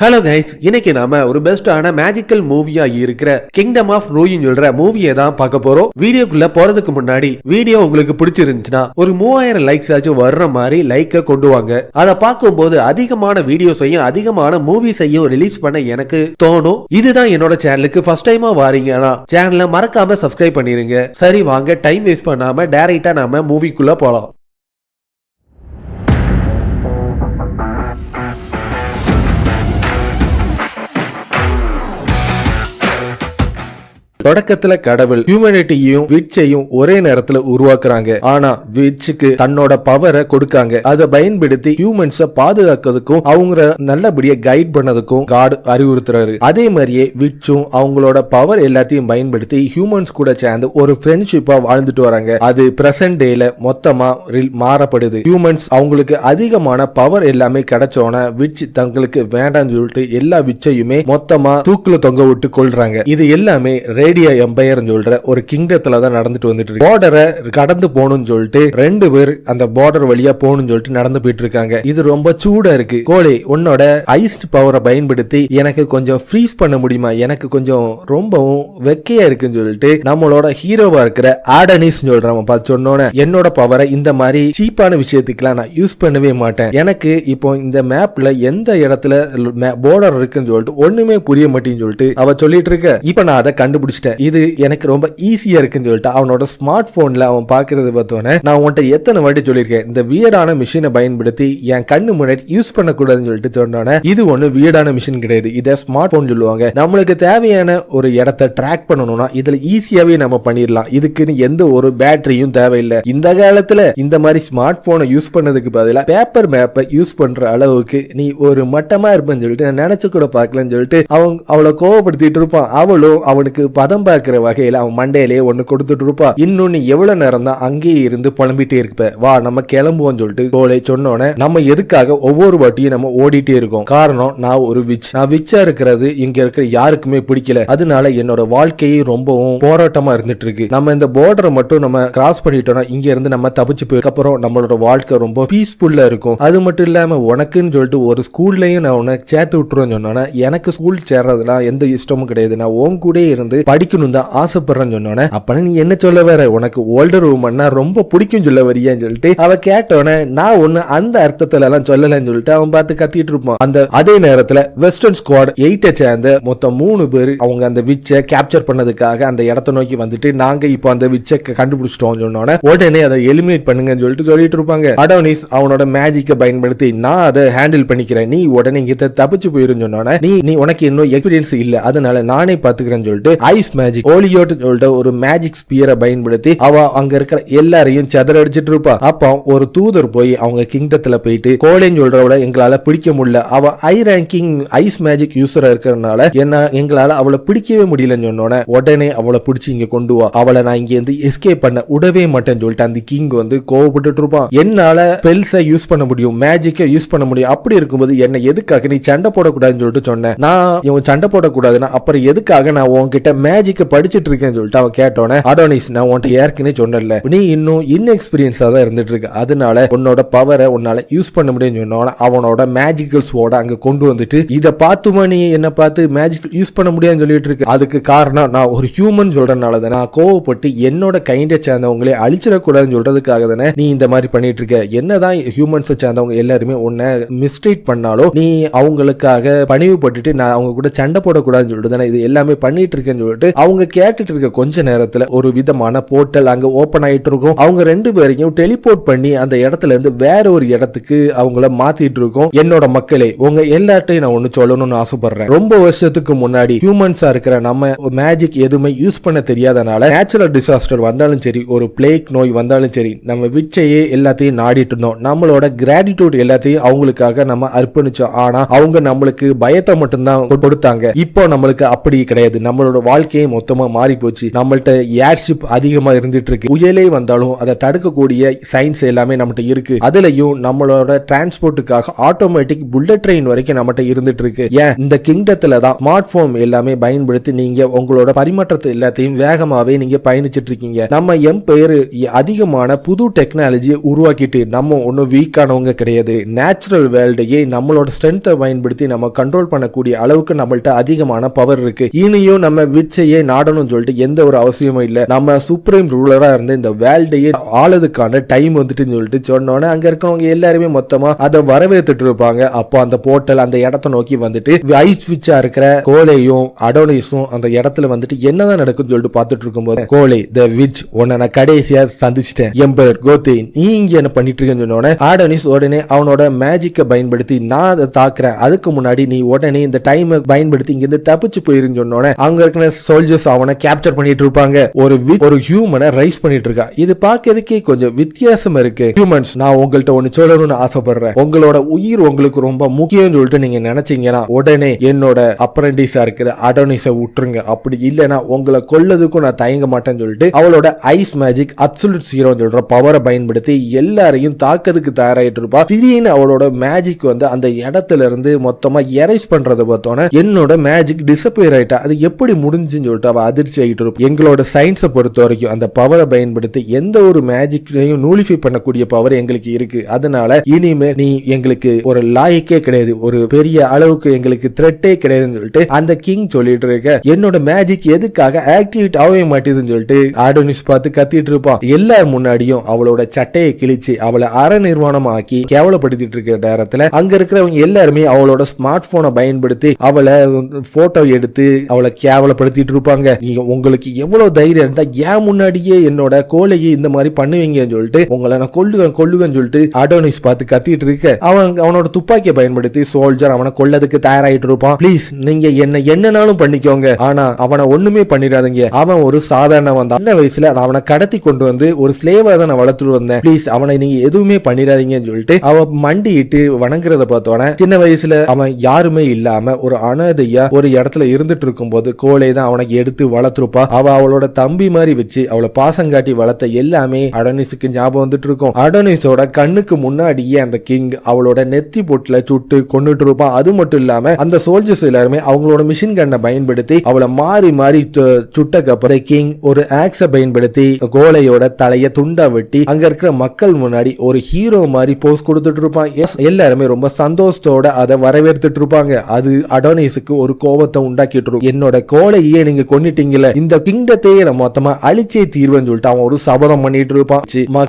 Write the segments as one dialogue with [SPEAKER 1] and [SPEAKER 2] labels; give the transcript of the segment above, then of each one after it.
[SPEAKER 1] Hello guys, இன்னைக்கு நாம ஒரு பெஸ்டான மேஜிக்கல் மூவியா இருக்கிற கிங்டம் ஆஃப் ரூயின் சொல்ற மூவியை தான் பார்க்க போறோம். வீடியோக்குள்ள போறதுக்கு முன்னாடி வீடியோ உங்களுக்கு பிடிச்சிருந்துச்சுன்னா ஒரு 3000 லைக்ஸ் ஆச்சும் வர்ற மாதிரி லைக்க கொண்டு வாங்க. அதை பார்க்கும்போது அதிகமான வீடியோஸையும் அதிகமான மூவிஸையும் ரிலீஸ் பண்ண எனக்கு தோணும். இதுதான் என்னோட சேனலுக்கு ஃபர்ஸ்ட் டைமா வாரீங்கன்னா சேனலை மறக்காம சப்ஸ்கிரைப் பண்ணிருங்க. சரி வாங்க, டைம் வேஸ்ட் பண்ணாம டைரக்டா நாம மூவிக்குள்ள போலாம். தொடக்கத்துல கடவுள் ஹியூமனிட்டியையும் விட்சையும் ஒரே நேரத்துல உருவாக்குறாங்க. ஆனா விட்சுக்கு தன்னோட பவரை கொடுக்காங்க. அதை பயன்படுத்தி ஹியூமன்ஸ பாதுகாக்கிறதுக்கும் அவங்க நல்லபடியா கைட் பண்ணதுக்கும் காட் அறிவுறுத்துறாரு. அதே மாதிரியே விட்சும் அவங்களோட பவர் எல்லாத்தையும் பயன்படுத்தி ஹியூமன்ஸ் கூட சேர்ந்து ஒரு ஃப்ரெண்ட்ஷிப்பா வாழ்ந்துட்டு வராங்க. அது பிரசன்ட் டேல மொத்தமா மாறப்படுது. ஹியூமன்ஸ் அவங்களுக்கு அதிகமான பவர் எல்லாமே கிடைச்சோன விட்ச் தங்களுக்கு வேண்டாம்னு சொல்லிட்டு எல்லா விட்சையுமே மொத்தமா தூக்குல தொங்க விட்டு கொள்றாங்க. இது எல்லாமே ரேடியா எம்பையர் சொல்ற ஒரு கிங்டத்துல தான் நடந்துட்டு வந்துட்டு இருக்கு. பார்டரை கடந்து போகணும்னு சொல்லிட்டு 2 பேர் அந்த பார்டர் வழியா போகணும்னு சொல்லிட்டு நடந்து போயிட்டு இருக்காங்க. இது ரொம்ப சூடா இருக்கு. கோழி, உன்னோட ஐஸ் பவரை பயன்படுத்தி எனக்கு கொஞ்சம் ஃப்ரீஸ் பண்ண முடியுமா? எனக்கு கொஞ்சம் ரொம்பவும் வெக்கையா இருக்குன்னு சொல்லிட்டு நம்மளோட ஹீரோவா இருக்கிற ஆடனிஸ் சொல்றவன் பார்த்து சொன்னோன்னு, என்னோட பவரை இந்த மாதிரி சீப்பான விஷயத்துக்குலாம் நான் யூஸ் பண்ணவே மாட்டேன். எனக்கு இப்போ இந்த மேப்ல எந்த இடத்துல பார்டர் இருக்குன்னு சொல்லிட்டு ஒண்ணுமே புரிய மாட்டேன்னு சொல்லிட்டு அவ சொல்லிட்டு இருக்க. இப்ப நான் அதை கண்டுபிடிச்சிட்டேன். இது எனக்கு ரொம்ப ஈஸியா இருக்குன்னு சொல்லிட்டு அவனோட ஸ்மார்ட் போன்ல அவன் பாக்குறது பார்த்தோன்னே, நான் உன்கிட்ட எத்தனை வாட்டி சொல்லியிருக்கேன் இந்த வியர்டான மிஷினை பயன்படுத்தி என் கண்ணு முன்னாடி யூஸ் பண்ணக்கூடாதுன்னு சொல்லிட்டு சொன்னோன்னே, இது ஒண்ணு வியர்டான மிஷின் கிடையாது, இதை ஸ்மார்ட் போன் சொல்லுவாங்க. நம்மளுக்கு தேவையான ஒரு இடத்தை ட்ராக் பண்ணணும்னா இதுல ஈஸியாவே நம்ம பண்ணிடலாம். இதுக்குன்னு எந்த ஒரு பேட்டரியும் தேவையில்லை. இந்த காலத்துல இந்த மாதிரி ஸ்மார்ட் போனை யூஸ் பண்ணதுக்கு பதிலா பேப்பர் மேப்பை யூஸ் பண்ற அளவுக்கு நீ ஒரு மட்டமா இருப்பேன்னு சொல்லிட்டு நான் நினைச்சு கூட பார்க்கலன்னு சொல்லிட்டு அவளை கோவப்படுத்திட்டு இருப்பான். அவளும் அவனுக்கு பதம் பார்க்கிற வகையில அவன் மண்டையிலேயே ஒண்ணு கொடுத்துட்டு இருப்பா. இன்னும் நீ எவ்வளவு நேரம் தான் அங்கேயே இருந்து புலம்பிட்டே இருப்ப, வா நம்ம கிளம்புவோம் சொல்லிட்டு கோலை சொன்னோன்னே, நம்ம எதுக்காக ஒவ்வொரு வாட்டியும் நம்ம ஓடிட்டே இருக்கோம்? காரணம், நான் ஒரு விச். நான் விச்சா இருக்கிறது இங்க இருக்கிற யாருக்குமே பிடிக்கல. அதனால என்னோட வாழ்க்கையை ரொம்பவும் போராட்டமா இருந்துட்டு இருக்கு. நம்ம இந்த பார்டரை மட்டும் நம்ம கிராஸ் பண்ணிட்டோம்னா இங்க இருந்து நம்ம தப்பிச்சு போயிருக்கு. அப்புறம் நம்மளோட வாழ்க்கை ரொம்ப பீஸ்ஃபுல்லா இருக்கும். அது மட்டும் இல்லாம உனக்குன்னு சொல்லிட்டு ஒரு ஸ்கூல்லயும் நான் உனக்கு சேர்த்து விட்டுருவேன்னு சொன்னோன்னா, எனக்கு ஸ்கூல் சேர்றதுலாம் எந்த இஷ்டமும் கிடையாது. நான் உன் கூட இருந்து படிக்கணும் தான் ஆசைப்படுறேன்னு சொன்னோன்னே, அப்ப நீ என்ன சொல்ல வர? உனக்கு ஓல்டர் உமன்னா ரொம்ப பிடிக்கும் சொல்ல வரியான்னு சொல்லிட்டு அவ கேட்டோன்னே, நான் ஒண்ணு அந்த அர்த்தத்துல எல்லாம் சொல்லலன்னு சொல்லிட்டு அவன் பார்த்து கத்திட்டு இருப்பான். அதே நேரத்துல வெஸ்டர்ன் ஸ்குவாட் 8 சேர்ந்த மொத்தம் 3 பேர் அவங்க அந்த விச்சை கேப்சர் பண்ணதுக்காக அந்த இடத்தை நோக்கி வந்துட்டு, நாங்க இப்போ அந்த விச்சை கண்டுபிடிச்சிட்டோம் சொன்னோன்னே, உடனே அதை எலிமினேட் பண்ணுங்கன்னு சொல்லிட்டு இருப்பாங்க. அடோனிஸ் அவனோட மேஜிக்கை பயன்படுத்தி, நான் அதை ஹேண்டில் பண்ணிக்கிறேன், நீ உடனே இங்க தப்பிச்சு போயிரும் சொன்னோன்னே, நீ உனக்கு இன்னும் எக்ஸ்பீரியன்ஸ் இல்ல, அதனால நானே பாத்துக்கிறேன்னு சொல்லிட்டு ஐஸ் மேஜிக் ஓலியோட் சொல்லிட்டு ஒரு மேஜிக் ஸ்பியரை பயன்படுத்தி அவ அங்க இருக்கிற எல்லாரையும் செதறடிச்சிட்டு இருப்பா. அப்போ ஒரு தூதர் போய் அவங்க கிங்டத்துல போயிட்டு, கோலேன்னு சொல்றவளை எங்களால பிடிக்க முடியல, அவ ஹை ரேங்கிங் ஐஸ் மேஜிக் யூசரா இருக்கிறதுனால எங்களால அவளை பிடிக்கவே முடியலன்னு சொன்னோன்னே, உடனே அவளை பிடிச்சி இங்க கொண்டு வா, அவளை நான் இங்க இருந்து எஸ்கேப் பண்ண விடவே மாட்டேன்னு சொல்லிட்டு அந்த கிங் வந்து கோவப்பட்டு இருப்பான். என்னால ஸ்பெல்ஸை யூஸ் பண்ண முடியும், மேஜிக்கை யூஸ் பண்ண முடியும், அப்படி இருக்கும்போது என்ன எதுக்காக நீ சண்டை போடக்கூடாதுன்னு சொல்லிட்டு சொன்னேன். நான் இவன் சண்டை போடக்கூடாதுன்னா அப்புறம் எதுக்காக நான் உன்கிட்ட மேஜிக்கை படிச்சுட்டு இருக்கேன்னு சொல்லிட்டு அவன் கேட்டோன்னே, அடோனிஸ் நான் உன்கிட்ட ஏற்கனவே சொன்னல, நீ இன்னும் இன்எக்ஸ்பீரியன்ஸா தான் இருந்துட்டு இருக்கு, அதனால உன்னோட பவரை உன்னால யூஸ் பண்ண முடியும்னு சொன்னோன்னா அவனோட மேஜிக்கல் ஸ்வோர்ட அங்க கொண்டு வந்துட்டு, இதை பார்த்துமா நீ என்ன பார்த்து மேஜிக் யூஸ் பண்ண முடியாதுன்னு சொல்லிட்டு இருக்கு. அதுக்கு காரணம் நான் ஒரு ஹியூமன் சொல்றதுனால தானே, நான் கோவப்பட்டு என்னோட கைண்ட சேர்ந்தவங்களே அழிச்சிடக்கூடாதுன்னு சொல்றதுக்காக தானே நீ இந்த மாதிரி பண்ணிட்டு இருக்க. என்னதான் ஹியூமன்ஸை சேர்ந்தவங்க எல்லாருமே உன்னை மிஸ்ட்ரீட் பண்ணாலும் நீ அவங்களுக்காக பணிவுபட்டுட்டு நான் அவங்க கூட சண்டை போடக்கூடாதுன்னு சொல்லிட்டு தானே இது எல்லாமே பண்ணிட்டு இருக்கேன்னு சொல்லிட்டு அவங்க கேட்டுட்டு இருக்க கொஞ்ச நேரத்துல ஒரு விதமான போர்ட்டல் அங்க ஓபன் ஆயிட்டு இருக்கும். அவங்க 2 பேரையும் டெலிபோர்ட் பண்ணி அந்த இடத்துல இருந்து வேற ஒரு இடத்துக்கு அவங்கள மாத்திட்டு இருக்கும். என்னோட மக்களே, உங்க எல்லார்ட்டையும் நான் ஒண்ணு சொல்லணும்னு ஆசைப்படுறேன். ரொம்ப வருஷத்துக்கு முன்னாடி ஹியூமன்ஸா இருக்கிற நம்ம மேஜிக் எதுவுமே யூஸ் பண்ண தெரியாதனால நேச்சுரல் டிசாஸ்டர் வந்தாலும் சரி, ஒரு பிளேக் நோய் வந்தாலும் சரி, நம்ம விச்சையே எல்லாத்தையும் நாடிட்டு இருந்தோம். நம்மளோட கிராட்டிடியூட் எல்லாத்தையும் அவங்களுக்காக நம்ம அர்ப்பணிச்சோம். ஆனா அவங்க நம்மளுக்கு பயத்தை மட்டும்தான் கொடுத்தாங்க. இப்போ நம்மளுக்கு அப்படி கிடையாது. நம்மளோட வாழ்க்கை வாழ்க்கையே மொத்தமா மாறி போச்சு. நம்மள்ட்ட ஏர்ஷிப் அதிகமா இருந்துட்டு இருக்கு. புயலே வந்தாலும் அதை தடுக்கக்கூடிய சயின்ஸ் எல்லாமே நம்மகிட்ட இருக்கு. அதுலயும் நம்மளோட டிரான்ஸ்போர்ட்டுக்காக ஆட்டோமேட்டிக் புல்லட் ட்ரெயின் வரைக்கும் நம்மகிட்ட இருந்துட்டு இருக்கு. ஏன் இந்த கிங்டத்துல தான் ஸ்மார்ட் போன் எல்லாமே பயன்படுத்தி நீங்க உங்களோட பரிமாற்றத்தை எல்லாத்தையும் வேகமாவே நீங்க பயணிச்சிட்டு இருக்கீங்க. நம்ம எம்பையர் அதிகமான புது டெக்னாலஜியை உருவாக்கிட்டு நம்ம ஒன்னும் வீக்கானவங்க கிடையாது. நேச்சுரல் வேர்ல்டையே நம்மளோட ஸ்ட்ரென்த்தை பயன்படுத்தி நம்ம கண்ட்ரோல் பண்ணக்கூடிய அளவுக்கு நம்மள்ட்ட அதிகமான பவர் இருக்கு. இனியும் நம்ம விட்சையே நாடணும் சொல்லிட்டு எந்த ஒரு அவசியமும் இல்ல. நம்ம சுப்ரீம் ரூலரா இருந்து இந்த வேர்ல்டையே ஆளதுக்கான டைம் வந்துட்டு சொல்லிட்டு சொன்னோன்னே அங்க இருக்கிறவங்க எல்லாருமே மொத்தமா அதை வரவேற்றுட்டு இருப்பாங்க. அப்போ அந்த போர்ட்டல் அந்த இடத்தை நோக்கி வந்துட்டு ஐஸ் விட்சா இருக்கிற கோலேயும் அடோனிஸும் அந்த இடத்துல வந்துட்டு என்னதான் நடக்குன்னு சொல்லிட்டு பார்த்துட்டு இருக்கும்போது கோலே த விட்ச் உன்னை நான் கடைசியா சந்திச்சிட்டேன் எம்பரர் கோத்தே, நீ இங்க என்ன பண்ணிட்டு இருக்கேன்னு சொன்னோன்னே அடோனிஸ் உடனே அவனோட மேஜிக்கை பயன்படுத்தி நான் அதை தாக்குறேன், அதுக்கு முன்னாடி நீ உடனே இந்த டைமை பயன்படுத்தி இங்க இருந்து தப்பிச்சு போயிருன்னு சொன்னோன்னே அங்க இருக்கிற சோல்ஜர்ஸ் அவனை கேப்சர் பண்ணிட்டு இருப்பாங்க. ஒரு ஹியூமனை ரைஸ் பண்ணிட்டு இருக்கா. இது பார்க்கறதுக்கே கொஞ்சம் வித்தியாசமா இருக்கு. ஹியூமன்ஸ், நான் உங்கள்கிட்ட ஒன்னு சொல்லணும்னு ஆசைப்படுறேன். உங்களோட உயிர் உங்களுக்கு ரொம்ப முக்கியம் சொல்லிட்டு நீங்க நினைச்சீங்கன்னா உடனே என்னோட அப்ரண்டிஸா இருக்கிற அடோனிஸை விட்டுருங்க. அப்படி இல்லைன்னா உங்களை கொல்லதுக்கும் நான் தயங்க மாட்டேன்னு சொல்லிட்டு அவளோட ஐஸ் மேஜிக் அப்சல்யூட் ஜீரோ சொல்ற பவரை பயன்படுத்தி எல்லாரையும் தாக்கிறதுக்கு தயாராயிட்டு இருப்பா. திடீர்னு அவளோட மேஜிக் வந்து அந்த இடத்துல இருந்து மொத்தமா எரைஸ் பண்றதை பார்த்தோன்னே என்னோட மேஜிக் டிசப்பியர் ஆயிட்டா. அது எப்படி முடிஞ்சுன்னு சொல்லிட்டு அவ அதிர்ச்சி ஆகிட்டு இருப்பா. எங்களோட சயின்ஸை பொறுத்த வரைக்கும் அந்த பவரை பயன்படுத்தி எந்த ஒரு மேஜிக்கையும் நூலிஃபை பண்ணக்கூடிய பவர் எங்களுக்கு இருக்கு. அதனால இனிமே நீ எங்களுக்கு ஒரு லாய்க்கே கிடையாது, ஒரு பெரிய அளவுக்கு எங்களுக்கு த்ரெட்டே கிடையாதுன்னு சொல்லிட்டு அந்த கிங் சொல்லிட்டு இருக்க. என்னோட மேஜிக் எதுக்காக ஆக்டிவேட் ஆகவே மாட்டேதுன்னு சொல்லிட்டு அடோனிஸ் பார்த்து கத்திட்டு இருப்பான். எல்லார் முன்னாடியும் அவளோட சட்டையை கிழிச்சு அவளை அற நிர்வாணம் ஆக்கி கேவலப்படுத்திட்டு இருக்கிற நேரத்துல அங்க இருக்கிறவங்க எல்லாருமே அவளோட ஸ்மார்ட் போனை பயன்படுத்தி அவளை போட்டோ எடுத்து அவளை கேவலப்படுத்திட்டு இருப்பாங்க. நீங்க உங்களுக்கு எவ்வளவு தைரியம் இருந்தா ஏன் முன்னாடியே என்னோட கோலையை இந்த மாதிரி பண்ணுவீங்கன்னு சொல்லிட்டு உங்களை நான் கொல்லுவேன்னு சொல்லிட்டு அடோனிஸ் பார்த்து கத்திட்டு இருக்க. அவனோட துப்பாக்கியை பயன்படுத்தி சோல்ஜர் அவனை கொல்லதுக்கு தயாராயிட்டு இருப்பான். ப்ளீஸ் நீங்க என்னனாலும் பண்ணிக்கோங்க, ஆனா அவனை ஒண்ணுமே பண்ணிடாதீங்க. அவன் ஒரு சாதாரணவன் தான். சின்ன வயசுல நான் அவனை கடத்தி கொண்டு வந்து ஒரு ஸ்லேவா தான் நான் வளர்த்துட்டு வந்தேன். ப்ளீஸ் அவனை நீங்க எதுவுமே பண்ணிடாதீங்கன்னு சொல்லிட்டு அவ மண்டிட்டு வணங்குறத பார்த்தோன்னே சின்ன வயசுல அவன் யாருமே இல்லாம ஒரு அனாதையா ஒரு இடத்துல இருந்துட்டு இருக்கும் போது கோலை தான் அவனுக்கு எடுத்து வளர்த்துருப்பா. அவளோட தம்பி மாதிரி வச்சு அவளை பாசங்காட்டி வளர்த்த எல்லாமே அடோனிஸுக்கு ஞாபகம் வந்துட்டு இருக்கும். அடோனிஸோட கண்ணுக்கு முன்னாடியே அந்த கிங் அவளோட நெத்தி பொட்டுல சுட்டு கொண்டுட்டு இருப்பான். அது மட்டும் இல்லாம அந்த சோல்ஜர்ஸ் எல்லாருமே அவங்களோட மிஷின் கண்ணை பயன்படுத்தி அவளை மாறி மாறி சுட்டக்கப்புறம் கிங் ஒரு ஆக்ஸ பயன்படுத்தி கோலையோட தலைய துண்டா வெட்டி அங்க இருக்கிற மக்கள் முன்னாடி ஒரு ஹீரோ மாதிரி போஸ் கொடுத்துட்டு இருப்பான். எல்லாருமே ரொம்ப சந்தோஷத்தோட அதை வரவேற்றுட்டு இருப்பாங்க. அது அடோனிஸுக்கு ஒரு கோபத்தை உண்டாக்கிட்டு இருக்கும். என்னோட கோலையே நீங்க கொன்னிட்டீங்கல, இந்த கிங்டத்தையே நான் மொத்தமா அழிச்சே தீர்வேன்னு சொல்லிட்டு அவன் ஒரு சபதம் பண்ணிட்டு இருப்பான்.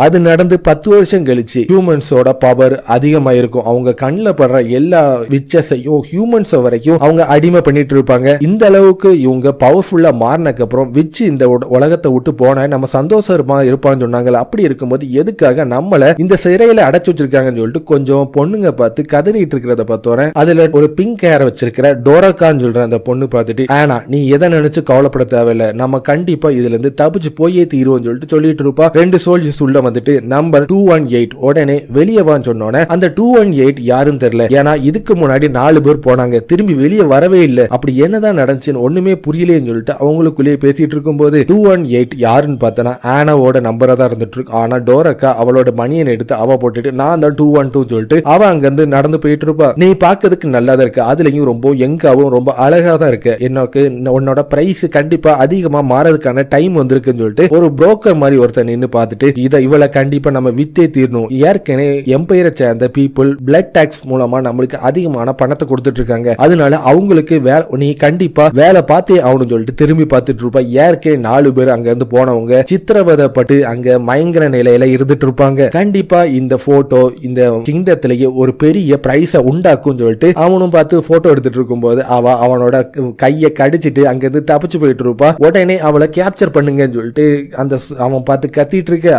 [SPEAKER 1] அது நடந்து 10 வருஷம் கழிச்சு ஹியூமன்ஸோட பவர் அதிகமா இருக்கும். அவங்க கண்ணில் படுற எல்லா விச்சஸையும் ஹியூமன்ஸ் வரைக்கும் அவங்க அடிமை பண்ணிட்டு இருப்பாங்க. இந்த அளவுக்கு இவங்க பவர்ஃபுல்லா மாறினக்கு அப்புறம் விச்சு இந்த உலகத்தை விட்டு போன நம்ம சந்தோஷமா இருப்பான்னு சொன்னாங்க. அப்படி இருக்கும்போது எதுக்காக நம்மள இந்த சிறையில அடைச்சு வச்சிருக்காங்கன்னு சொல்லிட்டு கொஞ்சம் பொண்ணுங்க பார்த்து கதறிட்டு இருக்கிறத பார்த்தோன்னே அதுல ஒரு பிங்க் ஹேர் வச்சிருக்கிற டோரக்கான்னு சொல்ற அந்த பொண்ணு பார்த்துட்டு ஆனா நீ எதை நினைச்சு கவலைப்பட தேவையில்லை, நம்ம கண்டிப்பா இதுல இருந்து தப்பிச்சு போயே தீருவோம் சொல்லிட்டு இருப்பா. 2 சோல்ஜர்ஸ் உள்ள வந்துட்டு நம்பர் 218 உடனே வெளியே வான்னு சொன்னோன்னே அந்த 218 யாருன்னு தெரியல. ஏன்னா இதுக்கு முன்னாடி 4 பேர் போனாங்க, திரும்பி வெளியே வரவே இல்லை. அப்படி என்னதான் நடந்துச்சுன்னு ஒண்ணுமே புரியலேன்னு சொல்லிட்டு அவங்களுக்குள்ளேயே பேசிட்டு இருக்கும் போது 218 யாருன்னு பார்த்தனா ஆனாவோட நம்பரா தான் இருந்துட்டு இருக்கு. ஆனா டோரக்கா அவளோட மணியன் எடுத்து அவ போட்டுட்டு நான் தான் 212 சொல்லிட்டு அவ அங்க இருந்து நடந்து போயிட்டு இருப்பா. நீ பாக்கிறதுக்கு நல்லா தான் இருக்கு, அதுலயும் ரொம்ப யங்காவும் ரொம்ப அழகா தான் இருக்கு. எனக்கு உன்னோட பிரைஸ் கண்டிப்பா அதிகமா மாறதுக்கான டைம் வந்திருக்குன்னு சொல்லிட்டு ஒரு புரோக்கர் மாதிரி ஒருத்தர் நின்னு பார்த்துட்டு இவளை கண்டிப்பா நம்ம வித்தே தீரணும். ஏற்கனவே எம்பையரை சேர்ந்த பீப்புள் பிளட் டாக்ஸ் மூலமா நம்மளுக்கு அதிகமான பணத்தை கொடுத்துட்டு இருக்காங்க. அதனால அவங்களுக்கு நீ கண்டிப்பா வேலை பார்த்தே ஆகணும்னு சொல்லிட்டு திரும்பி பார்த்துட்டு இருப்பா. ஏற்கனவே 4 பேர் அங்க இருந்து போனவங்க சித்திரவதைப்பட்டு அங்க மயங்கர நிலையில இருந்துட்டு இருப்பாங்க. கண்டிப்பா இந்த போட்டோ இந்த கிங்டத்திலேயே ஒரு பெரிய பிரைஸ உண்டாக்கும் சொல்லிட்டு அவனும் பார்த்து போட்டோ எடுத்துட்டு இருக்கும் போது அவனோட கையை கடிச்சிட்டு அங்க இருந்து தப்பிச்சு போயிட்டு இருப்பா. உடனே அவளை கேப்சர் பண்ணுங்கன்னு சொல்லிட்டு அந்த அவன் பார்த்து கத்திட்டு இருக்க.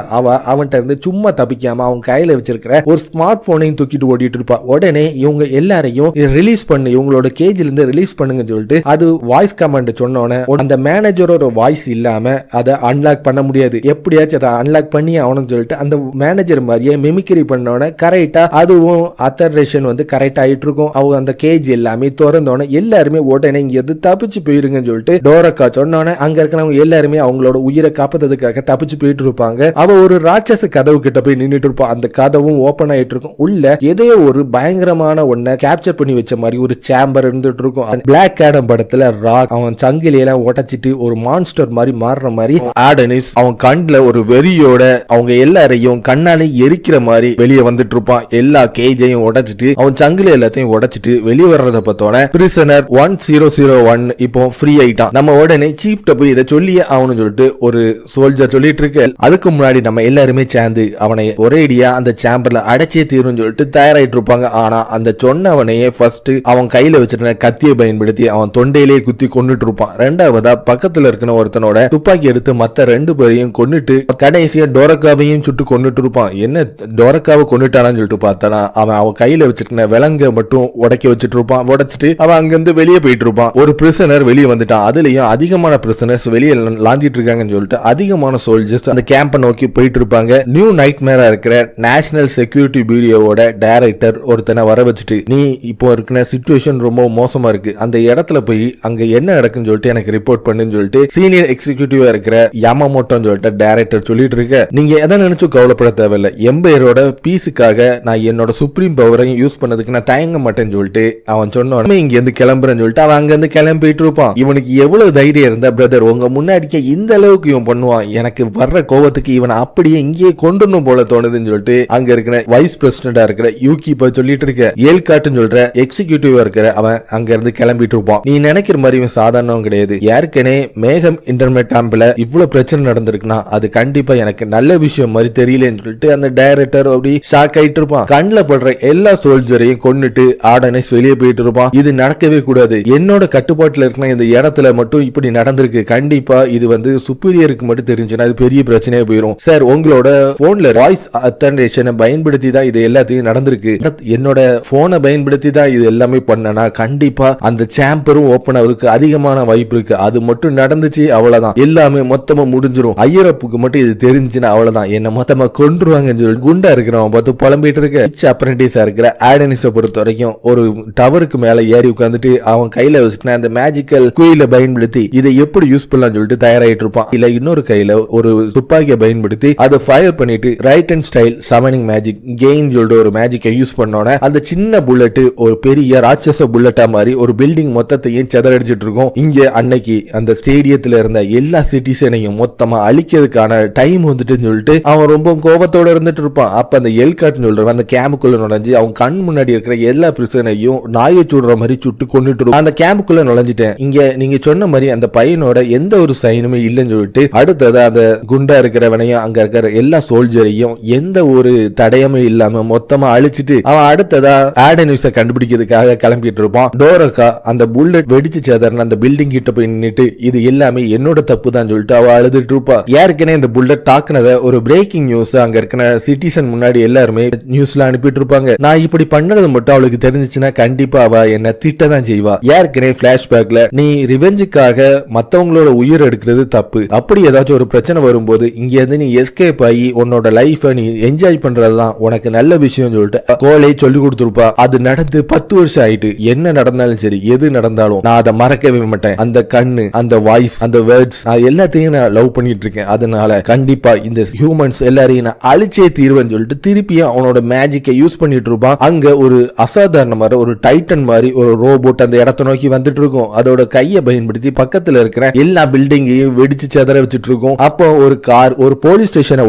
[SPEAKER 1] அவன்கிட்ட இருந்து சும்மா தப்பிக்காம அவன் கையில வச்சிருக்கிற ஒரு ஸ்மார்ட் போனையும் தூக்கிட்டு ஓடிட்டு இருப்பா. உடனே இவங்க எல்லாரையும் ரிலீஸ் பண்ணு, இவங்களோட கேஜ்ல இருந்து ரிலீஸ் பண்ணுங்க சொல்லிட்டு அது வாய்ஸ் கமாண்ட் சொன்னோன்னே அந்த மேனேஜரோட வாய்ஸ் இல்லாம அதை அன்லாக் பண்ண முடியாது. எப்படியாச்சும் அதை அன்லாக் பண்ணி அவனு சொல்லிட்டு அந்த மேனேஜர் மாதிரியே மிமிக்ரி பண்ணோன்னே கரெக்டா அதுவும் அத்தரேஷன் வந்து கரெக்ட் ஆயிட்டு இருக்கும். அவங்க அந்த கேஜ் எல்லாமே திறந்தோன்னே எல்லாருமே உடனே இங்க தப்பிச்சு போயிருங்கன்னு சொல்லிட்டு சொல்லிட்டு டோரக்கா சொன்னோன்னே அங்க இருக்கிறவங்க எல்லாருமே அவங்களோட உயிரை காப்பதற்காக தப்பிச்சு போயிட்டு இருப்பாங்க. அவ ஒரு ராட்சச கதவு கிட்ட போய் நின்னுட்டு இருப்பான். அந்த கதவும் ஓபன் ஆயிட்டு இருக்கும். உள்ள எதையோ ஒரு பயங்கரமான ஒன்ன கேப்சர் பண்ணி வச்ச மாதிரி ஒரு சேம்பர் இருந்துட்டு இருக்கும். பிளாக் ஆடம் படத்துல ராக் அவன் சங்கிலியெல்லாம் உடைச்சிட்டு ஒரு மான்ஸ்டர் மாதிரி மாறுற மாதிரி ஆடனிஸ் அவன் கண்ணுல ஒரு வெறியோட அவங்க எல்லாரையும் கண்ணாலே எரிக்கிற மாதிரி வெளியே வந்துட்டு இருப்பான். எல்லா கேஜையும் உடைச்சிட்டு அவன் சங்கிலி எல்லாத்தையும் உடைச்சிட்டு வெளியே வர்றத பார்த்தோன்னே பிரிசனர் 1001 இப்போ ஃப்ரீ ஆயிட்டான். நம்ம உடனே சீஃப்ட போய் இதை சொல்லியே அவனு சொல்லிட்டு ஒரு சோல்ஜர் சொல்லிட்டு இருக்கு. அதுக்கு முன்னாடி நம்ம எல்லாருமே சேர்ந்து அவனை ஒரேடியா அந்த சேம்பர்ல அடைச்சே தீரும் சொல்லிட்டு தயாராயிட்டு இருப்பாங்க. ஆனா அந்த சொன்னவனையே ஃபர்ஸ்ட் அவன் கையில வச்சிருந்த கத்தியை பயன்படுத்தி அவன் தொண்டையிலேயே குத்தி கொண்டுட்டு இருப்பான். ரெண்டாவதா பக்கத்துல இருக்கிற ஒருத்தனோட துப்பாக்கி எடுத்து மத்த 2 பேரையும் கொன்னுட்டு கடைசியா டோரக்காவையும் சுட்டு கொண்டுட்டு இருப்பான். என்ன டோரக்காவை கொண்டுட்டானான்னு சொல்லிட்டு பார்த்தானா அவன் கையில வச்சிருக்க விலங்க மட்டும் உடைக்க வச்சுட்டு இருப்பான். உடைச்சிட்டு அவன் அங்கிருந்து வெளியே போயிட்டு இருப்பான். ஒரு பிரிசனர் வெளியே வந்துட்டான். அதுலயும் அதிகமான பிரிசனர்ஸ் வெளியே லாந்திட்டு இருக்காங்கன்னு சொல்லிட்டு அதிகமான சோல்ஜர்ஸ் அந்த கேம்பை நோக்கி போயிட்டு இருப்பாங்க. நியூ நைட்மேரா இருக்கிற நேஷனல் செக்யூரிட்டி பியூரோவோட டைரக்டர் ஒருத்தனை வர வச்சுட்டு நீ இப்போ இருக்கிற சிச்சுவேஷன் ரொம்ப மோசமா இருக்கு, அந்த இடத்துல போய் அங்க என்ன நடக்குன்னு சொல்லிட்டு எனக்கு ரிப்போர்ட் பண்ணுன்னு சொல்லிட்டு சீனியர் எக்ஸிகியூட்டிவா இருக்கிற யாமாமோட்டோன்னு சொல்லிட்டு டைரக்டர் சொல்லிட்டு இருக்க. நீங்க எதை நினைச்சும் கவலைப்பட தேவையில்லை, எம்பையரோட பீஸுக்காக நான் என்னோட சுப்ரீம் பவரையும் யூஸ் பண்ணதுக்கு நான் தயங்க மாட்டேன்னு சொல்லிட்டு அவன் சொன்ன இங்க இருந்து கிளம்புறேன்னு சொல்லிட்டு அவன் அங்க இருந்து கிளம்பிட்டு இருப்பான். இவனுக்கு எவ்வளவு தைரியம் இருந்தா பிரதர் உங்க முன்னாடிக்க இந்த அளவுக்கு இவன் பண்ணுவான், எனக்கு வர்ற கோவத்துக்கு இவன் அப்படியே இங்கேயே கொண்டுணும் போல தோணுதுன்னு சொல்லிட்டு அங்க இருக்கிற வைஸ் பிரசிடண்டா இருக்கிற யூகி போய் சொல்லிட்டு இருக்க. ஏல்காட்டுன்னு சொல்ற எக்ஸிகியூட்டிவா இருக்கிற அவன் அங்க இருந்து கிளம்பிட்டு இருப்பான். நீ நினைக்கிற மாதிரி இவன் சாதாரணம் கிடையாது. ஏற்கனவே மேகம் இன்டர்நெட் கேம்ப்ல இவ்வளவு பிரச்சனை நடந்திருக்குன்னா அது கண்டிப்பா எனக்கு நல்ல விஷயம் மாதிரி தெரியலன்னு சொல்லிட்டு அந்த டைரக்டர் அப்படி ஷாக் ஆயிட்டு இருப்பான். கண்ணில் படுற எல்லா சோல்ஜரையும் கொன்னுட்டு ஆடனைஸ் வெளியே போயிட்டு இருப்பான். இது நடக்கவே கூடாது, என்னோட கட்டுப்பாட்டுல இருக்கிற இந்த இடத்துல மட்டும் இப்படி நடந்திருக்கு, கண்டிப்பா இது வந்து சுப்பீரியருக்கு மட்டும் தெரிஞ்சுன்னா அது பெரிய பிரச்சனையே போயிடும். சார் உங்களோட போன்ல வாய்ஸ் அத்தன்டேஷனை பயன்படுத்தி தான் இது எல்லாத்தையும் நடந்திருக்கு, என்னோட போனை பயன்படுத்தி தான் இது எல்லாமே பண்ணனா கண்டிப்பா அந்த சாம்பரும் ஓபன் ஆகுறதுக்கு அதிகமான வாய்ப்பு இருக்கு. அது மட்டும் நடந்துச்சு அவ்வளவுதான், எல்லாமே மொத்தமா முடிஞ்சிரும். ஐயரப்புக்கு மட்டும் இது தெரிஞ்சுன்னா அவ்வளவுதான், என்ன மொத்தமா கொன்றுவாங்கன்னு சொல்லி குண்டா இருக்கிறவன் பார்த்து புலம்பிட்டு இருக்க. அப்ரெண்டிஸா இருக்கிற ஆடனிஸை பொறுத்த வரைக்கும் ஒரு டவருக்கு மேல ஏறி உட்காந்துட்டு அவன் கையில வச்சுக்கின அந்த மேஜிக்கல் குயில பயன்படுத்தி இதை எப்படி யூஸ் பண்ணலாம் சொல்லிட்டு தயாராயிட்டு இருப்பான். இல்ல இன்னொரு கையில ஒரு துப்பாக்கியை பயன்படுத்தி அதை ஃபயர் பண்ணிட்டு right and style summoning magic கெயின் சொல்லிட்டு ஒரு மேஜிக்கை யூஸ் பண்ணோட அந்த சின்ன புல்லட் ஒரு பெரிய ராட்சச புல்லட்டா மாதிரி ஒரு பில்டிங் மொத்தத்தையும் செதறடிச்சிட்டு இருக்கும். இங்க அன்னைக்கு அந்த ஸ்டேடியத்துல இருந்த எல்லா சிட்டிசனையும் மொத்தமா அழிக்கிறதுக்கான டைம் வந்துட்டுன்னு சொல்லிட்டு அவன் ரொம்ப கோபத்தோட இருந்துட்டு இருப்பான். அப்ப அந்த எல்காட்னு சொல்ற அந்த கேம்புக்குள்ள நுழைஞ்சு அவன் கண் முன்னாடி இருக்கிற எல்லா பிரிசனையும் நாயை சுடுற மாதிரி சுட்டு கொண்டுட்டு அந்த கேம்புக்குள்ள நுழைஞ்சிட்டேன். இங்க நீங்க சொன்ன மாதிரி அந்த பையனோட எந்த ஒரு சைனுமே இல்லைன்னு சொல்லிட்டு அடுத்தது அந்த குண்டா இருக்கிறவனையும் அங்க இருக்கிற எல்லா சோல்ஜரையும் எந்த ஒரு தடயமே இல்லாம மொத்தமா அழிச்சிட்டு அவன் அடுத்ததா ஆடனியூஸை கண்டுபிடிக்கிறதுக்காக கிளம்பிட்டு இருப்பான். டோரக்கா அந்த புல்லட் வெடிச்சு சேதறன அந்த பில்டிங் கிட்ட போய் நின்னுட்டு இது எல்லாமே என்னோட தப்பு தான் சொல்லிட்டு அவ அழுதுட்டு இருப்பா. ஏற்கனவே இந்த புல்லட் தாக்குனத ஒரு பிரேக்கிங் நியூஸ் அங்க இருக்கிற சிட்டிசன் முன்னாடி எல்லாருமே நியூஸ்ல அனுப்பிட்டு இருப்பாங்க. நான் இப்படி பண்ணது மட்டும் அவளுக்கு தெரிஞ்சிச்சுன்னா கண்டிப்பா அவ என்ன திட்ட தான் செய்வா. ஏற்கனவே பிளாஷ்பேக்ல நீ ரிவெஞ்சுக்காக மத்தவங்களோட உயிர் எடுக்கிறது தப்பு, அப்படி ஏதாச்சும் ஒரு பிரச்சனை வரும்போது இங்க இருந்து நீ எஸ்கேப் ஆகி உன்னோட லைஃபை நீ என்ஜாய் பண்றதுதான் உனக்கு நல்ல விஷயம் சொல்லிட்டு கோலை சொல்லி கொடுத்துருப்பா. அது நடந்து 10 வருஷம் ஆயிட்டு, என்ன நடந்தாலும் சரி எது நடந்தாலும் நான் அதை மறக்கவே மாட்டேன். அந்த கண்ணு, அந்த வாய்ஸ், அந்த வேர்ட்ஸ் நான் எல்லாத்தையும் நான் லவ் பண்ணிட்டு இருக்கேன். அதனால கண்டிப்பா இந்த ஹியூமன்ஸ் எல்லாரையும் நான் அழிச்சே தீர்வேன்னு சொல்லிட்டு திருப்பியும் அவனோட மேஜிக்கை யூஸ் பண்ணிட்டு இருப்பான். அங்க ஒரு அசாதாரண மாதிரி ஒரு டைட்டன் மாதிரி ஒரு ரோபோட் அந்த இடத்தை நோக்கி வந்துட்டு இருக்கும். அதோட கையை பயன்படுத்தி பக்கத்துல இருக்கிற எல்லா பில்டிங்கையும் வெடிச்சு செதற வச்சுட்டு இருக்கும். அப்போ ஒரு கார் ஒரு போலீஸ் ஸ்டேஷனை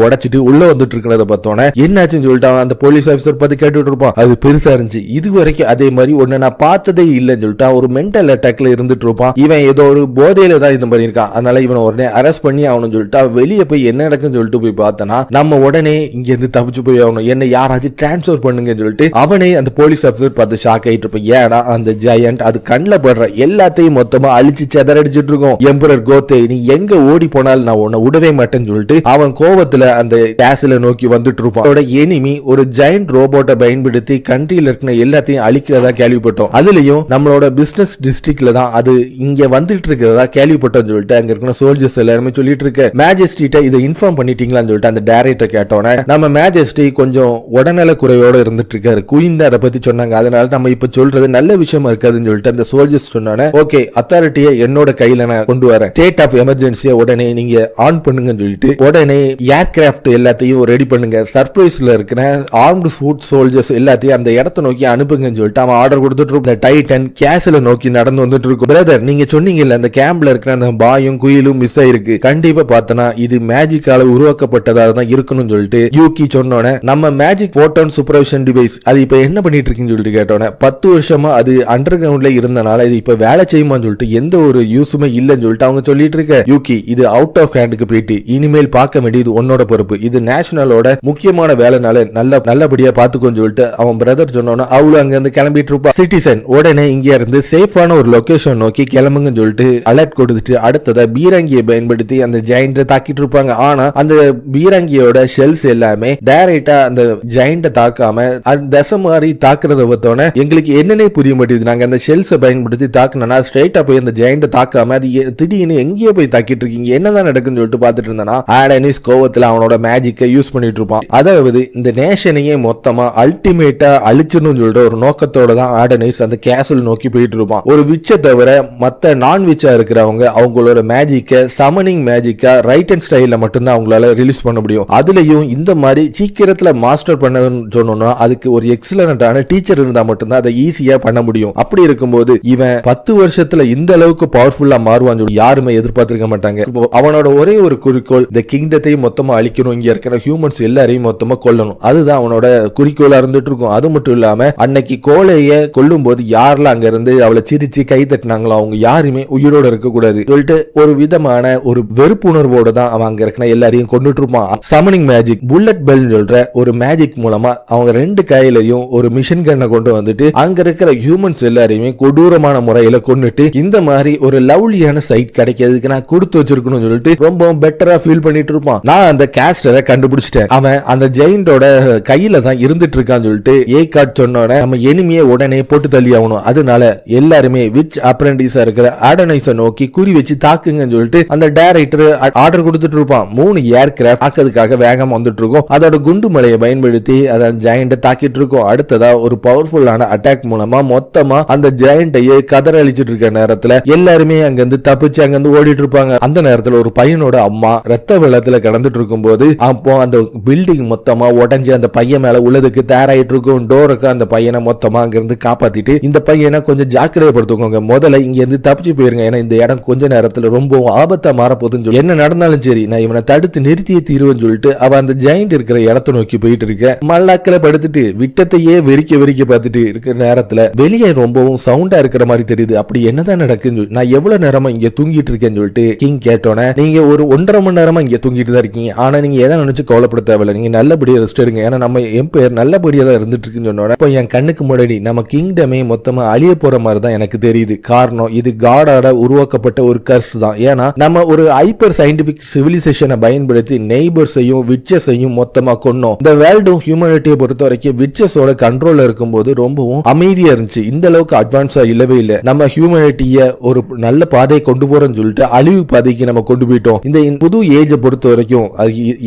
[SPEAKER 1] உடைச்சிட்டு உள்ள வந்துட்டு இருக்கிறத பார்த்தோன்னே என்னாச்சுன்னு சொல்லிட்டு அந்த போலீஸ் ஆபீசர் பத்தி கேட்டுட்டு இருப்பான். அது பெருசா இருந்துச்சு, இது வரைக்கும் அதே மாதிரி ஒன்னு நான் பார்த்ததே இல்லைன்னு சொல்லிட்டு ஒரு மென்டல் அட்டாக்ல இருந்துட்டு இருப்பான். இவன் ஏதோ ஒரு போதையில தான் இது மாதிரி இருக்கான், அதனால இவனை உடனே அரெஸ்ட் பண்ணி ஆகணும்னு சொல்லிட்டு வெளியே போய் என்ன நடக்குன்னு சொல்லிட்டு போய் பார்த்தனா நம்ம உடனே இங்க இருந்து தப்பிச்சு போய் ஆகணும், என்ன யாராச்சும் டிரான்ஸ்பர் பண்ணுங்கன்னு சொல்லிட்டு அவனே அந்த போலீஸ் ஆபீசர் பார்த்து ஷாக் ஆயிட்டு இருப்பான். ஏடா அந்த ஜெயண்ட் அது கண்ணில் படுற எல்லாத்தையும் மொத்தமா அழிச்சு செதறடிச்சிட்டு இருக்கும். எம்பரர் கோத்தே நீ எங்க ஓடி போனாலும் நான் உன்னை விடவே மாட்டேன்னு சொல்லிட்டு அவன் கோவத்துல அந்த கேஸ்ல நோக்கி வந்துட்டு இருப்பான். அவனோட எனிமி ஒரு ஜெயண்ட் ரோபோட்டை பயன்படுத்தி கண்ட்ரியில இருக்கிற எல்லாத்தையும் அழிக்கிறதா கேள்விப்பட்டோம். அதுலயும் நம்மளோட பிசினஸ் டிஸ்ட்ரிக்ட்ல தான் அது இங்க வந்துட்டு இருக்கிறதா கேள்விப்பட்டோம்னு சொல்லிட்டு அங்க இருக்கிற சோல்ஜர்ஸ் எல்லாருமே சொல்லிட்டு இருக்க. மேஜிஸ்ட்ரேட்ட இதை இன்ஃபார்ம் பண்ணிட்டீங்களான்னு சொல்லிட்டு அந்த டைரக்டர் கேட்டோன்னே நம்ம மேஜிஸ்ட்ரி கொஞ்சம் உடல்நல குறையோட இருந்துட்டு இருக்காரு, குயின் அதை பத்தி சொன்னாங்க, அதனால நம்ம இப்ப சொல்றது நல்ல விஷயமா இருக்காதுன்னு சொல்லிட்டு அந்த சோல்ஜர்ஸ் சொன்னானே ஓகே அத்தாரிட்டியை என்னோட கையில நான் கொண்டு வரேன், ஸ்டேட் ஆஃப் எமர்ஜென்சியை உடனே நீங்க ஆன் பண்ணுங்கன்னு சொல்லிட்டு உடனே ஏர்கிராஃப்ட் எல்லாத்தையும் ரெடி பண்ணுங்க, சர்ப்ரைஸ்ல இருக்கிற ஆர்ம்டு ஃபுட் சோல்ஜர்ஸ் எல்லாத்தையும் அந்த இடத்தை நோக்கி அனுப்புங்கன்னு சொல்லிட்டு அவன் ஆர்டர் கொடுத்துட்டு இருக்கும். டைட்டன் கேஸ்ல நோக்கி நடந்து வந்துட்டு இருக்கும். பிரதர், நீங்க சொன்னீங்கல்ல அந்த கேம்ப்ல இருக்கிற அந்த பாயும் குயிலும் மிஸ் ஆயிருக்கு, கண்டிப்பா பார்த்தனா இது மேஜிக்கால உருவாக்கப்பட்டதாக தான் இருக்கணும்னு சொல்லிட்டு யூகி சொன்னோன்னே நம்ம மேஜிக் போட்டான் சூப்பர்வைசன் டிவைஸ் அது இப்ப என்ன பண்ணிட்டு இருக்குன்னு சொல்லிட்டு கேட்டோன்னே 10 வருஷமா அது அண்டர் கிரவுண்ட்ல இருந்தனால இது இப்ப வேலை செய்யுமான்னு சொல்லிட்டு எந்த ஒரு யூஸுமே இல்லைன்னு சொல்லிட்டு அவங்க சொல்லிட்டு இருக்க. யூகி, இது அவுட் ஆஃப் ஹேண்டுக்கு போயிட்டு இனிமேல் பார்க்க வேண்டியது உன்னோட பொறுப்பு, இது நேஷனலோட முக்கியமான வேலைனால நல்லபடியா பாத்துக்கோன்னு சொல்லிட்டு அவன் பிரதர் சொன்னோன்னா அவளும் அங்க இருந்து கிளம்பிட்டு இருப்பா. சிட்டிசன் உடனே இங்க இருந்து சேஃபான ஒரு லொகேஷன் நோக்கி கிளம்புங்கன்னு சொல்லிட்டு அலர்ட் கொடுத்துட்டு அடுத்ததா பீரங்கியை பயன்படுத்தி அந்த ஜெயண்ட தாக்கிட்டு இருப்பாங்க. ஆனா அந்த பீரங்கியோட ஷெல்ஸ் எல்லாமே டைரக்டா அந்த ஜெயண்ட தாக்காம அந்த தசை மாதிரி தாக்குறத பார்த்தோன்னே எங்களுக்கு என்னன்னே புரிய மாட்டேங்குது. நாங்க அந்த ஷெல்ஸை பயன்படுத்தி தாக்குனா ஸ்ட்ரைட்டா போய் அந்த ஜெயண்ட தாக்காம அது திடீர்னு எங்கேயோ போய் தாக்கிட்டு இருக்கீங்க, என்னதான் நடக்குன்னு சொல்லிட்டு பாத்துட்டு இருந்தானா ஆடனிஸ் கோவத்துல அவனோட மேஜிக்கை யூஸ் பண்ணிட்டு இருப்பான். அதாவது இந்த நேஷனையே மொத்தமா அல்டிமேட்டா அழிச்சிடணும்னு சொல்லிட்டு ஒரு நோக்கத்தோட தான் ஆடனிஸ் அந்த கேசல் நோக்கி போயிட்டு இருப்பான். ஒரு விச்சை தவிர மத்த நான் விச்சா இருக்கிறவங்க அவங்களோட மேஜிக்கை சமனிங் மேஜிக்கா ரைட் அண்ட் ஸ்டைல மட்டும்தான் அவங்களால ரிலீஸ் பண்ண முடியும். அதுலயும் இந்த மாதிரி சீக்கிரத்துல மாஸ்டர் பண்ணணும்னு சொன்னோம்னா அதுக்கு ஒரு எக்ஸலண்டான டீச்சர் இருந்தா மட்டும்தான் அதை ஈஸியா பண்ண முடியும். அப்படி இருக்கும்போது இவன் 10 வருஷத்துல இந்த அளவுக்கு பவர்ஃபுல்லா மாறுவான்னு சொல்லி யாருமே எதிர்பார்த்திருக்க மாட்டாங்க. அவனோட ஒரே ஒரு குறிக்கோள் இந்த கிங்டத்தையும் மொத்தமா அழிக்கணும், இங்க இருக்கிற ஹியூமன்ஸ் எல்லாரையும் மொத்தமா கொல்லணும், அதுதான் அவனோட குறிக்கோளா இருந்துட்டு இருக்கும். அது மட்டும் இல்லாம அன்னைக்கு கோலைய கொல்லும் போது யாரெல்லாம் அங்க இருந்து அவளை சிரிச்சு கை தட்டினாங்களோ அவங்க யாருமே உயிரோட இருக்க கூடாது சொல்லிட்டு ஒரு விதமான ஒரு வெறுப்புணர்வோட தான் அவன் அங்க இருக்கிற எல்லாரையும் கொண்டுட்டு இருப்பான். சமனிங் மேஜிக் புல்லட் பெல் சொல்ற ஒரு மேஜிக் மூலமா அவங்க 2 கையிலையும் ஒரு மிஷின் கன்னை கொண்டு வந்துட்டு அங்க இருக்கிற ஹியூமன்ஸ் எல்லாரையுமே கொடூரமான முறையில கொண்டுட்டு இந்த மாதிரி ஒரு லவ்லியான சைட் கிடைக்கிறதுக்கு நான் கொடுத்து வச்சிருக்கணும்னு சொல்லிட்டு ரொம்ப பெட்டரா ஃபீல் பண்ணிட்டு இருப்பான். நான் அந்த கேஸ்டரை கண்டுபிடிச்சிட்டேன், அவன் அந்த ஜெயிண்டோட கையில தான் இருந்துட்டு இருக்கான்னு சொல்லிட்டு ஏ கார்ட் சொன்னோட நம்ம எனிமியை உடனே போட்டு தள்ளி ஆகணும். அதனால எல்லாருமே விச் அப்ரெண்டிஸா இருக்கிற ஆடனைஸை நோக்கி குறி வச்சு தாக்குங்கன்னு சொல்லிட்டு அந்த டைரக்டர் ஆர்டர் கொடுத்துட்டு இருப்பான். 3 ஏர்கிராஃப்ட் தாக்கிறதுக்காக வேகமா வந்துட்டு இருக்கும். அதோட குண்டு மலையை பயன்படுத்தி அதை ஜெயண்ட தாக்கிட்டு இருக்கும். அடுத்ததா ஒரு பவர்ஃபுல்லான அட்டாக் மூலமா மொத்தமா அந்த ஜெயண்டையே கதற அழிச்சிட்டு இருக்க நேரத்துல எல்லாருமே அங்க இருந்து தப்பிச்சு அங்க இருந்து ஓடிட்டு இருப்பாங்க. அந்த நேரத்துல ஒரு பையனோட அம்மா ரத்த வெள்ளத்துல கடந்துட்டு இருக்கும் போது அப்போ அந்த பில்டிங் மொத்தமா உடஞ்சி அந்த பையன் மேல உள்ளதுக்கு தயாராயிட்டு இருக்கும். டோருக்கு அந்த பையனை மொத்தமா அங்க இருந்து காப்பாத்திட்டு இந்த பையனை கொஞ்சம் ஜாக்கிரதைப்படுத்துக்கோங்க, முதல்ல இங்க இருந்து தப்பிச்சு போயிருங்க, ஏன்னா இந்த இடம் கொஞ்ச நேரத்துல ரொம்ப ஆபத்தா மாறப்போகுதுன்னு சொல்லி என்ன நடந்தாலும் சரி நான் இவனை தடுத்து நிறுத்தியே தீருவேன்னு சொல்லிட்டு அவ அந்த ஜெயிண்ட் இருக்கிற இடத்தை நோக்கி போயிட்டு இருக்க. மல்லாக்கில படுத்துட்டு விட்டத்தையே வெறிக்க பார்த்துட்டு இருக்கிற நேரத்துல வெளியே ரொம்பவும் சவுண்டா இருக்கிற மாதிரி தெரியுது. அப்படி என்னதான் நடக்குன்னு நான் எவ்வளவு நேரமா இங்க தூங்கிட்டு இருக்கேன்னு சொல்லிட்டு கிங் கேட்டோன்னே நீங்க ஒரு 1.5 மணி நேரமா இங்க தூங்கிட்டு தான் இருக்கீங்க, ஆனா நீங்க எதை நினைச்சு கவலைப்பட தேவையில்ல, நீங்க நல்லபடியா ரெஸ்ட் எடுங்க, ஏன்னா நம்ம எம்பையர் நல்லபடியா தான் இருந்துட்டு இருக்குன்னு சொன்னோட இப்போ என் கண்ணுக்கு முன்னாடி நம்ம கிங்டமே மொத்தமா அழிய போற மாதிரி தான் எனக்கு தெரியுது. காரணம் இது காடாட உருவாக்கப்பட்ட ஒரு கர்ஸ் தான். ஏன்னா நம்ம ஒரு ஹைப்பர் சயின்டிபிக் சிவிலைசேஷனை பயன்படுத்தி நெய்பர்ஸையும் விட்சஸையும் மொத்தமா கொன்னோம். இந்த வேர்ல்டும் ஹியூமனிட்டியை பொறுத்த வரைக்கும் விட்சஸோட கண்ட்ரோல்ல இருக்கும்போது ரொம்பவும் அமைதியா இருந்துச்சு. இந்த அளவுக்கு அட்வான்ஸா இல்லவே இல்லை. நம்ம ஹியூமனிட்டிய ஒரு நல்ல பாதையை கொண்டு போறோம்னு சொல்லிட்டு அழிவு பாதைக்கு நம்ம கொண்டு போயிட்டோம். இந்த புது ஏஜை பொறுத்த வரைக்கும்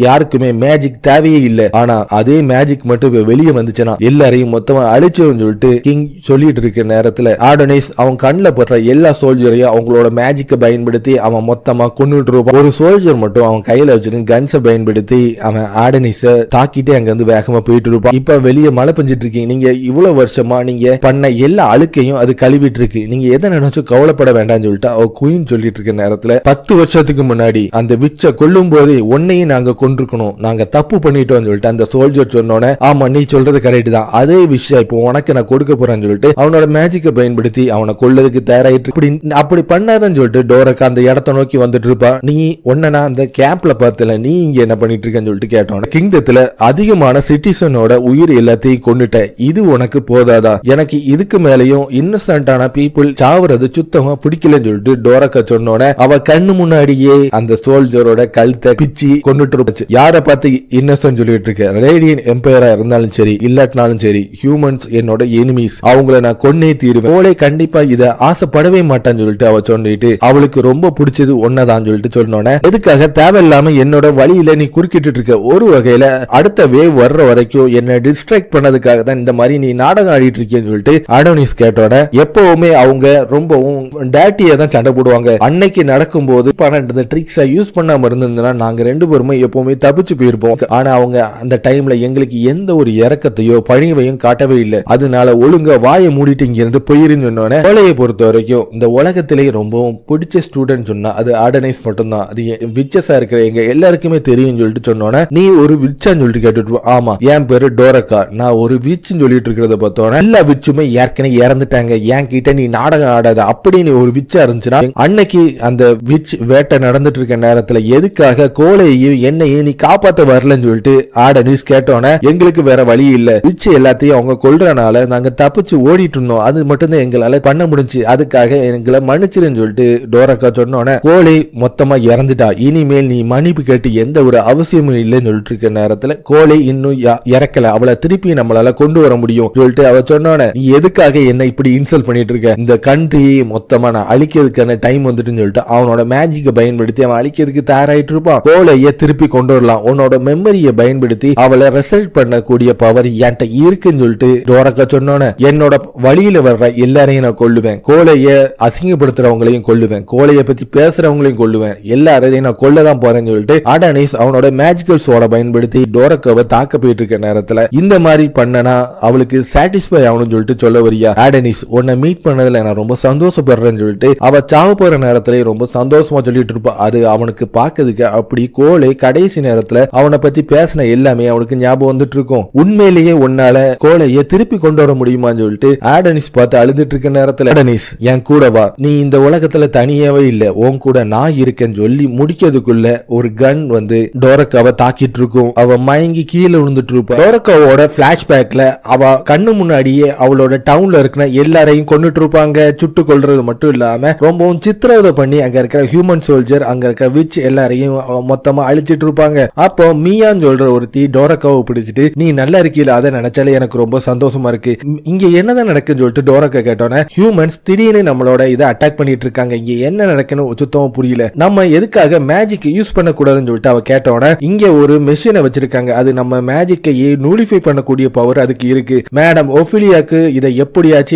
[SPEAKER 1] யாருக்குமே மேஜிக் தேவையே இல்லை. ஆனா அதே மேஜிக் மட்டும் வெளியே வந்துச்சுன்னா எல்லாரையும் மொத்தமா அழிச்சோம்னு சொல்லிட்டு கிங் சொல்லிட்டு இருக்க நேரத்துல ஆடனைஸ் அவன் கண்ணில் படுற எல்லா சோல்ஜரையும் அவங்களோட மேஜிக்கை பயன்படுத்தி அவன் மொத்தமா கொண்டுட்டு இருப்பான். ஒரு சோல்ஜர் மட்டும் அவன் கையில வச்சிருக்க கன்ஸை பயன்படுத்தி அவன் ஆடனைஸை தாக்கிட்டே அங்க இருந்து வேகமா போயிட்டு இருப்பான். இப்ப வெளியே மழை பெஞ்சிட்டு இருக்கீங்க, நீங்க இவ்வளவு வருஷமா நீங்க பண்ண எல்லா அழுக்கையும் அது கழுவிட்டு இருக்கு, நீங்க எதை நினைச்சும் கவலைப்பட வேண்டாம்னு சொல்லிட்டு அவ குயின் சொல்லிட்டு இருக்க நேரத்துல 10 வருஷத்துக்கு முன்னாடி அந்த விச்ச கொல்லும் போது உன்னையும் நாங்க கொண்டிருக்கணும், நாங்க தப்பு பண்ணிட்டோம்னு சொல்லிட்டு அந்த சோல்ஜர் சொன்னோன்னே ஆமா நீ சொல்றது கரெக்ட் தான், அதே விஷயம் இப்போ உனக்கு நான் கொடுக்க போறேன்னு சொல்லிட்டு அவனோட மேஜிக்கை பயன்படுத்தி அவனை கொல்லதுக்கு தயாராயிட்டு அப்படி பண்ணாதன்னு சொல்லிட்டு டோரக்கா அந்த இடத்தை நோக்கி வந்துட்டு இருப்பா. நீ ஒன்னா அந்த கேம்ப்ல பார்த்தல, நீ இங்க என்ன பண்ணிட்டு இருக்கன்னு சொல்லிட்டு கேட்டோம். கிங்டத்துல அதிகமான சிட்டிசனோட உயிர் எல்லாத்தையும் கொண்டுட்ட, இது உனக்கு போதாதா, எனக்கு இதுக்கு மேலையும் இன்னசென்டான பீப்புள் சாவுறது சுத்தமா பிடிக்கலன்னு சொல்லிட்டு டோரக்கா சொன்னோட அவ கண்ணு முன்னாடியே அந்த சோல்ஜரோட கழுத்தை பிச்சு கொண்டுட்டு இருந்துச்சு. யாரை பார்த்து இன்னசென்ட் சொல்லிட்டு இருக்க, ரேடியன் எம்பையரா இருந்தாலும் சரி இல்லாட்டினாலும் சரி ஹியூமன்ஸ் என்னோட எனிமீஸ், அவங்கள நான் கொன்னே தீருவேன், ஓலே கண்டிப்பா இத ஆசைப்படவே மாட்டான்னு சொல்லிட்டு அவ சொல்லிட்டு அவளுக்கு ரொம்ப பிடிச்சது ஒன்னதான் சொல்லிட்டு சொன்னோன்னே எதுக்காக தேவையில்லாம என்னோட வழியில நீ குறுக்கிட்டு இருக்க, ஒரு வகையில அடுத்த வேவ் வர்ற வரைக்கும் என்ன டிஸ்ட்ராக்ட் பண்ணதுக்காக தான் இந்த மாதிரி நீ நாடகம் ஆடிட்டு இருக்கேன்னு சொல்லிட்டு ஆடோனிஸ் கேட்டோட எப்பவுமே அவங்க ரொம்பவும் டேட்டியை தான் சண்டை போடுவாங்க. அன்னைக்கு நடக்கும்போது இந்த ட்ரிக்ஸை யூஸ் பண்ணாம இருந்ததுன்னா நாங்க 2 பேருமே எப்பவுமே தப்பிச்சு போயிருப்போம். ஆனா அவங்க அந்த டைம்ல எங்களுக்கு எந்த ஒரு இறக்கத்தையோ பணிவையும் காட்டவே இல்லை. அதனால ஒழுங்கா வாயை மூடிட்டு இங்க இருந்து போயிருன்னு சொன்னோன்னே கோலையை பொறுத்த வரைக்கும் இந்த உலகத்திலேயே ரொம்பவும் பிடிச்ச ஸ்டூடெண்ட் சொன்னா அது ஆர்டனைஸ் மட்டும்தான். அது விச்சஸா இருக்கிற எங்க எல்லாருக்குமே தெரியும் சொல்லிட்டு சொன்னோன்னே நீ ஒரு விச்சான்னு சொல்லிட்டு கேட்டுட்டு ஆமா என் பேரு டோரக்கா நான் ஒரு விச்சுன்னு சொல்லிட்டு இருக்கிறத பார்த்தோன்னே எல்லா விச்சுமே ஏற்கனவே இறந்துட்டாங்க என் கிட்ட நீ நாடகம் ஆடாத அப்படின்னு ஒரு விச்சா இருந்துச்சுன்னா அன்னைக்கு அந்த விச் வேட்டை நடந்துட்டு இருக்க நேரத்துல எதுக்காக கோலையையும் என்னையும் நீ காப்பாத்த வரலன்னு சொல்லிட்டு ஆர்டனைஸ் கேட்டோன்னே எங்களுக்கு வேற வழி இல்ல விச்சு எல்லாத்தையும் அவங்க கொல்றனால நாங்க தப்பிச்சு ஓடிட்டு இருந்தோம் அது மட்டும்தான் எங்களால பண்ண முடிஞ்சு அதுக்காக எங்களை மன்னிச்சிருன்னு சொல்லிட்டு டோரக்கா சொன்னோன்னே கோலை மொத்தமா இறந்துட்டா இனிமேல் நீ மன்னிப்பு கேட்டு எந்த ஒரு அவசியமும் இல்லைன்னு சொல்லிட்டு இருக்க நேரத்துல கோலை இன்னும் இறக்கல அவளை திருப்பி நம்மளால கொண்டு வர முடியும் சொல்லிட்டு அவ சொன்னோன்னே நீ எதுக்காக என்ன இப்படி இன்சல்ட் பண்ணிட்டு இருக்க இந்த கண்ட்ரியை மொத்தமா நான் அழிக்கிறதுக்கான டைம் வந்துட்டுன்னு சொல்லிட்டு அவனோட மேஜிக்கை பயன்படுத்தி அவன் அழிக்கிறதுக்கு தயாராயிட்டு இருப்பான். கோலைய திருப்பி கொண்டு வரலாம் உன்னோட மெமரியை பயன்படுத்தி அவளை ரெசல்ட் பண்ணக்கூடிய பவர் என்கிட்ட இருக்குன்னு சொல்லிட்டு டோரக்கா சொன்னோன்னே என்னோட வழியில வர்ற எல்லாரையும் நான் கொல்லுவேன் கோலைய அசிங்கப்படுத்துறவங்களையும் கொல்லுவேன் கோலைய பத்தி பேசுறவங்களையும் கொல்லுவேன் எல்லாரையும் நான் கொல்லதான் போறேன்னு சொல்லிட்டு ஆடானிஸ் அவனோட மேஜிக்கல் சோட பயன்படுத்தி டோரக்காவை தாக்க போயிட்டு இருக்க நேரத்துல இந்த மாதிரி பண்ணனா அவளுக்கு சாட்டிஸ்ஃபை ஆகணும்னு சொல்லிட்டு சொல்ல வரியா ஆடானிஸ் உன்னை மீட் பண்ணதுல நான் ரொம்ப சந்தோஷப்படுறேன்னு சொல்லிட்டு அவ சாவ போற நேரத்துல ரொம்ப சந்தோஷமா சொல்லிட்டு இருப்பா. அது அவனுக்கு பாக்கிறதுக்கு அப்படி கோலை கடைசி நேரத்துல அவனை பத்தி பேசின எல்லாமே அவனுக்கு ஞாபகம் வந்துட்டு இருக்கும். உண்மையிலேயே உன்னால கோலைய திருப்பி கொண்டு வர முடியுமான்னு சொல்லிட்டு ஆடனிஸ் பார்த்து அழுதுட்டு இருக்க நேரத்துல ஆடனிஸ் என் கூட வா நீ இந்த உலகத்துல தனியாவே இல்ல உன் கூட நான் இருக்கேன்னு சொல்லி முடிக்கிறதுக்குள்ள ஒரு கன் வந்து டோரக்காவை தாக்கிட்டு இருக்கும். அவ மயங்கி கீழே விழுந்துட்டு இருப்பா. டோரக்காவோட பிளாஷ்பேக்ல அவ கண்ணு முன்னாடியே அவளோட டவுன்ல இருக்கிற எல்லாரையும் கொண்டுட்டு இருப்பாங்க. சுட்டு கொள்றது மட்டும் இல்லாம ரொம்பவும் சித்திரவதை பண்ணி அங்க இருக்கிற ஹியூமன் சோல்ஜர் அங்க இருக்கிற விச் எல்லாரையும் மொத்தமா அழிச்சிட்டு இருப்பாங்க. அப்போ மீயான்னு சொல்ற ஒருத்தி டோரக்காவை பிடிச்சிட்டு நீ நல்லா இருக்கீல அதை நினைச்சாலே எனக்கு ரொம்ப சந்தோஷமா இருக்கு இங்க என்னதான் நடக்குன்னு சொல்லிட்டு டோரக்கா கேட்டோன்னே ஹியூமன்ஸ் திடீர்னு நம்மளோட இதை அட்டாக் பண்ணிட்டு இருக்காங்க இங்க என்ன நடக்குன்னு சுத்தமா புரியல நம்ம எதுக்காக மேஜிக் யூஸ் பண்ண கூடாதுன்னு சொல்லிட்டு அவ கேட்டோன்னே இங்க ஒரு மெஷினை வச்சிருக்காங்க அது நம்ம மேஜிக்கையே நூலிஃபை பண்ணக்கூடிய பவர் அதுக்கு இருக்கு மேடம் ஒஃபிலியாக்கு இதை எப்படியாச்சும்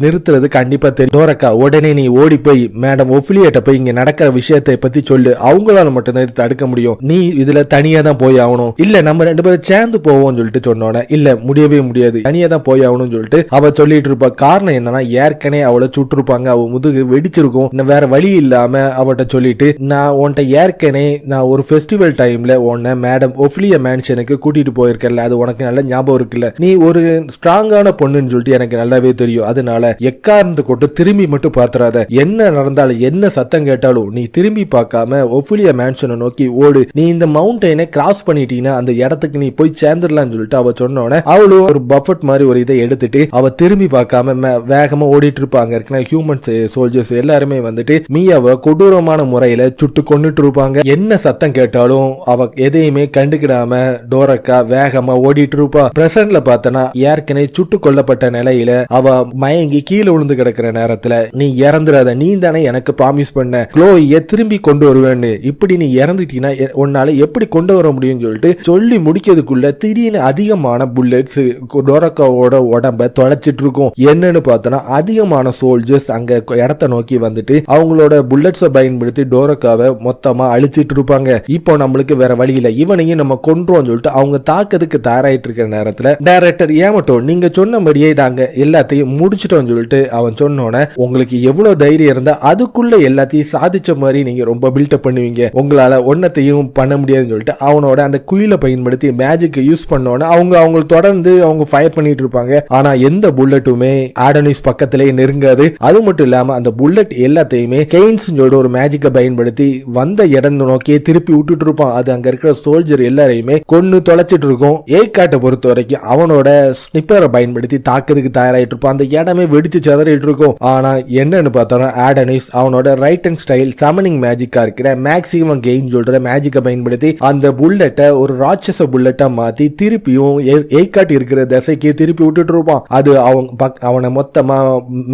[SPEAKER 1] நிறுத்துறது கண்டிப்பா தெரியும். டோரக்கா உடனே நீ ஓடி போய் மேடம் ஒஃபிலியாட்ட போய் இங்க நடக்கிற விஷயத்தை பத்தி சொல்லு அவங்களால மட்டும்தான் இது தடுக்க முடியும் நீ இதுல தனியா தான் போய் ஆகணும் இல்ல நம்ம 2 பேரும் சேர்ந்து போவோம் சொல்லிட்டு சொன்னோன்னே இல்ல முடியவே முடியாது தனியா தான் போய் ஆகணும்னு சொல்லிட்டு அவ சொல்லிட்டு இருப்பா. காரணம் என்னன்னா ஏற்கனவே அவளை சுட்டிருப்பாங்க அவ முதுகு வெடிச்சிருக்கும் இன்னும் வேற வழி இல்லாம அவட்ட சொல்லிட்டு நான் உன்ட்ட ஏற்கனவே நான் ஒரு ஃபெஸ்டிவல் டைம்ல உன்னை மேடம் ஒஃபிலியா மேன்ஷனுக்கு கூட்டிட்டு போயிருக்கல அது உனக்கு நல்ல ஞாபகம் இருக்குல்ல நீ ஒரு ஸ்ட்ராங்கான பொண்ணுன்னு சொல்லிட்டு எனக்கு நல்லாவே தெரியும் அதனால எக்காரணத்தை கொண்டு திரும்பி மட்டும் பாத்துறாத என்ன நடந்தாலும் என்ன சத்தம் கேட்டாலும் நீ திரும்பி பார்க்காம ஒஃபிலியா மேன்ஷனை நோக்கி ஓடு நீ இந்த மவுண்டனை கிராஸ் பண்ணிட்டீங்கன்னா அந்த இடத்துக்கு நீ போய் சேர்ந்துடலாம்னு சொல்லிட்டு அவ சொன்னோன்னே அவளும் ஒரு பஃபட் மாதிரி ஒரு இதை எடுத்துட்டு அவ திரும்பி பார்க்காம வேகமா ஓடிட்டு இருப்பாங்க இருக்கிற ஹியூமன் சோல்ஜர்ஸ் எல்லாருமே வந்துட்டு மீயாவை கொடூரமான முறையில சுட்டு கொண்டுட்டு இருப்பாங்க. என்ன சத்தம் கேட்டாலும் அவ எதையுமே கண்டுக்கிடாம டோரக்கா வேகமா ஓடிட்டு இருப்பா. பிரசன்ட்ல பார்த்தனா ஏற்கனவே சுட்டு கொல்லப்பட்ட நிலையில அவ மயங்கி கீழே விழுந்து கிடக்கிற நேரத்துல நீ இறந்துடாத நீ தானே எனக்கு ப்ராமிஸ் பண்ண க்ளோயை திரும்பி கொண்டு வருவேன்னு இப்படி நீ இறந்துட்டீங்கன்னா உன்னால எப்படி கொண்டு வர முடியும்னு சொல்லிட்டு சொல்லி முடிக்கிறதுக்குள்ள திடீர்னு அதிகமான புல்லட்ஸ் டோரக்காவோட உடம்ப தொலைச்சிட்டு இருக்கும். என்னன்னு பார்த்தோன்னா அதிகமான சோல்ஜர்ஸ் அங்க இடத்த நோக்கி வந்துட்டு அவங்களோட புல்லட்ஸை பயன்படுத்தி டோரக்காவை மொத்தமா அழிச்சிட்டு இருப்பாங்க. இப்போ நம்மளுக்கு வேற வழி இல்ல இவனையும் நம்ம கொன்றோம் சொல்லிட்டு அவங்க தாக்கிறதுக்கு தயாராயிட்டு இருக்கிற நேரத்துல டைரக்டர் ஏமாட்டோ நீங்க சொன்னபடியே நாங்க எல்லாத்தையும் முடிச்சிட்டோம் சொல்லிட்டு அவன் சொன்னோன்னே உங்களுக்கு எவ்வளவு தைரியம் இருந்தா அதுக்குள்ள எல்லாத்தையும் சாதிச்ச மாதிரி நீங்க ரொம்ப பில்டப் பண்ணுவீங்க உங்களால ஒன்னத்தையும் பண்ண முடியாதுன்னு சொல்லிட்டு அவனோட அந்த குயில பயன்படுத்தி மேஜிக் யூஸ் பண்ணோன்னு அவங்க தொடர்ந்து அவங்க ஃபயர் பண்ணிட்டு இருப்பாங்க. ஆனா எந்த புல்லட்டுமே ஆடனிஸ் பக்கத்திலே நெருங்காது. அது மட்டும் இல்லாம அந்த புல்லட் எல்லாத்தையுமே கெயின்ஸ் சொல்ற ஒரு மேஜிக்கை பயன்படுத்தி வந்த இடம் நோக்கியே திருப்பி விட்டுட்டு இருப்பான். அது அங்க இருக்கிற சோல்ஜர் எல்லாரையுமே கொன்னு தொலைச்சிட்டு இருக்கும். ஏக்காட்டை பொறுத்த வரைக்கும் அவனோட ஸ்னிப்பரை பயன்படுத்தி தாக்குறதுக்கு தயாராயிட்டு இருப்பான். அந்த இடமே வெடிச்சு சதறிட்டு இருக்கும். ஆனா என்னன்னு பார்த்தோம்னா ஆடனிஸ் அவனோட ரைட் அண்ட் ஸ்டைல் சமனிங் மேஜிக்கா இருக்கிற மேக்ஸிமம் கெயின் சொல்ற மேஜிக்கை பயன்படுத்தி அந்த புல்லட்டை ஒரு ராட்சச புல்லட்டா மாத்தி திருப்பியும் ஏக்காட்டு இருக்கிற திசைக்கு திருப்பி விட்டுட்டு இருப்பான். அது அவனை மொத்தமா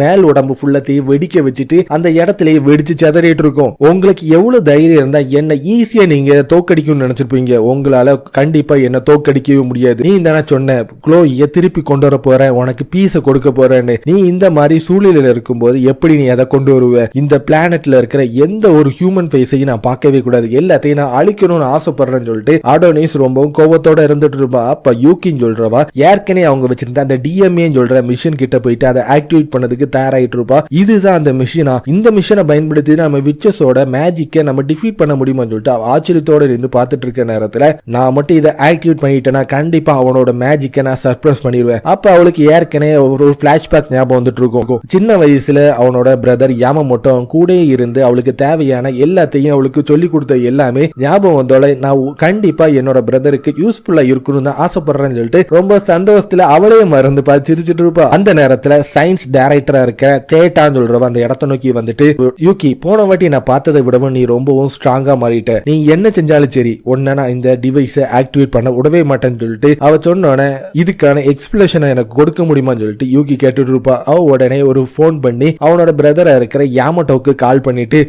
[SPEAKER 1] மேல் உடம்பு ஃபுல்லத்தையும் வெடிக்க வச்சுட்டு அந்த இடத்துலயே வெடிச்சு சதறிட்டு இருக்கும். உங்களுக்கு எவ்வளவு தைரியம் இருந்தா என்ன ஈஸியா நீங்க தோக்கடிக்கும் நினைச்சிருப்பீங்க. உங்களால கண்டிப்பா என்ன தோக்கடிக்கவே முடியாது. நீ தானே சொன்ன க்ளோயை திருப்பி கொண்டு வர போறேன் உனக்கு பீஸ கொடுக்க போறேன்னு. நீ இந்த மாதிரி சூழ்நிலையில இருக்கும்போது எப்படி நீ அதை கொண்டு வருவ? இந்த பிளானட்ல இருக்கிற எந்த ஒரு ஹியூமன் ஃபேஸையும் நான் பார்க்கவே கூடாது, எல்லாத்தையும் நான் அழிக்கணும்னு ஆசைப்படுறேன்னு சொல்லிட்டு அடோனிஸ் ரொம்பவும் கோவத்தோட இருந்துட்டு இருப்பா. அப்ப யூகின்னு சொல்றவா ஏற்கனவே அவங்க வச்சிருந்த அந்த டிஎம்ஏ சொல்ற மிஷின் கிட்ட போயிட்டு அதை ஆக்டிவேட் பண்ணதுக்கு தயாராயிட்டு இருப்பா. இதுதான் அந்த மிஷினா? இந்த மிஷினை பயன்படுத்தி நம்ம விச்சஸோட மேஜிக்கை நம்ம டிஃபீட் பண்ண முடியுமான்னு சொல்லிட்டு ஆச்சரியத்தோட நின்று பார்த்துட்டு இருக்க நேரத்துல நான் மட்டும் இதை ஆக்டிவேட் பண்ணிட்டேன்னா கண்டிப்பா அவனோட மேஜிக்கை நான் சர்ப்ரைஸ் பண்ணிடுவேன். அப்ப அவளுக்கு ஏற்கனவே ஒரு பிளாஷ்பேக் ஞாபகம் வந்துட்டு இருக்கும். சின்ன வயசுல அவனோட பிரதர் யாமமோட்டோ கூட இருந்து அவளுக்கு தேவையான எல்லாத்தையும் அவளுக்கு சொல்லி கொடுத்த எல்லாமே ஞாபகம் வந்தோட நான் கண்டிப்பா என்னோட பிரதருக்கு யூஸ்ஃபுல்லா இருக்கணும்னு ஆசைப்படுறேன்னு சொல்லிட்டு ரொம்ப சந்தோஷத்துல அவளே மறந்து சிரிச்சிட்டு இருப்பா. அந்த நேரத்துல சயின்ஸ் டைரக்டரா இருக்க தேட்டான்னு சொல்றவ அந்த இடத்த நோக்கி வந்துட்டு, யூகி போன வாட்டி நான் பார்த்ததை விடவும் நீ ரொம்பவும் ஸ்ட்ராங்கா மாறிட்ட, நீ என்ன செஞ்சாலும் சரி உன்ன நான் இந்த டிவைஸை ஆக்டிவேட் பண்ண விடவே மாட்டேன்னு சொல்லிட்டு அவ சொன்னோன்னே இதுக்கான எக்ஸ்பிளேஷனை எனக்கு கொடுக்க முடியுமான்னு சொல்லிட்டு யூகி கேட்டுட்டு இருப்பா. அவ உடனே ஒரு போன் பண்ணி அவனோட பிரதரா இருக்கிற யாமட்டோக்கு கால் பண்ணிட்டு,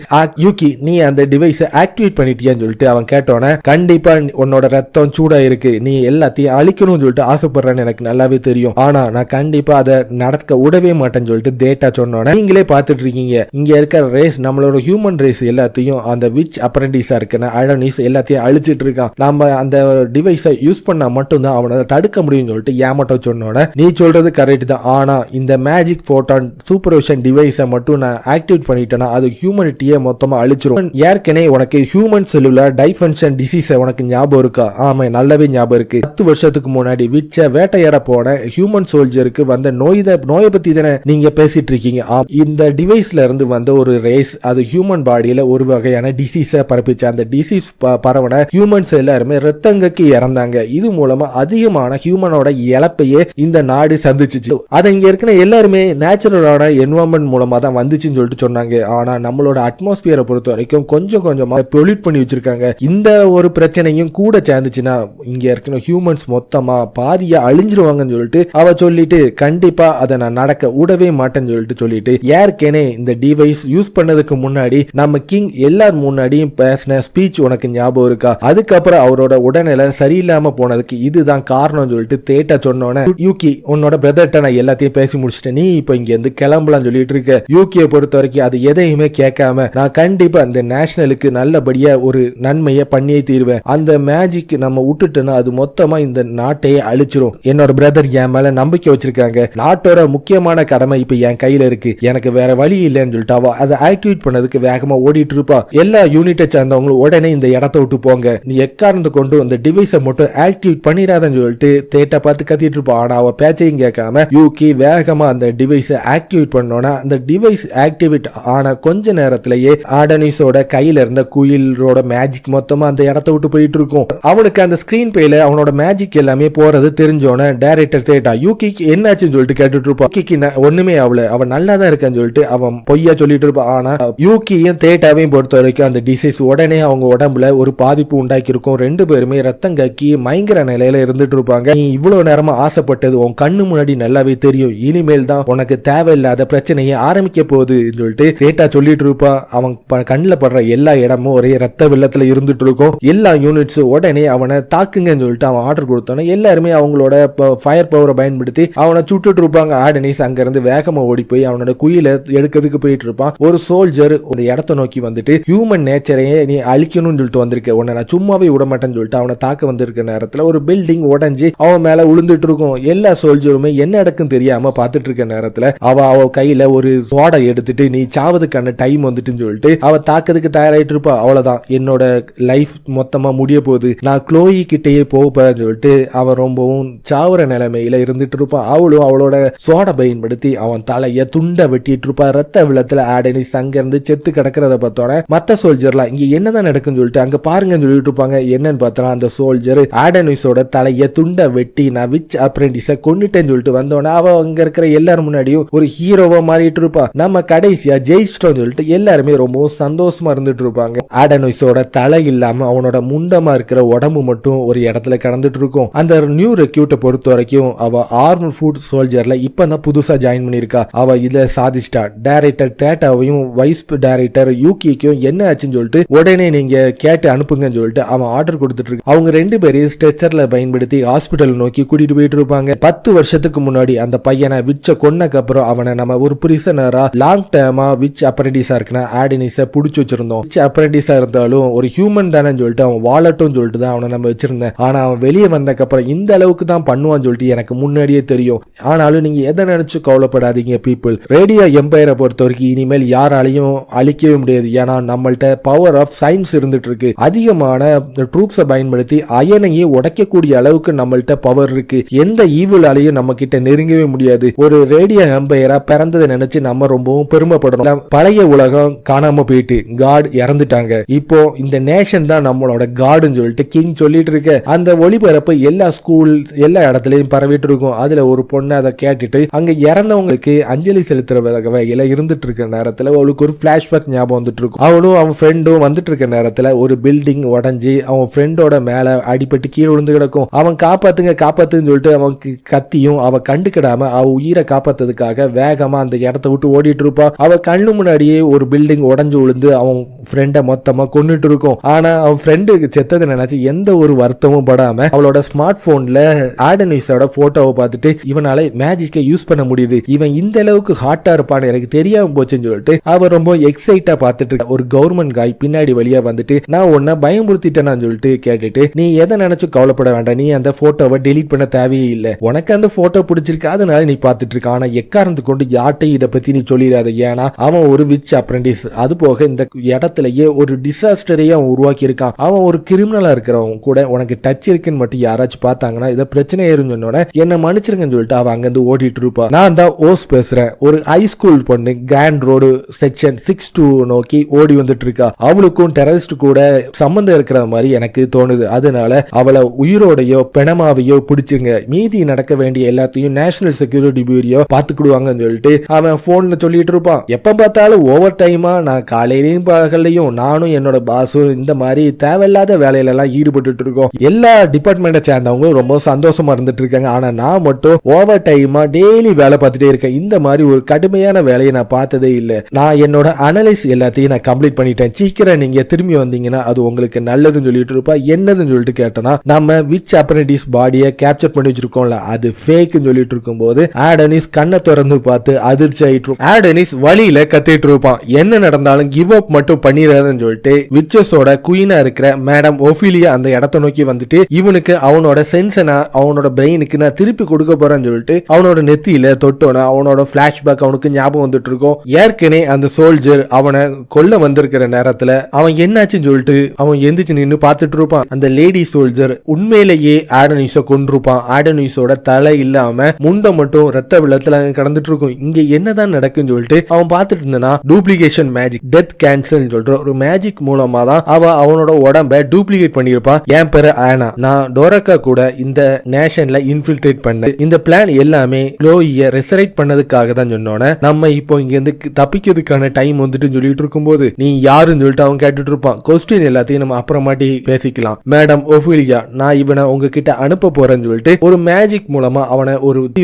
[SPEAKER 1] யூகி நீ அந்த டிவைஸை ஆக்டிவேட் பண்ணிட்டியான்னு சொல்லிட்டு அவன் கேட்டோன்னே, கண்டிப்பா உன்னோட ரத்தம் சூடா இருக்கு, நீ எல்லாத்தையும் அழிக்கணும்னு சொல்லிட்டு ஆசைப்படுறேன்னு எனக்கு நல்லாவே தெரியும், ஆனா நான் கண்டிப்பா அதை நடக்க விடவே மாட்டேன்னு சொல்லிட்டு டேட்டா சொன்னோன்னே, நீங்களே பார்த்துட்டு இருக்கீங்க இங்க இருக்கிற ரேஸ் நம்மளோட ஹியூமன் ரேஸ் எல்லாத்தையும் அந்த விச் அப்ரெண்டிஸா இருக்குன்னு அடோனிஸ் எல்லாத்தையும் அழிச்சிட்டு இருக்கான், நம்ம அந்த டிவைஸை யூஸ் பண்ணா மட்டும்தான் அவனை தடுக்க முடியும்னு சொல்லிட்டு யாமட்டோ சொன்னோன்னே, நீ சொல்றது கரெக்ட் தான், ஆனா இந்த மேஜிக் போட்டான் சூப்பர்விஷன் டிவைஸை மட்டும் நான் ஆக்டிவேட் பண்ணிட்டேன்னா அது ஹியூமனிட்டியை மொத்தமா அழிச்சிரும். ஏற்கனவே உனக்கு ஹியூமன் செல்லுலர் டைஃபங்க்ஷன் டிசீஸ் உனக்கு ஞாபகம் இருக்கா? ஆமா நல்லாவே ஞாபகம் இருக்கு. 10 வருஷத்துக்கு முன்னாடி விச்ச வேட்டையாட போன ஹியூமன் சோல்ஜருக்கு வந்த நோயை பத்தி தானே நீங்க பேசிட்டு இருக்கீங்க. இந்த டிவைஸ்ல இருந்து வந்த ஒரு ரேஸ் அது ஹியூமன் பாடியில ஒரு வகையான டிசீஸை பரப்பிச்சு. அந்த டிசீஸ் பரவன ஹியூமன்ஸ் எல்லாருமே ரத்தங்கக்கு இறந்தாங்க. இது மூலமா அதிகமான ஹியூமனோட இழப்பையே இந்த நாடு சந்திச்சிச்சு. அதை இங்க இருக்கிற எல்லாருமே நேச்சுரலான என்வரன்மெண்ட் மூலமா தான் வந்துச்சுன்னு சொல்லிட்டு சொன்னாங்க. ஆனா நம்மளோட அட்மாஸ்பியரை பொறுத்த வரைக்கும் கொஞ்சம் கொஞ்சமா பொல்யூட் பண்ணி வச்சிருக்காங்க. இந்த ஒரு பிரச்சனையும் கூட சேர்ந்துச்சுன்னா இங்க இருக்கிற ஹியூமன்ஸ் மொத்தமா பாதியா அழிஞ்சிருவாங்கன்னு சொல்லிட்டு அவ சொல்லிட்டு, கண்டிப்பா அதை நான் நடக்க விடவே மாட்டேன்னு சொல்லிட்டு ஏற்கனவே இந்த டிவைஸ் யூஸ் பண்ணதுக்கு முன்னாடி நம்ம கிங் எல்லார் முன்னாடியும் பேசின ஸ்பீச் உனக்கு ஞாபகம் இருக்கா? அதுக்கப்புறம் அவரோட உடல்நிலை சரியில்லாம போனதுக்கு இதுதான் காரணம் சொல்லிட்டு தேட்டா சொன்னோன்னே, யூகி உன்னோட பிரதர்ட்ட நான் எல்லாத்தையும் பேசி முடிச்சிட்டேன், நீ இப்ப இங்க இருந்து கிளம்பலாம் சொல்லிட்டு இருக்க. யூகியை பொறுத்த வரைக்கும் அது எதையுமே கேட்காம நான் கண்டிப்பா இந்த நேஷனலுக்கு நல்லபடியா ஒரு நன்மையை பண்ணியே தீருவேன், அந்த மேஜிக் நம்ம விட்டுட்டோன்னா அது மொத்தமா இந்த நாட்டையே அழிச்சிரும், என்னோட பிரதர் என் மேல நம்பிக்கை வச்சிருக்காங்க, நாட்டோட முக்கியமான கடமை இப்ப என் கையில இருக்கு, எனக்கு வேற வழி இல்லைன்னு சொல்லிட்டு அவ அதை ஆக்டிவேட் பண்ணதுக்கு வேகமா ஓடிட்டு இருப்பா. எல்லா யூனிட்டை சேர்ந்தவங்களும் உடனே இந்த இடத்த விட்டு போங்க, நீ எக்காரணத்தை கொண்டு அந்த டிவைஸை மட்டும் ஆக்டிவேட் பண்ணிடாதன்னு சொல்லிட்டு தேட்டா பார்த்து கத்திட்டு இருப்பா. ஆனா அவ பேச்சையும் கேட்காம யூகி வேகமா அந்த டிவைஸை ஆக்டிவேட் பண்ணோன்னா அந்த டிவைஸ் ஆக்டிவேட் ஆன கொஞ்ச நேரத்திலேயே ஆடனிஸோட கையில இருந்த குயிலோட மேஜிக் மொத்தமா அந்த இடத்த விட்டு போயிட்டு இருக்கும். அவனுக்கு அந்த ஸ்கிரீன் பேல அவனோட மேஜிக் எல்லாமே போறது தெரிஞ்சோன டைரக்டர் தேட்டா யூகிக்கு என்னாச்சுன்னு சொல்லிட்டு கேட்டுட்டு இருப்பான். யூகிக்கு ஒண்ணுமே அவன் நல்லா தான் இருக்கான்னு சொல்லிட்டு அவன் பொய்யா சொல்லிட்டு இருப்பான். ஆனா யூகியும் தேட்டாவையும் பொறுத்த வரைக்கும் அந்த டிசீஸ் உடனே அவங்க உடம்புல ஒரு பாதிப்பு உண்டாக்கி இருக்கும். 2 பேருமே ரத்தம் கக்கி பயங்கர நிலையில இருந்துட்டு இருப்பாங்க. நீ இவ்வளவு நேரமா ஆசைப்பட்டது உன் கண்ணு முன்னாடி நல்லாவே தெரியும், இனிமேல் தான் உனக்கு தேவையில்லாத பிரச்சனையை ஆரம்பிக்க போகுது சொல்லிட்டு தேட்டா சொல்லிட்டு இருப்பான். அவன் கண்ணில் படுற எல்லா இடமும் ஒரே ரத்த வெள்ளத்துல இருந்துட்டு இருக்கும். எல்லா யூனிட்ஸ் உடனே அவனை தாக்குங்கன்னு சொல்லிட்டு அவன் ஆர்டர் கொடுத்தோன்னே எல்லாருமே அவங்களோட ஃபயர் பவரை பயன்படுத்தி அவனை சுட்டுட்டு இருப்பாங்க. ஆடனிஸ் அங்க இருந்து வேகமா ஓடி போய் அவனோட குயில எடுக்கிறதுக்கு போயிட்டு இருப்பான். ஒரு சோல்ஜர் அந்த இடத்தை நோக்கி வந்துட்டு, ஹியூமன் நேச்சரையே நீ அழிக்கணும்னு சொல்லிட்டு வந்திருக்க, உன்னை நான் சும்மாவே விட மாட்டேன்னு சொல்லிட்டு அவனை தாக்க வந்திருக்க நேரத்துல ஒரு பில்டிங் உடஞ்சி அவன் மேல விழுந்துட்டு இருக்கும். எல்லா சோல்ஜருமே என்ன நடக்கும் தெரியாம பார்த்துட்டு இருக்க நேரத்துல அவ கையில ஒரு சோடை எடுத்துட்டு, நீ சாவதுக்கான டைம் வந்துட்டுன்னு சொல்லிட்டு அவ தாக்கிறதுக்கு தயாராயிட்டு இருப்பா. அவ்வளவுதான், என்னோட லைஃப் மொத்தமா முடிய போகுது, நான் க்ளோயி கிட்டேயே போறேன்னு சொல்லிட்டு அவன் ரொம்பவும் சாவர நிலைமையில இருந்துட்டு இருப்பான். அவளும் அவளோட சோடை பயன்படுத்தி அவன் தலைய துண்டை வெட்டிட்டு இருப்பா. ரத்த விளத்துல ஆடனிஸ் அங்க இருந்து செத்து கிடக்கிறத பார்த்தோட மத்த சோல்ஜர்லாம் இங்க என்னதான் நடக்குன்னு சொல்லிட்டு அங்க பாருங்கன்னு சொல்லிட்டு இருப்பாங்க. என்னன்னு பார்த்தா அந்த சோல்ஜர் ஆடனிஸோட தலைய துண்டை வெட்டி நான் விச் அப்ரெண்டிஸை கொன்னுட்டேன்னு சொல்லிட்டு வந்தோன்னா அவ அங்க இருக்கிற எல்லாரும் முன்னாடியும் ஒரு ஹீரோவா மாறிட்டு இருப்பா. நம்ம கடைசியா ஜெயிச்சிட்டோம்னு சொல்லிட்டு எல்லாருமே ரொம்பவும் சந்தோஷமா இருந்துட்டு இருப்பாங்க. ஆடனிஸோட தலை இல்லாம அவனோட முண்டமா இருக்கிற உடம்பு மட்டும் ஒரு இடத்துல கடந்துட்டு இருக்கும். அந்த நியூ ரெக்யூட்டை பொறுத்த வரைக்கும் அவ ஆர்மர் ஃபுட் சோல்ஜர்ல இப்பதான் புதுசா ஜாயின் பண்ணிருக்கா. அவ இத சாதிச்சிட்டா. டைரக்டர் தேட்டாவையும் வைஸ் டைரக்டர் யூகிக்கும் என்ன ஆச்சுன்னு சொல்லிட்டு உடனே நீங்க கேட்டு அனுப்புங்கன்னு சொல்லிட்டு அவன் ஆர்டர் கொடுத்துட்டு இருக்கு. அவங்க 2 பேரையும் ஸ்ட்ரெச்சர்ல பயன்படுத்தி ஹாஸ்பிட்டல் நோக்கி கூட்டிட்டு போயிட்டு இருப்பாங்க. 10 வருஷத்துக்கு முன்னாடி அந்த பையனை விச்ச கொன்னக்கு அப்புறம் அவனை நம்ம ஒரு பிரிசன் லேர்னரா லாங் டேர்மா விச் அப்ரெண்டிஸா இருக்குன்னா ஆடனிஸை பிடிச்சி வச்சிருந்தோம். விச் அப்ரெண்டிஸா இருந்தாலும் ஒரு ஹியூமன் தானே சொல்லிட்டு அவன் வாழட்டும் சொல்லிட்டு தான் அவனை நம்ம வச்சிருந்தேன். ஆனா அவன் வெளியே வந்தக்கு அப்புறம் இந்த அளவுக்கு தான் பண்ணுவான்னு சொல்லிட்டு எனக்கு முன்னாடியே தெரியும். ஆனாலும் நீங்க எதை நினைச்சு கவலைப்படாதீங்க பீப்புள். ரேடியோ எம்பையரை பொறுத்த வரைக்கும் இனிமேல் யாராலையும் அழிக்கவே முடியாது. ஏன்னா நம்மள்ட்ட பவர் ஆஃப் சயின்ஸ் இருந்துட்டு இருக்கு. அதிகமான ட்ரூப்ஸை பயன்படுத்தி அயனையே உடைக்கக்கூடிய அளவுக்கு நம்மள்ட்ட பவர் இருக்கு. எந்த ஈவிலாலையும் நம்ம கிட்ட நெருங்கவே முடியாது. ஒரு ரேடியோ எம்பையரா பிறந்ததை நினைச்சு நம்ம ரொம்பவும் பெருமைப்படணும். பழைய உலகம் காணாம போயிட்டு காட் இறந்துட்டாங்க. இப்போ இந்த நேஷன் தான் நம்மளோட காடுன்னு சொல்லிட்டு கிங் சொல்லிட்டு இருக்க அந்த ஒளிபரப்பு எல்லா ஸ்கூல் எல்லா இடத்துலயும் பரவிட்டு இருக்கும். அதுல ஒரு பொண்ணு அதை கேட்டுட்டு அங்க இறந்தவங்களுக்கு அஞ்சலி செலுத்துற வகையில இருந்துட்டு இருக்க நேரத்துல அவளுக்கு ஒரு பிளாஷ்பேக் ஞாபகம் வந்துட்டு இருக்கும். அவனும் அவன் ஃப்ரெண்டும் வந்துட்டு இருக்க நேரத்துல ஒரு பில்டிங் உடஞ்சி அவன் ஃப்ரெண்டோட மேல அடிபட்டு கீழே விழுந்து கிடக்கும். அவன் காப்பாத்துன்னு சொல்லிட்டு அவனுக்கு கத்தியும் அவ கண்டுக்கிடாம அவ உயிரை காப்பாத்துறதுக்காக வேகமா அந்த இடத்த விட்டு ஓடிட்டு இருப்பான். அவ கண்ணு முன்னாடியே ஒரு பில்டிங் உடஞ்சு விழுந்து அவன் ஃப்ரெண்டை மொத்தமா கொன்னுட்டு இருக்கும். ஆனா அவன் ஃப்ரெண்டுக்கு செத்ததை நினைச்சு எந்த ஒரு வருத்தமும் படாம அவளோட ஸ்மார்ட் போன்ல ஆடனிஸோட போட்டோவை பார்த்துட்டு இவனால மேஜிக்கை யூஸ் பண்ண முடியுது, இவன் இந்த அளவுக்கு ஹாட்டா இருப்பான்னு எனக்கு தெரியாம போச்சுன்னு சொல்லிட்டு அவ ரொம்ப எக்ஸைட்டா பார்த்துட்டு இருக்க. ஒரு கவர்மெண்ட் காய் பின்னாடி வழியா வந்துட்டு நான் உன்னை பயமுறுத்திட்டேன்னு சொல்லிட்டு கேட்டுட்டு நீ எதை நினைச்சு கவலைப்பட வேண்டாம், நீ அந்த போட்டோவை டெலீட் பண்ண தேவையே இல்லை, உனக்கு அந்த போட்டோ பிடிச்சிருக்கு அதனால நீ பார்த்துட்டு இருக்க. ஆனா எக்காரணத்து கொண்டு யார்ட்டையும் இதை பத்தி நீ சொல்லிடாத. ஏன்னா அவன் ஒரு விச் அப்ரெண்டிஸ். அது போக இந்த இடத்துலயே ஒரு டிசாஸ்டரையே அவன் உருவாக்கி இருக்கான். அவன் ஒரு கிரிமினலா இருக்கிறவன் கூட உனக்கு டச் இருக்குன்னு மட்டும் யாராச்சும் பார்த்தாங்கன்னா இதை பிரச்சனை ஏறுஞ்சோட என்ன மன்னிச்சிருங்கன்னு சொல்லிட்டு அவன் அங்கிருந்து ஓடிட்டு இருப்பா. நான் தான் ஓஸ் பேசுறேன். ஒரு ஹை ஸ்கூல் பொண்ணு கிராண்ட் ரோடு செக்ஷன் 6-2 நோக்கி ஓடி வந்துட்டு இருக்கா. அவளுக்கும் டெரரிஸ்ட் கூட சம்பந்தம் இருக்கிற மாதிரி எனக்கு தோணுது. அதனால அவளை உயிரோடையோ பெணமாவையோ பிடிச்சிருங்க, மீதி நடக்க வேண்டிய எல்லாத்தையும் நேஷனல் செக்யூரிட்டி பியூரோ பாத்துக்கிடுவாங்கன்னு சொல்லிட்டு அவன் போன்ல சொல்லிட்டு இருப்பான். எப்ப பார்த்தாலும் ஓவர் டைமா நான் காலையிலையும் பகல்லையும் நானும் என்னோட பாஸும் இந்த மாதிரி தேவையில்லாத வேலையில எல்லாம் ஈடுபட்டு இருக்கோம். எல்லா டிபார்ட்மெண்ட்டை சேர்ந்தவங்க ரொம்ப சந்தோஷமா இருந்துட்டு இருக்காங்க. ஆனா நான் மட்டும் ஓவர் டைமா டெய்லி வேலை பார்த்துட்டே இருக்கேன். இந்த மாதிரி ஒரு கடுமையான வேலையை நான் பார்த்ததே இல்லை. நான் என்னோட அனலைஸ் எல்லாத்தையும் நான் கம்ப்ளீட் பண்ணிட்டேன். சீக்கிரம் நீங்க திரும்பி வந்தீங்கன்னா அது உங்களுக்கு நல்லதுன்னு சொல்லிட்டு இருப்பா. என்னதுன்னு சொல்லிட்டு கேட்டனா நம்ம விச் அப்ரெண்டிஸ் பாடியை கேப்சர் பண்ணி வச்சிருக்கோம்ல அது ஃபேக்னு சொல்லிட்டு இருக்கும்போது ஆடனிஸ் கண்ணை திறந்து பார்த்து அதிர்ச்சி ஆயிட்டு ஆடனிஸ் வழியில கத்திட்டு இருப்பான். என்ன நடந்தாலும் கிவ் அப் மட்டும் பண்ணிடாதுன்னு சொல்லிட்டு விச்சஸோட குயினா இருக்கிற மேடம் ஒஃபிலியா அந்த இடத்தை நோக்கி வந்துட்டு இவனுக்கு அவனோட சென்சனை அவனோட பிரெயினுக்கு நான் திருப்பி கொடுக்க போறேன்னு சொல்லிட்டு அவனோட நெத்தியில தொட்டோன அவனோட பிளாஷ்பேக் அவனுக்கு ஞாபகம் வந்துட்டு இருக்கும். ஏற்கனவே அந்த சோல்ஜர் அவனை கொல்ல வந்திருக்கிற நேரத்துல அவன் என்னாச்சுன்னு சொல்லிட்டு அவன் எந்திரிச்சு நின்று பார்த்துட்டு இருப்பான். அந்த லேடி சோல்ஜர் உண்மையிலேயே ஆடனிஸ கொன்றுப்பான். ஆடனிஸோட தலை இல்லாம முண்டை மட்டும் ரத்த வெள்ளத்துல கடந்துட்டு இருக்கும். இங்க என்னதான் நடக்குன்னு சொல்லிட்டு அவன் பார்த்துட்டு இருந்தா டூப்ளிகேஷன் மேஜிக் டெத் கேன்சல் சொல்ற ஒரு மேஜிக் மூலமா தான் அவனோட உடம்ப டூப்ளிகேட் பண்ணிருப்பான். என் பேரு ஆனா, நான் டோரக்கா கூட இந்த நேஷன்ல இன்ஃபில்ட்ரேட் பண்ண இந்த பிளான் எல்லாமே க்ளோயிய ரெசரைட் பண்ணதுக்காக தான் சொன்னோன்னே நம்ம இப்போ இங்க இருந்து தப்பிக்கிறதுக்கான டைம் வந்துட்டு சொல்லிட்டு இருக்கும்போது நீ யாருன்னு சொல்லிட்டு அவன் கேட்டுட்டு இருப்பான். கொஸ்டின் எல்லாத்தையும் நம்ம அப்புறமாட்டி பேசிக்கலாம். மேடம் ஒஃபிலியா, நான் இவனை உங்ககிட்ட அனுப்ப போறேன்னு சொல்லிட்டு ஒரு மேஜிக் மூலமா அவனை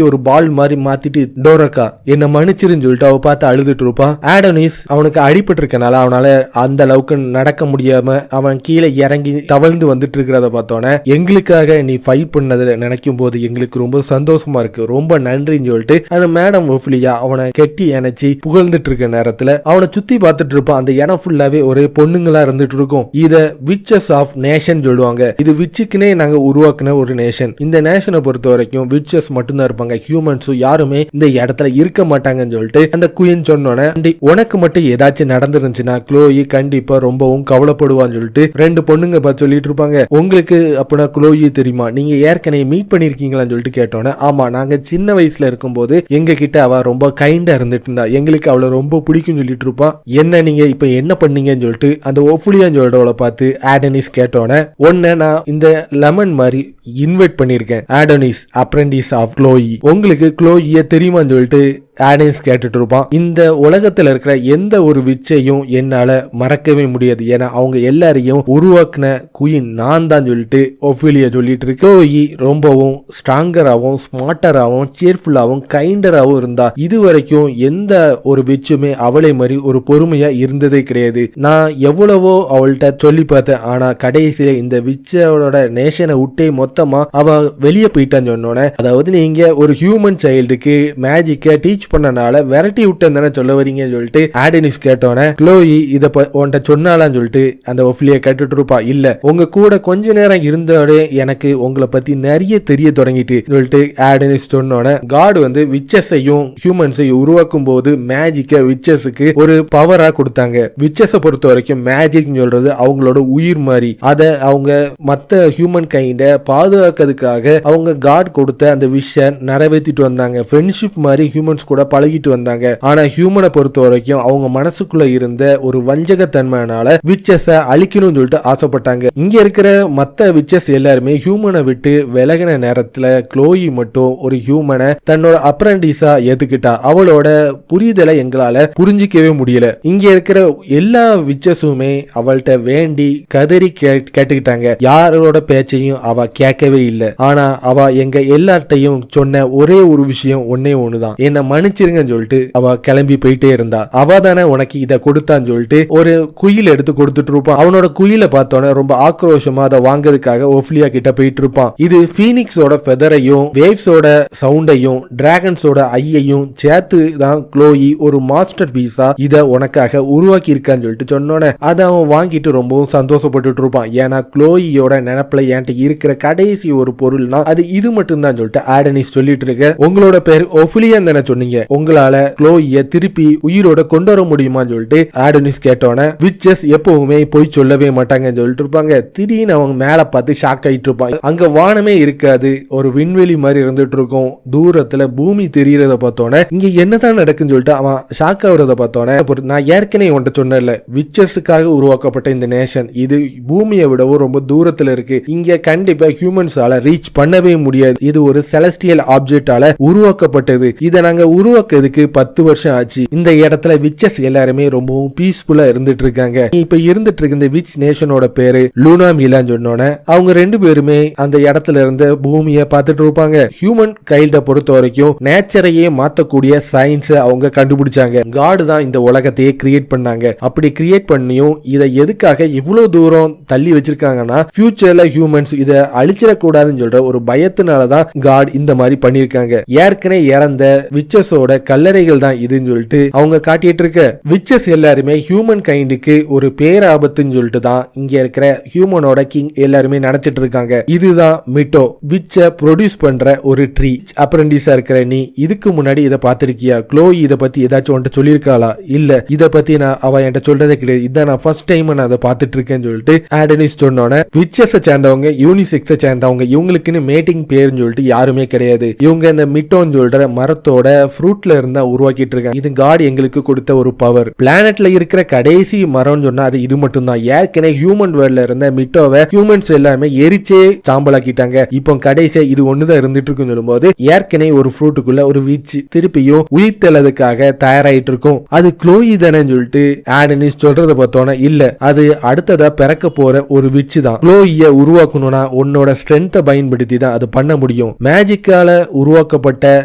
[SPEAKER 1] ஒரு பால் மாதிரி மாத்திட்டு டோரக்கா என்ன மன்னிச்சிருன்னு சொல்லிட்டு அவ பார்த்து அழுதுட்டு இருப்பான். ஆடனிஸ் அவனுக்கு அடிபட்டு இருக்கனால அவனால அந்த அளவுக்கு நடக்க முடியாம அவன் கீழே இறங்கி தவழ்ந்து வந்துட்டு இருக்கிறத பார்த்தோன்னே எங்களுக்காக நீ ஃபைட் பண்ணதை நினைக்கும் போது எங்களுக்கு ரொம்ப சந்தோஷமா இருக்கு, ரொம்ப நன்றின்னு சொல்லிட்டு அந்த மேடம் ஒஃபிலியா அவனை கெட்டி அணைச்சி புகழ்ந்துட்டு இருக்க நேரத்துல அவனை சுத்தி பார்த்துட்டு இருப்பான். அந்த இடம் ஃபுல்லாவே ஒரே பொண்ணுங்களா இருந்துட்டு இருக்கும். இத விச்சஸ் ஆஃப் நேஷன் சொல்லுவாங்க. இது விச்சுக்குனே நாங்க உருவாக்குன ஒரு நேஷன். இந்த நேஷனை பொறுத்த வரைக்கும் விச்சஸ் மட்டும்தான் இருப்பாங்க, ஹியூமன்ஸும் யாருமே இந்த இடத்துல இருக்க மாட்டாங்கன்னு சொல்லிட்டு அந்த குயின் சொன்னோன்னே உனக்கு மட்டும் ஏதாச்சும் நடந்துருந்துச்சுன்னா க்ளோயி கண்டிப்பா ரொம்பவும் கவலைப்படுவான்னு சொல்லிட்டு ரெண்டு பொண்ணுங்க பார்த்து சொல்லிட்டு இருப்பாங்க. உங்களுக்கு அப்படின்னா க்ளோயி தெரியுமா, நீங்க ஏற்கனவே மீட் பண்ணிருக்கீங்களான்னு சொல்லிட்டு கேட்டோன்னே ஆமா, நாங்க சின்ன வயசுல இருக்கும்போது எங்க கிட்ட அவ ரொம்ப கைண்டா இருந்துட்டு இருந்தா, எங்களுக்கு அவளை ரொம்ப பிடிக்கும் சொல்லிட்டு இருப்பான். என்ன நீங்க இப்ப என்ன பண்ணீங்கன்னு சொல்லிட்டு அந்த ஒஃபிலியான்னு சொல்றவளை பார்த்து ஆடனிஸ் கேட்டோன்னே ஒன்ன நான் இந்த லெமன் மாதிரி இன்வைட் பண்ணிருக்கேன், ஆடனிஸ் அப்ரெண்டிஸ் ஆஃப் க்ளோயி, உங்களுக்கு க்ளோயிய தெரியுமான்னு சொல்லிட்டு ஆடனிஸ் கேட்டுட்டு இருப்பான். இந்த உலகத்துல இருக்கிற எந்த ஒரு விச்சையும் என்னால மறக்கவே முடியாது, ஏன்னா அவங்க எல்லாரையும் உருவாக்குன குயின் நான் தான் சொல்லிட்டு ஒஃபிலியா சொல்லிட்டு இருக்கு. க்ளோயி ரொம்பவும் ஸ்ட்ராங்கராகவும் ஸ்மார்ட்டராகவும் சேர்ஃபுல்லாகவும் கைண்டராகவும் இருந்தா. இது வரைக்கும் எந்த ஒரு விச்சுமே அவளை மாதிரி ஒரு பொறுமையா இருந்ததே கிடையாது. நான் எவ்வளவோ அவள்கிட்ட சொல்லி பார்த்தேன், ஆனா கடைசியில இந்த விச்சோட நேஷனை விட்டே மொத்தமா அவ வெளியே போயிட்டான்னு சொன்னோன்னே, அதாவது நீங்க ஒரு ஹியூமன் சைல்டுக்கு மேஜிக்க டீச் ரீச் பண்ணனால விரட்டி விட்டேன் தானே சொல்ல வரீங்கன்னு சொல்லிட்டு ஆடனிஸ் கேட்டோன்னே க்ளோயி இத உன்கிட்ட சொன்னாலான்னு சொல்லிட்டு அந்த ஒஃபிலியா கேட்டுட்டு இருப்பா. இல்ல உங்க கூட கொஞ்ச நேரம் இருந்தோடே எனக்கு உங்களை பத்தி நிறைய தெரிய தொடங்கிட்டு சொல்லிட்டு ஆடனிஸ் சொன்னோன்னே காட் வந்து விச்சஸையும் ஹியூமன்ஸையும் உருவாக்கும் போது மேஜிக்க விச்சஸுக்கு ஒரு பவரா கொடுத்தாங்க. விச்சஸை பொறுத்த வரைக்கும் மேஜிக் சொல்றது அவங்களோட உயிர் மாதிரி. அதை அவங்க மத்த ஹியூமன் கைண்ட பாதுகாக்கிறதுக்காக அவங்க காட் கொடுத்த அந்த விஷயம் நிறைவேற்றிட்டு வந்தாங்க. ஃப்ரெண்ட்ஷிப் மாதிரி ஹியூமன்ஸ் கூட பழகிட்டு வந்தாங்க. ஆனா ஹியூமனை பொறுத்த வரைக்கும் அவங்க மனசுக்குள்ள இருந்த ஒரு வஞ்சகத்தன்மையினால விச்சஸை அழிக்கணும்னு சொல்லிட்டு ஆசைப்பட்டாங்க. இங்க இருக்கிற மத்த விச்சஸ் எல்லாருமே ஹியூமனை விட்டு விலகின நேரத்துல க்ளோயி மட்டும் ஒரு ஹியூமனை தன்னோட அப்ரண்டிஸா ஏத்துக்கிட்டா. அவளோட புரிதலை எங்களால புரிஞ்சிக்கவே முடியல. இங்க இருக்கிற எல்லா விச்சஸுமே அவள்கிட்ட வேண்டி கதறி கேட்டுக்கிட்டாங்க. யாரோட பேச்சையும் அவ கேட்கவே இல்லை. ஆனா அவ எங்க எல்லார்ட்டையும் சொன்ன ஒரே ஒரு விஷயம் ஒன்னே ஒண்ணுதான், என்ன மன்னிச்சிருங்கன்னு சொல்லிட்டு அவ கிளம்பி போயிட்டே இருந்தா. அவ தானே உனக்கு இதை கொடுத்தான்னு சொல்லிட்டு ஒரு குயில் எடுத்து கொடுத்துட்டு இருப்பான். அவனோட குயில பார்த்தோன்னே ரொம்ப ஆக்ரோஷமா அதை வாங்குறதுக்காக ஒஃபிலியா கிட்ட போயிட்டு இருப்பான். இது பீனிக்ஸோட ஃபெதரையும் வேவ்ஸோட சவுண்டையும் டிராகன்ஸோட ஐயையும் சேர்த்து தான் க்ளோயி ஒரு மாஸ்டர் பீஸா இத உனக்காக உருவாக்கி இருக்கான்னு சொல்லிட்டு சொன்னோன்னே அதை அவன் வாங்கிட்டு ரொம்பவும் சந்தோஷப்பட்டு இருப்பான். ஏன்னா க்ளோயியோட நினைப்புல என்கிட்ட இருக்கிற கடைசி ஒரு பொருள்னா அது இது மட்டும் தான் சொல்லிட்டு ஆடனிஸ் சொல்லிட்டு இருக்க. உங்களோட பேர் ஒஃபிலியான்னு தானே சொன்னீங்க, உங்களால க்ளோயிய திருப்பி உயிரோட கொண்டு வர முடியுமான்னு சொல்லிட்டு ஆடனிஸ் கேட்டோன்னே விச்சஸ் எப்பவுமே போய் சொல்லவே மாட்டாங்கன்னு சொல்லிட்டு இருப்பாங்க. திடீர்னு அவங்க மேல பார்த்து ஷாக் ஆயிட்டு இருப்பாங்க. அங்க வானமே இருக்காது, ஒரு விண்வெளி மாதிரி இருந்துட்டு இருக்கும். தூரத்துல பூமி தெரியறத பார்த்தோன்னே இங்க என்னதான் நடக்குன்னு சொல்லிட்டு அவன் ஷாக் ஆகுறத பார்த்தோன்னே, நான் ஏற்கனவே உன்கிட்ட சொன்னேன்ல விச்சஸுக்காக உருவாக்கப்பட்ட இந்த நேஷன் இது பூமியை விடவும் ரொம்ப தூரத்துல இருக்கு. இங்க கண்டிப்பா ஹியூமன்ஸால ரீச் பண்ணவே முடியாது. இது ஒரு செலஸ்டியல் ஆப்ஜெக்டால உருவாக்கப்பட்டது. இதை நாங்க உருவாக்குறதுக்கு 10 வருஷம் ஆச்சு. இந்த இடத்துல விச்சஸ் எல்லாருமே ரொம்பவும் பீஸ்ஃபுல்லா இருந்துட்டு இருக்காங்க. இப்ப இருந்துட்டு இருக்க இந்த விச் நேஷனோட பேரு லூனா மீலான்னு சொன்னோன்னே அவங்க ரெண்டு பேருமே அந்த இடத்துல இருந்து பூமியை பார்த்துட்டு இருப்பாங்க. ஹியூமன் கைல்ட பொறுத்த வரைக்கும் நேச்சரையே மாத்தக்கூடிய சயின்ஸ் அவங்க கண்டுபிடிச்சாங்க. காடு தான் இந்த உலகத்தையே கிரியேட் பண்ணாங்க. அப்படி கிரியேட் பண்ணியும் இதை எதுக்காக இவ்வளவு தூரம் தள்ளி வச்சிருக்காங்கன்னா ஃபியூச்சர்ல ஹியூமன்ஸ் இதை அழிச்சிடக்கூடாதுன்னு சொல்ற ஒரு பயத்தினாலதான் காட் இந்த மாதிரி பண்ணிருக்காங்க. ஏற்கனவே இறந்த விச்சஸோட கல்லறைகள் தான் இதுன்னு சொல்லிட்டு அவங்க காட்டிட்டு இருக்க. விச்சஸ் எல்லாருமே ஹியூமன் கைண்டுக்கு ஒரு பேராபத்துன்னு சொல்லிட்டு தான் இங்க இருக்கிற ஹியூமனோட கிங் எல்லாருமே நினைச்சிட்டு இருக்காங்க. இதுதான் மிட்டோ, விச்ச ப்ரொடியூஸ் பண்ற ஒரு ட்ரீ. அப்ரண்டிஸா இருக்கிற நீ இதுக்கு முன்னாடி இதை பார்த்திருக்கியா? க்ளோயி இதை பத்தி ஏதாச்சும் உன்கிட்ட சொல்லியிருக்காளா? இல்ல, இதை பத்தி நான் அவ என்கிட்ட சொல்றதே கிடையாது. இதான் நான் ஃபர்ஸ்ட் டைம் நான் அதை பார்த்துட்டு இருக்கேன்னு சொல்லிட்டு ஆடனிஸ் சொன்னோன்னே விச்சஸை சேர்ந்தவங்க யூனிசெக்ஸை சேர்ந்தவங்க இவங்களுக்குன்னு மேட்டிங் பேர்னு சொல்லிட்டு யாருமே கிடையாது. இவங்க இந்த மிட்டோன்னு சொல்ற மரத்தோட ஃப்ரூட்ல இருந்தா உருவாக்கிட்டு இருக்காங்க. இது காட் எங்களுக்கு கொடுத்த ஒரு பவர். பிளானட்ல இருக்கிற கடைசி மரம்னு சொன்னா அது இது மட்டும் தான். ஏற்கனவே ஹியூமன் வேர்ல்ட்ல இருந்த மிட்டோவை ஹியூமன்ஸ் எல்லாமே எரிச்சே சாம்பலாக்கிட்டாங்க. இப்போ கடைசியா இது ஒண்ணுதான் இருந்துட்டு இருக்குன்னு சொல்லும்போது ஏற்கனவே ஒரு ஃப்ரூட்டுக்குள்ள ஒரு வீச்சு திருப்பியும் உயிர் தெளதுக்காக தயாராயிட்டு இருக்கும். அது க்ளோயி தானே சொல்லிட்டு ஆடனிஸ் சொல்றத பார்த்தோன்னா இல்ல, அது அடுத்ததா பிறக்க போற ஒரு விச்சு தான். க்ளோயிய உருவாக்கணும்னா உன்னோட ஸ்ட்ரென்த்தை பயன்படுத்தி தான் அது பண்ண முடியும். மேஜிக்கால உருவாக்கப்பட்ட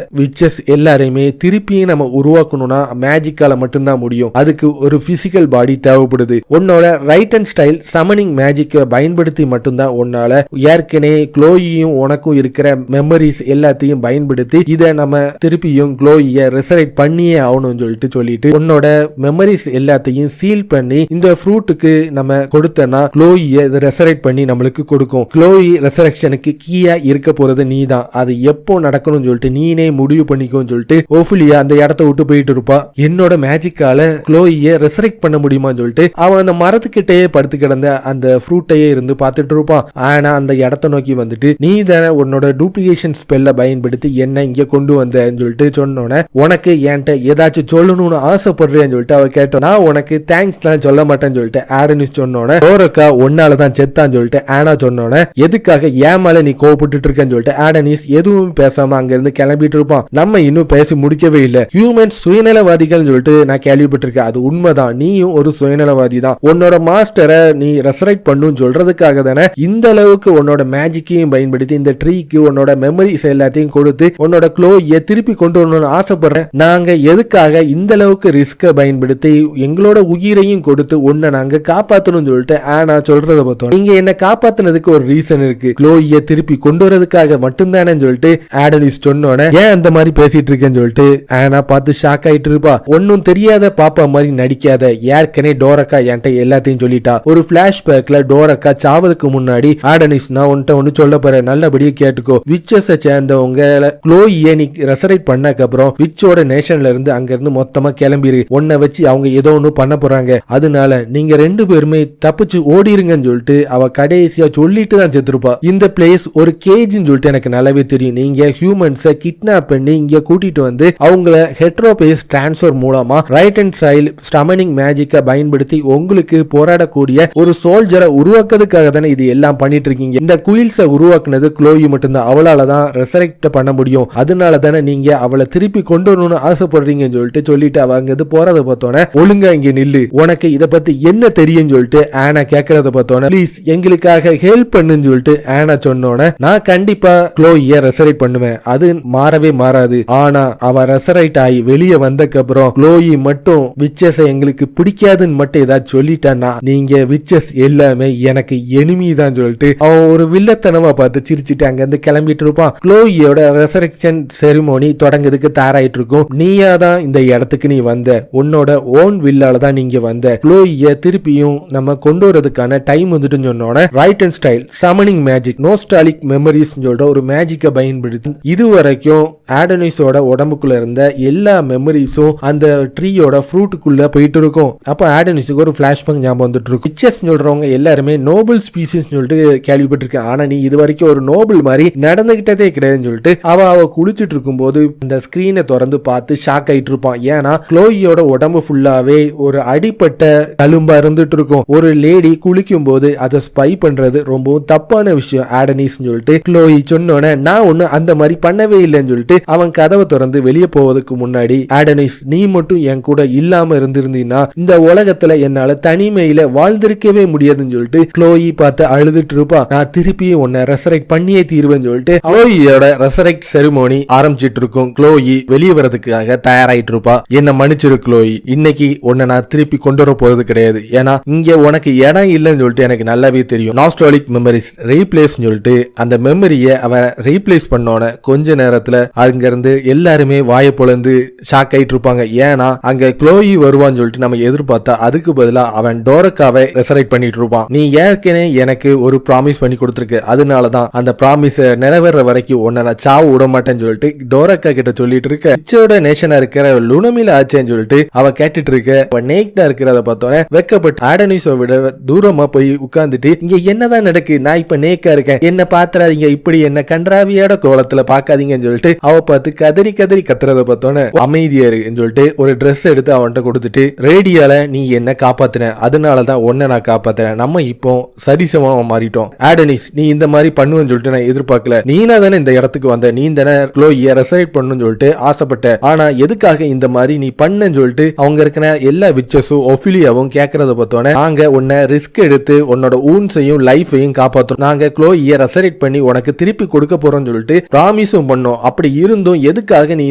[SPEAKER 1] விச்சஸ் எல்லாரையுமே திருப்பியும் நம்ம உருவாக்கணும்னா மேஜிக்கால மட்டும்தான் முடியும். அதுக்கு ஒரு பிசிக்கல் பாடி தேவைப்படுது. உன்னோட ரைட் அண்ட் ஸ்டைல் சமனிங் மேஜிக்கை பயன்படுத்தி மட்டும்தான் உன்னால ஏற்கனவே க்ளோயியும் உனக்கும் இருக்கிற மெமரிஸ் எல்லாத்தையும் பயன்படுத்தி இதை நம்ம திருப்பியும் க்ளோயிய ரெசரேட் பண்ணியே ஆகணும்னு சொல்லிட்டு உன்னோட மெமரிஸ் எல்லாத்தையும் சீல் பண்ணி இந்த ஃப்ரூட்டுக்கு நம்ம கொடுத்தனா க்ளோயிய ரெசரேட் பண்ணி நம்மளுக்கு கொடுக்கும். க்ளோயி ரெசரக்ஷனுக்கு கீயா இருக்க போறது நீ தான். அது எப்போ நடக்கணும்னு சொல்லிட்டு நீனே முடிவு பண்ணிக்கோன்னு சொல்லிட்டு ஓஃபிலியா அந்த இடத்த விட்டு போயிட்டு இருப்பா. என்னோட மேஜிக்கால க்ளோயிய ரெசரேட் பண்ண முடியுமான்னு சொல்லிட்டு அவன் அந்த மரத்துக்கிட்டே படுத்து கிடந்த அந்த ஃப்ரூட்டையே இருந்து பார்த்துட்டு இருப்பான். ஆனா அந்த இடத்த நோக்கி வந்துட்டு நீ தானே உன்னோட டூப்ளிகேஷன் ஸ்பெல்ல பயன்படுத்தி என்ன இங்க கொண்டு வந்தேன்னு சொல்லிட்டு சொன்னோன்னே உனக்கு என்கிட்ட ஏதாச்சும் சொல்லணும்னு ஆசைப்படுறேன்னு சொல்லிட்டு அவ கேட்டோம். நான் உனக்கு தேங்க்ஸ் எல்லாம் சொல்ல மாட்டேன்னு சொல்லிட்டு ஆடனிஸ் சொன்னோன்னே ஓரக்கா ஒன்னாலதான் செத்தான்னு சொல்லிட்டு ஆனா சொன்னோன்னே எதுக்காக ஏன் மேல நீ கோவப்பட்டு இருக்கேன்னு சொல்லிட்டு ஆடனிஸ் எதுவும் பேசாம அங்க இருந்து கிளம்பிட்டு இருப்பான். நம்ம இன்னும் பேசி முடிக்கவே இல்லை. ஹியூமன்ஸ் சுயநலவாதிகள் சொல்லிட்டு நான் கேள்விப்பட்டிருக்கேன். அது உண்மைதான், நீயும் ஒரு சுயநலவாதி தான். உன்னோட மாஸ்டரை நீ ரெசரேட் பண்ணுன்னு சொல்றதுக்காக தானே இந்த அளவுக்கு உன்னோட மேஜிக்கையும் பயன்படுத்தி இந்த ட்ரீக்கு உன்னோட மெமரிஸ் எல்லாத்தையும் கொடுத்து உன்னோட க்ளோயை திருப்பி கொண்டு வரணும்னு ஆசைப்படுறேன். நாங்க எதுக்காக இந்த அளவுக்கு ரிஸ்க பயன்படுத்தி எங்களோட உயிரையும் கொடுத்து உன்னை நாங்க காப்பாத்தணும்னு சொல்லிட்டு ஆனா சொல்றத பார்த்தோம். நீங்க என்ன காப்பாத்தினதுக்கு ஒரு ரீசன் இருக்கு, க்ளோயை திருப்பி கொண்டு வரதுக்காக மட்டும்தானே சொல்லிட்டு ஆடனிஸ் சொன்னோன்னே ஏன் அந்த மாதிரி பேசிட்டு இருக்கேன்னு சொல்லிட்டு சொல்லிட்டு ஆனா பார்த்து ஷாக் ஆயிட்டு இருப்பா. ஒன்னும் தெரியாத பாப்பா மாதிரி நடிக்காத, ஏற்கனவே டோரக்கா என்கிட்ட எல்லாத்தையும் சொல்லிட்டா. ஒரு பிளாஷ்பேக்ல டோரக்கா சாவதுக்கு முன்னாடி ஆடனிஸ் நான் உன்ட்ட ஒண்ணு சொல்ல போறேன், நல்லபடியா கேட்டுக்கோ. விச்சஸை சேர்ந்தவங்க க்ளோயியை நீ ரெசரைட் பண்ணக்கு அப்புறம் விச்சோட நேஷன்ல இருந்து அங்க இருந்து மொத்தமா கிளம்பிரு. உன்னை வச்சு அவங்க ஏதோ ஒண்ணு பண்ண போறாங்க, அதனால நீங்க 2 பேருமே தப்பிச்சு ஓடிருங்கன்னு சொல்லிட்டு அவ கடைசியா சொல்லிட்டு தான் செத்துருப்பா. இந்த பிளேஸ் ஒரு கேஜ்னு சொல்லிட்டு எனக்கு நல்லாவே தெரியும். நீங்க ஹியூமன்ஸை கிட்னாப் பண்ணி இங்க கூட்டிட்டு வந்து அவங்கள ஹெட்ரோபேஸ் டிரான்ஸ்ஃபர் மூலமா ரைட் அண்ட் சைல் ஸ்டமனிங் மேஜிக்கை பயன்படுத்தி உங்களுக்கு போராடக்கூடிய ஒரு சோல்ஜரை உருவாக்குறதுக்காக தானே இது எல்லாம் பண்ணிட்டு இருக்கீங்க. இந்த குயில்ஸை உருவாக்குனது க்ளோயி மட்டும்தான், அவளால தான் ரெசரெக்ட் பண்ண முடியும். அதனால தானே நீங்க அவளை திருப்பி கொண்டு வரணும்னு ஆசைப்படுறீங்கன்னு சொல்லிட்டு அவ அங்க போறதை பார்த்தோன்னே ஒழுங்கா இங்க நில்லு, உனக்கு இத பத்தி என்ன தெரியும் சொல்லிட்டு ஆனா கேட்கறத பார்த்தோன்னே ப்ளீஸ் எங்களுக்காக ஹெல்ப் பண்ணுன்னு சொல்லிட்டு ஆனா சொன்னோன்னே நான் கண்டிப்பா க்ளோயிய ரெசரைட் பண்ணுவேன், அது மாறவே மாறாது. ஆனா அவ ரெசரைட் ஆகி வெளியே வந்தக்கு அப்புறம் க்ளோயி மட்டும் விச்சஸை எங்களுக்கு பிடிக்காதுன்னு மட்டும் ஏதாச்சும் சொல்லிட்டான்னா நீங்க விச்சஸ் எல்லாமே எனக்கு எனிமி தான் சொல்லிட்டு அவன் ஒரு வில்லத்தனமா பார்த்து சிரிச்சுட்டு அங்க இருந்து கிளம்பிட்டு இருப்பான். க்ளோயியோட ரெசரக்ஷன் செரிமோனி தொடங்குறதுக்கு தயாராயிட்டு இருக்கும். நீயா தான் இந்த இடத்துக்கு நீ வந்த, உன்னோட ஓன் வில்லால தான் நீங்க வந்த. க்ளோயிய திருப்பியும் நம்ம கொண்டு வரதுக்கான டைம் வந்துட்டு சொன்னோட right and style summoning magic nostalgic memories சொல்ற ஒரு மேஜிக்கை பயன்படுத்தி இதுவரைக்கும் ஆடனிஸோட உடம்புக்குள்ள இருந்த எல்லா மெமரிஸும் அந்த ட்ரீயோட ஃப்ரூட்டுக்குள்ள போயிட்டு இருக்கும். அப்ப ஆடனிஸுக்கு ஒரு பிளாஷ்பேக் ஞாபகம் வந்துட்டு இருக்கும். விச்சஸ் சொல்றவங்க எல்லாருமே நோபல் ஸ்பீசிஸ் சொல்லிட்டு கேள்விப்பட்டிருக்கேன், ஆனா நீ இது வரைக்கும் ஒரு நோபல் மாதிரி நடந்துகிட்டதே கிடையாதுன்னு சொல்லிட்டு அவ குளிச்சுட்டு இருக்கும் போது இந்த ஸ்கிரீனை திறந்து பார்த்து ஷாக் ஆயிட்டு இருப்பான். ஏன்னா க்ளோயியோட உடம்பு ஃபுல்லாவே ஒரு அடிப்பட்ட தழும்பா இருந்துட்டு இருக்கும். ஒரு லேடி குளிக்கும் போது அதை ஸ்பை பண்றது ரொம்பவும் தப்பான விஷயம் ஆடனிஸ் சொல்லிட்டு க்ளோயி சொன்னோன்னே நான் ஒண்ணு அந்த மாதிரி பண்ணவே இல்லைன்னு சொல்லிட்டு அவன் கதவை திறந்து வெளியே போவதற்கு முன்னாடி ஆடனிஸ் நீ மட்டும் என் கூட இல்லாம இருந்திருந்தீன்னா இந்த உலகத்துல என்னால தனிமையில வாழ்ந்திருக்கவே முடியாதுன்னு சொல்லிட்டு க்ளோயி பார்த்து அழுதுட்டு இருப்பா. நான் திருப்பி உன்னை ரெசரெக்ட் பண்ணியே தீர்வேன்னு சொல்லிட்டு க்ளோயியோட ரெசரெக்ட் செரிமோனி ஆரம்பிச்சிட்டு இருக்கும். க்ளோயி வெளியே வரதுக்காக தயாராயிட்டு இருப்பா. என்ன மன்னிச்சிரு க்ளோயி, இன்னைக்கு உன்னை நான் திருப்பி கொண்டு வர போறது கிடையாது, ஏன்னா இங்க உனக்கு இடம் இல்லைன்னு சொல்லிட்டு எனக்கு நல்லாவே தெரியும். நாஸ்டாலிக் மெமரிஸ் ரீப்ளேஸ் சொல்லிட்டு அந்த மெமரியை அவன் ரீப்ளேஸ் பண்ணோன கொஞ்ச நேரத்துல அங்க இருந்து எல்லாருமே வாயை பொழந்து ஷாக் ஆயிட்டு இருப்பாங்க. ஏன்னா அங்க க்ளோயி வருவான்னு சொல்லிட்டு நம்ம எதிர்பார்த்தா அதுக்கு பதிலா அவன் டோரக்காவை ரெசரைட் பண்ணிட்டு இருப்பான். நீ ஏற்கனவே எனக்கு ஒரு ப்ராமிஸ் பண்ணி கொடுத்துருக்கு, அதனாலதான் அந்த ப்ராமிஸ் நிறைவேற வரைக்கும் உன்னை நான் சாவு விட மாட்டேன்னு சொல்லிட்டு டோரக்கா கிட்ட சொல்லிட்டு இருக்க. விச்சோட நேஷனா இருக்கிற லுனமில ஆச்சேன்னு சொல்லிட்டு அவ கேட்டுட்டு இருக்க. அவ நேக்டா இருக்கிறத பார்த்தோன்னே வெக்கப்பட்டு ஆடனிஸை விட தூரமா போய் உட்கார்ந்துட்டு இங்க என்னதான் நடக்கு, நான் இப்ப நேக்கா இருக்கேன், என்ன பாத்துறாதீங்க, இப்படி என்ன கன்றாவியோட கோலத்துல பாக்காதீங்கன்னு சொல்லிட்டு அவ பார்த்து கதறி கதறி கத்துறத பார்த்தோன்னே அமைதியா இருக்குன்னு சொல்லிட்டு ஒரு ட்ரெஸ் எடுத்து அவன்கிட்ட கொடுத்துட்டு ரேடியோல நீ என்ன காப்பாத்தின, அதனாலதான் உன்னை நான் காப்பாத்தினேன், நம்ம இப்போ சரிசமா மாறிட்டோம். ஆடனிஸ் நீ இந்த மாதிரி பண்ணுவேன்னு சொல்லிட்டு நான் எதிர்பார்க்கல, நீனா தானே இந்த இடத்துக்கு வந்த, நீ தானே க்ளோயிய ரெசரைட் பண்ணணும்னு சொல்லிட்டு ஆசைப்பட்ட, ஆனா எதுக்காக இந்த மாதிரி நீ பண்ணன்னு சொல்லிட்டு அவங்க இருக்கிற எல்லா விச்சஸும் ஒஃபிலியாவும் கேட்கறத பார்த்தோன்னே நாங்க உன்னை ரிஸ்க் எடுத்து உன்னோட ஊன்ஸையும் லைஃபையும் காப்பாற்றோம், நாங்க க்ளோயிய ரெசரைட் பண்ணி உனக்கு திருப்பி கொடுக்க போறோம்னு சொல்லிட்டு ப்ராமிஸும் பண்ணோம், அப்படி இருந்தும் எதுக்காக நீ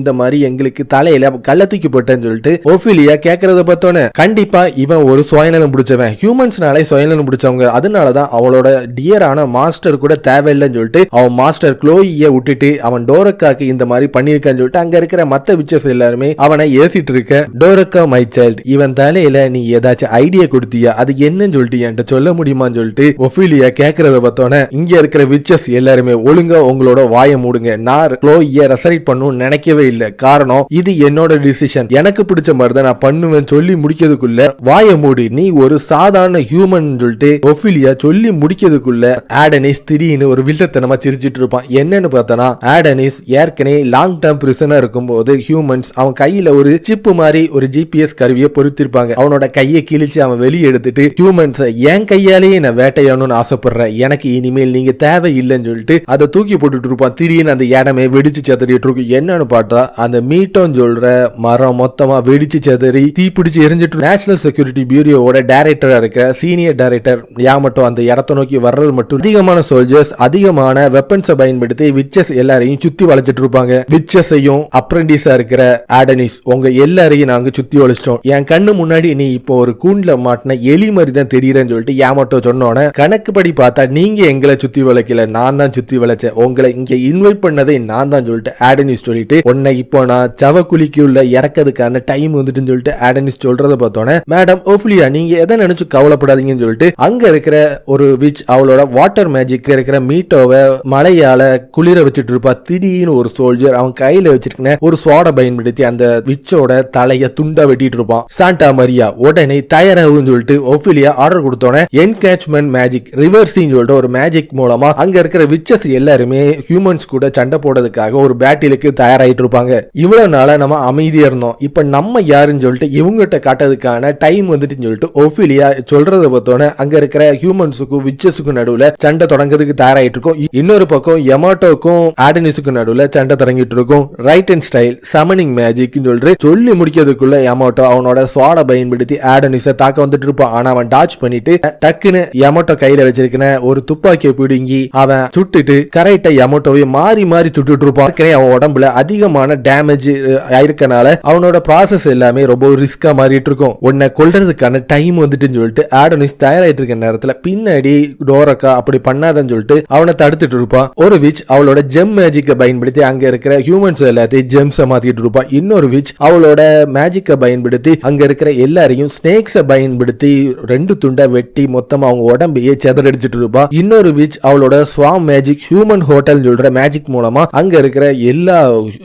[SPEAKER 1] இந்த மாதிரி எங்களுக்கு தலையில கள்ளத்துக்கு போட்டேன்னு சொல்லிட்டு ஒஃபிலியா கேட்கறத பார்த்தோன்னே கண்டிப்பா இவன் ஒரு சுயநலம் பிடிச்சவன், ஹியூமன்ஸ்னாலே சுயநலம் பிடிச்சவங்க, அதனாலதான் அவளோட டியரான மாஸ்டர் கூட தேவையில்லைன்னு சொல்லிட்டு அவன் மாஸ்டர் க்ளோயிய விட்டுட்டு அவன் டோரக்காக்கு இந்த மாதிரி பண்ணிருக்கான்னு சொல்லிட்டு அங்க இருக்கிற மத்த விச்சஸ் எல்லாருமே அவனை ஏசிட்டு இருக்க. டோரக்கா மை சைல்ட், இவன் தலையில நீ ஏதாச்சும் ஐடியா கொடுத்தியா, அது என்னன்னு சொல்லிட்டு என்கிட்ட சொல்ல முடியுமான்னு சொல்லிட்டு ஒஃபிலியா கேட்கறத பார்த்தோன்னே இங்க இருக்கிற விச்சஸ் எல்லாருமே ஒழுங்கா உங்களோட வாயை மூடுங்க, நான் க்ளோயிய ரெசரைட் பண்ணணும்னு நினைக்கவே இல்லை, காரணம் இது என்னோட டிசிஷன், எனக்கு பிடிச்ச மாதிரி தான் நான் பண்ணுவேன் சொல்லி முடிக்கிறதுக்குள்ள வாயை மூடி, நீ ஒரு சாதாரண ஹியூமன் சொல்லிட்டு ஒஃபிலியா சொல்லி முடிக்கிறதுக்குள்ள ஆடனிஸ் திடீர்னு ஒரு வில்லத்தனமா சிரிச்சிட்டு இருப்பான். என்னன்னு பார்த்தனா ஆடனிஸ் ஏற்கனவே லாங் டேர்ம் பிரிசனா இருக்கும்போது ஹியூமன்ஸ் அவன் கையில ஒரு சிப்பு மாதிரி ஒரு ஜிபிஎஸ் கருவியை பொருத்திருப்பாங்க. அவனோட கையை கிழிச்சு அவன் வெளியே எடுத்துட்டு ஹியூமன்ஸ் என் கையாலேயே நான் வேட்டையாடணும்னு ஆசைப்படுறேன், எனக்கு இனிமேல் நீங்க தேவை இல்லைன்னு சொல்லிட்டு அதை தூக்கி போட்டுட்டு இருப்பான். திடீர்னு அந்த இடமே வெடிச்சு செதறிட்டு இருக்கும். என்னன்னு பார்த்தா அந்த மீட்டோன்னு சொல்ற மரம் மொத்தமா வெடிச்சு செதறி தீப்பிடிச்சு எரிஞ்சிட்டு நேஷனல் செக்யூரிட்டி பியூரோவோட டைரக்டரா இருக்க சீனியர் டைரக்டர் யாமட்டும் அந்த இடத்தை நோக்கி வர்றது மட்டும் அதிகமான சோல்ஜர்ஸ் அதிகமான வெப்பன்ஸை பயன்படுத்தி விச்சஸ் எல்லாரையும் சுத்தி வளைச்சிட்டு இருப்பாங்க. விச்சஸையும் அப்ரெண்டிஸா இருக்கிற ஆடனிஸ் உங்க எல்லாரையும் நாங்க சுத்தி வளைச்சிட்டோம், என் கண்ணு முன்னாடி நீ இப்போ ஒரு கூண்டுல மாட்டின எலி மாதிரி தான் தெரியறேன்னு சொல்லிட்டு யாமட்டோ சொன்னோன்னே கணக்குப்படி பார்த்தா நீங்க எங்களை சுத்தி வளைக்கல, நான் தான் சுத்தி வளைச்சேன், உங்களை இங்க இன்வைட் பண்ணதை நான் தான் சொல்லிட்டு ஆடனிஸ் சொல்லிட்டு உன்னை உன்னை இப்போ நான் சவக்குழிக்குள்ள இறக்கிறதுக்கான டைம் வந்துட்டுன்னு சொல்லிட்டு ஆடனிஸ் சொல்றதை பார்த்தோன்னே, மேடம் ஓஃபிலியா நீங்க எதை நினைச்சு கவலைப்படாதீங்கன்னு சொல்லிட்டு அங்க இருக்கிற ஒரு விச் அவளோட வாட்டர் மேஜிக் இருக்கிற மீட்டோவை மழையால குளிர வச்சுட்டு இருப்பா. திடீர்னு ஒரு சோல்ஜர் அவன் கையில வச்சிருக்க ஒரு சோடை பயன்படுத்தி அந்த விச்சோட தலைய துண்டா வெட்டிட்டு இருப்பான். சாண்டா மரியா உடனே தயாராகுன்னு சொல்லிட்டு ஓஃபிலியா ஆர்டர் கொடுத்தோன்னே என்கேட்ச்மெண்ட் மேஜிக் ரிவர்ஸின்னு சொல்லிட்டு ஒரு மேஜிக் மூலமா அங்க இருக்கிற விச்சஸ் எல்லாருமே ஹியூமன்ஸ் கூட சண்டை போடுறதுக்காக ஒரு பேட்டிலுக்கு தயாராயிட்டு இருப்பாங்க. இவ்வளவு நாளா நம்ம அமைதியா இருந்தோம், இப்ப நம்ம யாருன்னு சொல்லிட்டு இவங்கிட்ட காட்டுறதுக்கான டைம் வந்துட்டு சொல்லிட்டு ஓஃபிலியா சொல்றதை பார்த்தோன்னே அங்க இருக்கிற ஹியூமன்ஸுக்கும் விச்சஸுக்கும் நடுவுல சண்டை தொடங்குறதுக்கு தயாராயிட்டு இருக்கும். இன்னொரு பக்கம் யமாட்டோக்கும் ஆடனிஸுக்கும் நடுவுல சண்டை தொடங்கிட்டு இருக்கும். Right and style summoning magic சொல்லிட்டு சொல்லி முடிக்கிறதுக்குள்ள யமாட்டோ அவனோட சோடை பயன்படுத்தி ஆடனிஸை தாக்க வந்துட்டு இருப்பான். ஆனா அவன் டாச் பண்ணிட்டு டக்குன்னு யமாட்டோ கையில வச்சிருக்கிற ஒரு துப்பாக்கியை பிடுங்கி அவன் சுட்டுட்டு கரெக்டா யமாட்டோவை மாறி மாறி சுட்டுட்டு இருப்பான். அவன் உடம்புல அதிகமான டேமேஜ் ஆயிருக்கனால அவனோட ப்ராசஸ் எல்லாமே ரொம்ப ரிஸ்கா மாறிட்டு இருக்கும். உன்னை கொல்றதுக்கான டைம் வந்துட்டுன்னு சொல்லிட்டு ஆடனிஸ் தயாராயிட்டு இருக்க நேரத்துல பின்னாடி டோரக்கா அப்படி பண்ணாதன்னு சொல்லிட்டு அவனை தடுத்துட்டு இருப்பான். ஒரு விச் அவளோட ஜெம் மேஜிக்கை பயன்படுத்தி அங்க இருக்கிற ஹியூமன்ஸ் எல்லாத்தையும் ஜெம்ஸை மாத்திட்டு இருப்பான். இன்னொரு விச் அவளோட மேஜிக்கை பயன்படுத்தி அங்க இருக்கிற எல்லாரையும் ஸ்னேக்ஸை பயன்படுத்தி 2 துண்டா வெட்டி மொத்தமா அவங்க உடம்பையே செதறடிச்சிட்டு இருப்பா. இன்னொரு விச் அவளோட ஸ்வாம் மேஜிக் ஹியூமன் ஹோட்டல் சொல்ற மேஜிக் மூலமா அங்க இருக்கிற எல்லா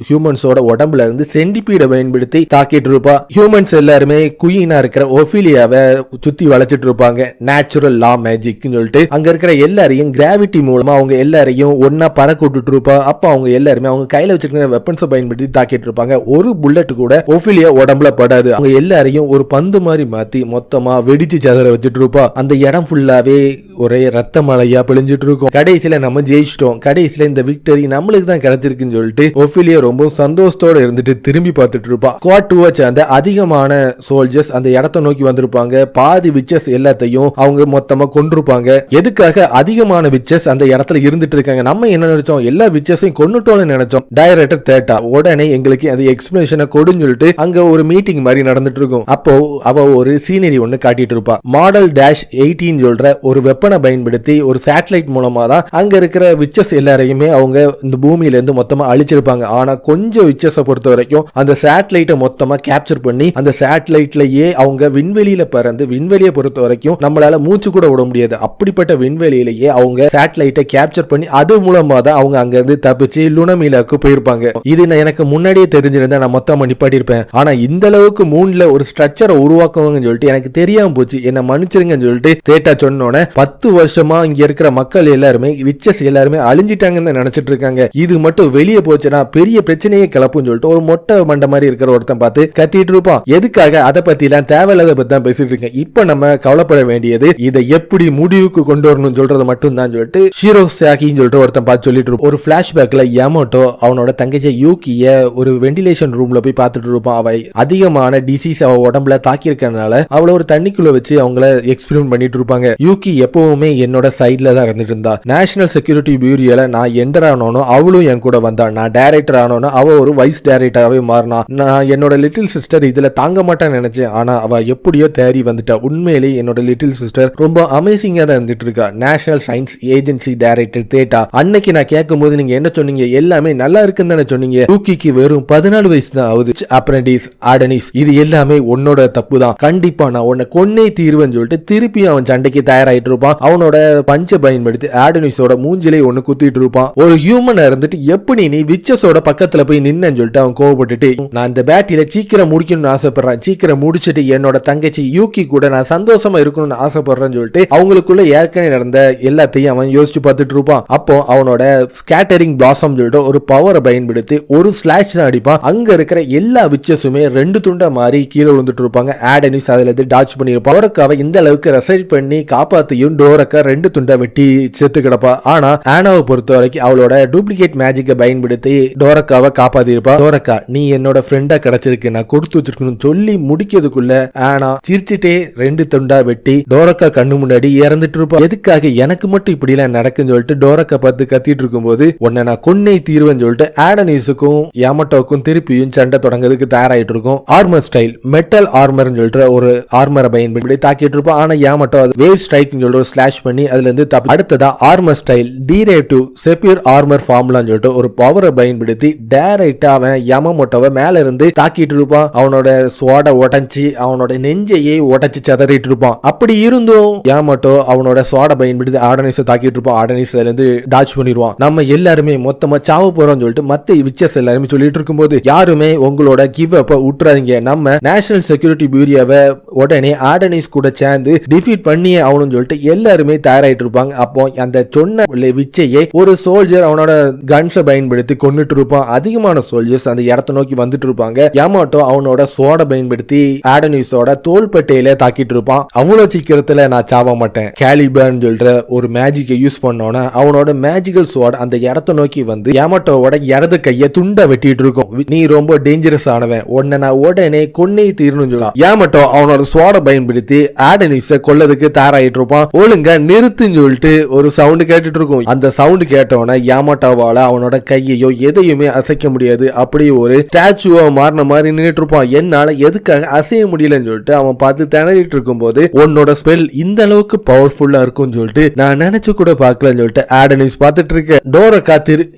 [SPEAKER 1] ஹியூமன்ஸோட உடம்புல இருந்து சென்டிபீடை பயன்படுத்தி தாக்கிட்டு இருப்பா. ஹியூமன்ஸ் எல்லாருமே குயினா இருக்கிற ஓஃபிலியாவை சுத்தி வளைச்சிட்டு இருப்பாங்க. நேச்சுரல் லா மேஜிக் சொல்லிட்டு அங்க இருக்கிற எல்லாரையும் கிராவிட்டி மூலமா அவங்க எல்லாரையும் ஒன்னா பறக்க விட்டுட்டு இருப்பா. அப்ப அவங்க எல்லாருமே அவங்க கையில வச்சிருக்கிற வெப்பன்ஸை பயன்படுத்தி தாக்கிட்டு இருப்பாங்க. ஒரு புல்லட் கூட ஓஃபிலியா உடம்புல படாது. அவங்க எல்லாரையும் ஒரு பந்து மாதிரி மாத்தி மொத்தமா வெடிச்சு சதற வச்சுட்டு இருப்பா. அந்த இடம் ஃபுல்லாவே ஒரே ரத்த மழையா பிழிஞ்சிட்டு இருக்கும். கடைசியில நம்ம ஜெயிச்சிட்டோம், கடைசியில இந்த விக்டரி நம்மளுக்கு தான் கிடைச்சிருக்குன்னு சொல்லிட்டு ஓஃபிலியா ரொம்ப சந்தோஷத்தோட இருந்துட்டு திரும்பி பார்த்துட்டு இருப்பா. ஸ்குவாட் 2 சேர்ந்த அதிகமான சோல்ஜர்ஸ் அந்த இடத்தை நோக்கி வந்திருப்பாங்க. பாதி விச்சஸ் எல்லாத்தையும் அவங்க மொத்தமா கொண்டிருப்பாங்க. எதுக்காக அதிகமான விச்சஸ் அந்த இடத்துல இருந்துட்டு இருக்காங்க? நம்ம என்ன நினைச்சோம், எல்லா விச்சஸையும் கொன்னுட்டோம்னு நினைச்சோம். டைரக்டர் தேட்டா உடனே எங்களுக்கு அந்த எக்ஸ்பிளனேஷனை கொடுன்னு சொல்லிட்டு அங்க ஒரு மீட்டிங் மாதிரி நடந்துட்டு இருக்கும். அப்போ அவ ஒரு சீனரி ஒன்னு காட்டிட்டு இருப்பா. மாடல் -18 சொல்ற ஒரு வெப்பனை பயன்படுத்தி ஒரு சேட்டலைட் மூலமா தான் அங்க இருக்கிற விச்சஸ் எல்லாரையுமே அவங்க இந்த பூமியில இருந்து மொத்தமா அழிச்சிருப்பாங்க. ஆனா கொஞ்சம் விச்சஸை பொறுத்த வரைக்கும் அந்த சேட்டலைட்டை மொத்தமா கேப்சர் பண்ணி அந்த சேட்டலைட்லயே அவங்க விண்வெளியில பறந்து, விண்வெளியை பொறுத்த வரைக்கும் நம்மளால மூச்சு கூட விட முடியாது, அப்படிப்பட்ட விண்வெளியிலேயே அவங்க சேட்டலைட்டை கேப்சர் பண்ணி அது மூலமா தான் அவங்க அங்க இருந்து தப்பிச்சு லுனமிலாக்கு போயிருப்பாங்க. இது எனக்கு முன்னாடியே தெரிஞ்சிருந்தா நான் மொத்தமா நிப்பாட்டிருப்பேன். ஆனா இந்த அளவுக்கு மூன்ல ஒரு ஸ்ட்ரக்சரை உருவாக்குவாங்கன்னு சொல்லிட்டு எனக்கு தெரியாம போச்சு, என்ன மன்னிச்சிருங்கன்னு சொல்லிட்டு தேட்டா சொன்னோன்னே 10 வருஷமா இங்க இருக்கிற மக்கள் எல்லாருமே விச்சஸ் எல்லாருமே அழிஞ்சிட்டாங்கன்னு நினைச்சிட்டு இருக்காங்க. இது மட்டும் வெளியே போச்சுன்னா பெரிய பிரச்சனையே கிளப்புன்னு சொல்லிட்டு ஒரு மொட்டை மண்டை மாதிரி இருக்கிற ஒருத்தன் பார்த்து கத்திட்டு இருப்பான். எதுக்காக அதை பத்தி எல்லாம் தேவையில்லாத பத்தி தான் பேசிட்டு இருக்கேன். இப்ப நம்ம கவலைப்பட வேண்டியது இதை எப்படி முடிவுக்கு கொண்டு வரணும்னு சொல்றது மட்டும் தான் சொல்லிட்டு ஷிரோசாகின்னு சொல்லிட்டு ஒருத்தன் பார்த்து சொல்லிட்டு இருப்பான். ஒரு பிளாஷ்பேக்ல யமாட்டோ அவனோட தங்கச்சி யூகிய ஒரு வெண்டிலேஷன் ரூம்ல போய் பார்த்துட்டு இருப்பான். அவை அதிகமான டிசீஸ் அவ உடம்புல தாக்கி இருக்கனால அவளை ஒரு தண்ணிக்குள்ள வச்சு அவங்கள எக்ஸ்பெரிமெண்ட் பண்ணிட்டு இருப்பாங்க. யூகி எப்பவுமே என்னோட சைட்ல தான் இருந்துட்டு இருந்தா. நேஷனல் செக்யூரிட்டி பியூரோல நான் என்டர் ஆனோனோ அவளும் என் கூட வந்தா. நான் டைரக்டர் ஆனோனோ அவ ஒரு வைஸ் டைரக்டராகவே மாறினா. நான் என்னோட லிட்டில் சிஸ்டர் இதுல தாங்க மாட்டான்னு நினைச்சேன். ஆனா அவ எப்படியோ தேறி வந்துட்டா. உண்மையிலே என்னோட லிட்டில் சிஸ்டர் ரொம்ப அமேசிங்கா தான் இருந்துட்டு இருக்கா. நேஷனல் சயின்ஸ் ஏஜென்சி டைரக்டர் தேட்டா, அன்னைக்கு நான் கேட்கும் போது நீங்க என்ன சொன்னீங்க? எல்லாமே நல்லா இருக்குன்னு தானே சொன்னீங்க. யூகிக்கு வெறும் 14 வயசு தான் ஆகுது. அப்ரெண்டிஸ் ஆடனிஸ் இது எல்லாமே உன்னோட தப்பு தான். கண்டிப்பா நான் உன்னை கொன்னே தீர்வேன்னு சொல்லிட்டு திருப்பி அவன் சண்டைக்கு தயாராயிட்டு இருப்பான். அவனோட பஞ்ச பயன்படுத்தி ஆடனிஸோட மூஞ்சிலே ஒண்ணு குத்திட்டு இருப்பான். ஒரு ஹியூமனா இருந்துட்டு எப்படி நீ விச்சஸோட பக்கத்துல போய் நின்னு சொல்லிட்டு அவன் கோவப்பட்டுட்டு, நான் இந்த பேட்டில சீக்கிரம் முடிக்கணும்னு ஆசைப்படுறேன், சீக்கிரம் முடிச்சுட்டு என்னோட தங்கச்சி யூகி கூட நான் சந்தோஷமா இருக்கணும்னு ஆசைப்படுறேன்னு சொல்லிட்டு அவங்களுக்குள்ள ஏற்கனவே நடந்த எல்லாத்தையும் அவன் யோசிச்சு பார்த்துட்டு இருப்பான். அப்போ அவனோட ஸ்கேட்டரிங் பிளாசம் சொல்லிட்டு ஒரு பவரை பயன்படுத்தி ஒரு ஸ்லாஷ் தான் அடிப்பான். அங்க இருக்கிற எல்லா விச்சஸுமே 2 துண்டா மாறி கீழே விழுந்துட்டு இருப்பாங்க. ஆடனிஸ் அதுல இருந்து டாச் பண்ணிருப்பான். டோரக்காவை இந்த அளவுக்கு ரெசைட் பண்ணி காப்பாத்தியும் டோரக்கா 2 துண்டா வெட்டி செத்து கிடப்பா. ஆனா ஆனாவை பொறுத்த வரைக்கும் அவளோட டூப்ளிகேட் மேஜிக்கை பயன்படுத்தி டோரக்காவை காப்பாத்தி இருப்பா. டோரக்கா நீ என்னோட ஃப்ரெண்டா கிடைச்சிருக்கு, நான் கொடுத்து வச்சிருக்கணும் சொல்லி முடிக்கிறதுக்குள்ள ஆனா சிரிச்சுட்டே 2 துண்டா வெட்டி டோரக்கா கண்ணு முன்னாடி இறந்துட்டு இருப்பா. எதுக்காக எனக்கு மட்டும் இப்படி எல்லாம் நடக்குன்னு சொல்லிட்டு டோரக்கா பார்த்து கத்திட்டு இருக்கும் போது உன்னை நான் கொன்னே தீர்வேன்னு சொல்லிட்டு ஆடனிஸுக்கும் யாமட்டோக்கும் திருப்பியும் சண்டை தொடங்கிறதுக்கு தயாராயிட்டு இருக்கும். ஆர்மர் ஸ்டைல் மெட்டல் ஆர்மர் சொல்லிட்டு ஒரு ஆர்மரை பயன்படுத்தி தாக்கிட்டு இருப்பான். ஆனா யாமட்டோ வேவ் ஸ்ட்ரைக் சொல்லிட்டு ஒரு ஸ்லாஷ் பண்ணி அதுல இருந்து அடுத்ததா ஆர்மர் ஸ்டைல் டிரேட்டிவ் செப்யூர் ஆர்மர் ஃபார்முலான்னு சொல்லிட்டு ஒரு பவரை பயன்படுத்தி டைரக்டா அவன் யமமோட்டோவை மேல இருந்து தாக்கிட்டு இருப்பான். அவனோட ஸ்வாட உடைச்சு அவனோட நெஞ்சையே உடைச்சு சதறிட்டு இருப்பான். அப்படி இருந்தும் யாமோட்டோ அவனோட ஸ்வாட பயன்படுத்தி ஆடனிஸை தாக்கிட்டு இருப்பான். ஆடனிஸ்ல இருந்து டாச் பண்ணிடுவான். நம்ம எல்லாருமே மொத்தமா சாவ போறோம்னு சொல்லிட்டு மத்த விச்சஸ் எல்லாருமே சொல்லிட்டு இருக்கும்போது யாருமே உங்களோட கிவ் அப் விட்டுறாதீங்க, நம்ம நேஷனல் செக்யூரிட்டி பியூரோவை உடனே ஆடனிஸ் கூட சேர்ந்து டிஃபீட் பண்ணியே ஆகணும்னு சொல்லிட்டு எல்லாருமே தயாராயிட்டு இருப்பாங்க. அப்போ அந்த சொன்ன விச்சையே ஒரு சோல்ஜர் அவனோட கன்ஸை பயன்படுத்தி கொண்டுட்டு இருப்பான். அதிகமான சோல்ஜர்ஸ் அந்த இடத்தை நோக்கி வந்துட்டு இருப்பாங்க. யாமாட்டோ அவனோட சோட பயன்படுத்தி ஆடனிஸோட தோள்பட்டையில தாக்கிட்டு இருப்பான். அவ்வளவு சீக்கிரத்துல நான் சாவ மாட்டேன், கேலிபர்னு சொல்ற ஒரு மேஜிக்கை யூஸ் பண்ணோன்னா அவனோட மேஜிக்கல் சோட அந்த இடத்தை நோக்கி வந்து யாமாட்டோவோட இடது கையை துண்டை வெட்டிட்டு இருக்கும். நீ ரொம்ப டேஞ்சரஸ் ஆனவன், உன்னை நான் உடனே கொன்னே தீரணும்னு சொல்லலாம். யாமாட்டோ அவனோட சோட பயன்படுத்தி ஆடனிஸை கொல்லதுக்கு தயாராயிட்டு இருப்பான். ஒழுங்கா நிறுத்துன்னு சொல்லிட்டு ஒரு சவுண்ட் கேட்டுட்டு இருக்கும். அந்த சவுண்ட் கேட்டவன யாமாட்டோவால அவனோட கையையோ எதையுமே அசைக்க முடியாது. அப்படியே ஒரு ஸ்டாச்சுவா மாறின மாதிரி நின்றுட்டு இருப்பான். என்னால எதுக்காக அசைய முடியலன்னு சொல்லிட்டு அவன் பார்த்து திணறிட்டு இருக்கும் போது உன்னோட ஸ்பெல் இந்த அளவுக்கு பவர்ஃபுல்லா இருக்கும்னு சொல்லிட்டு நான் நினைச்சு கூட பார்க்கலன்னு சொல்லிட்டு ஆடனிஸ் பார்த்துட்டு இருக்க. டோரக்கா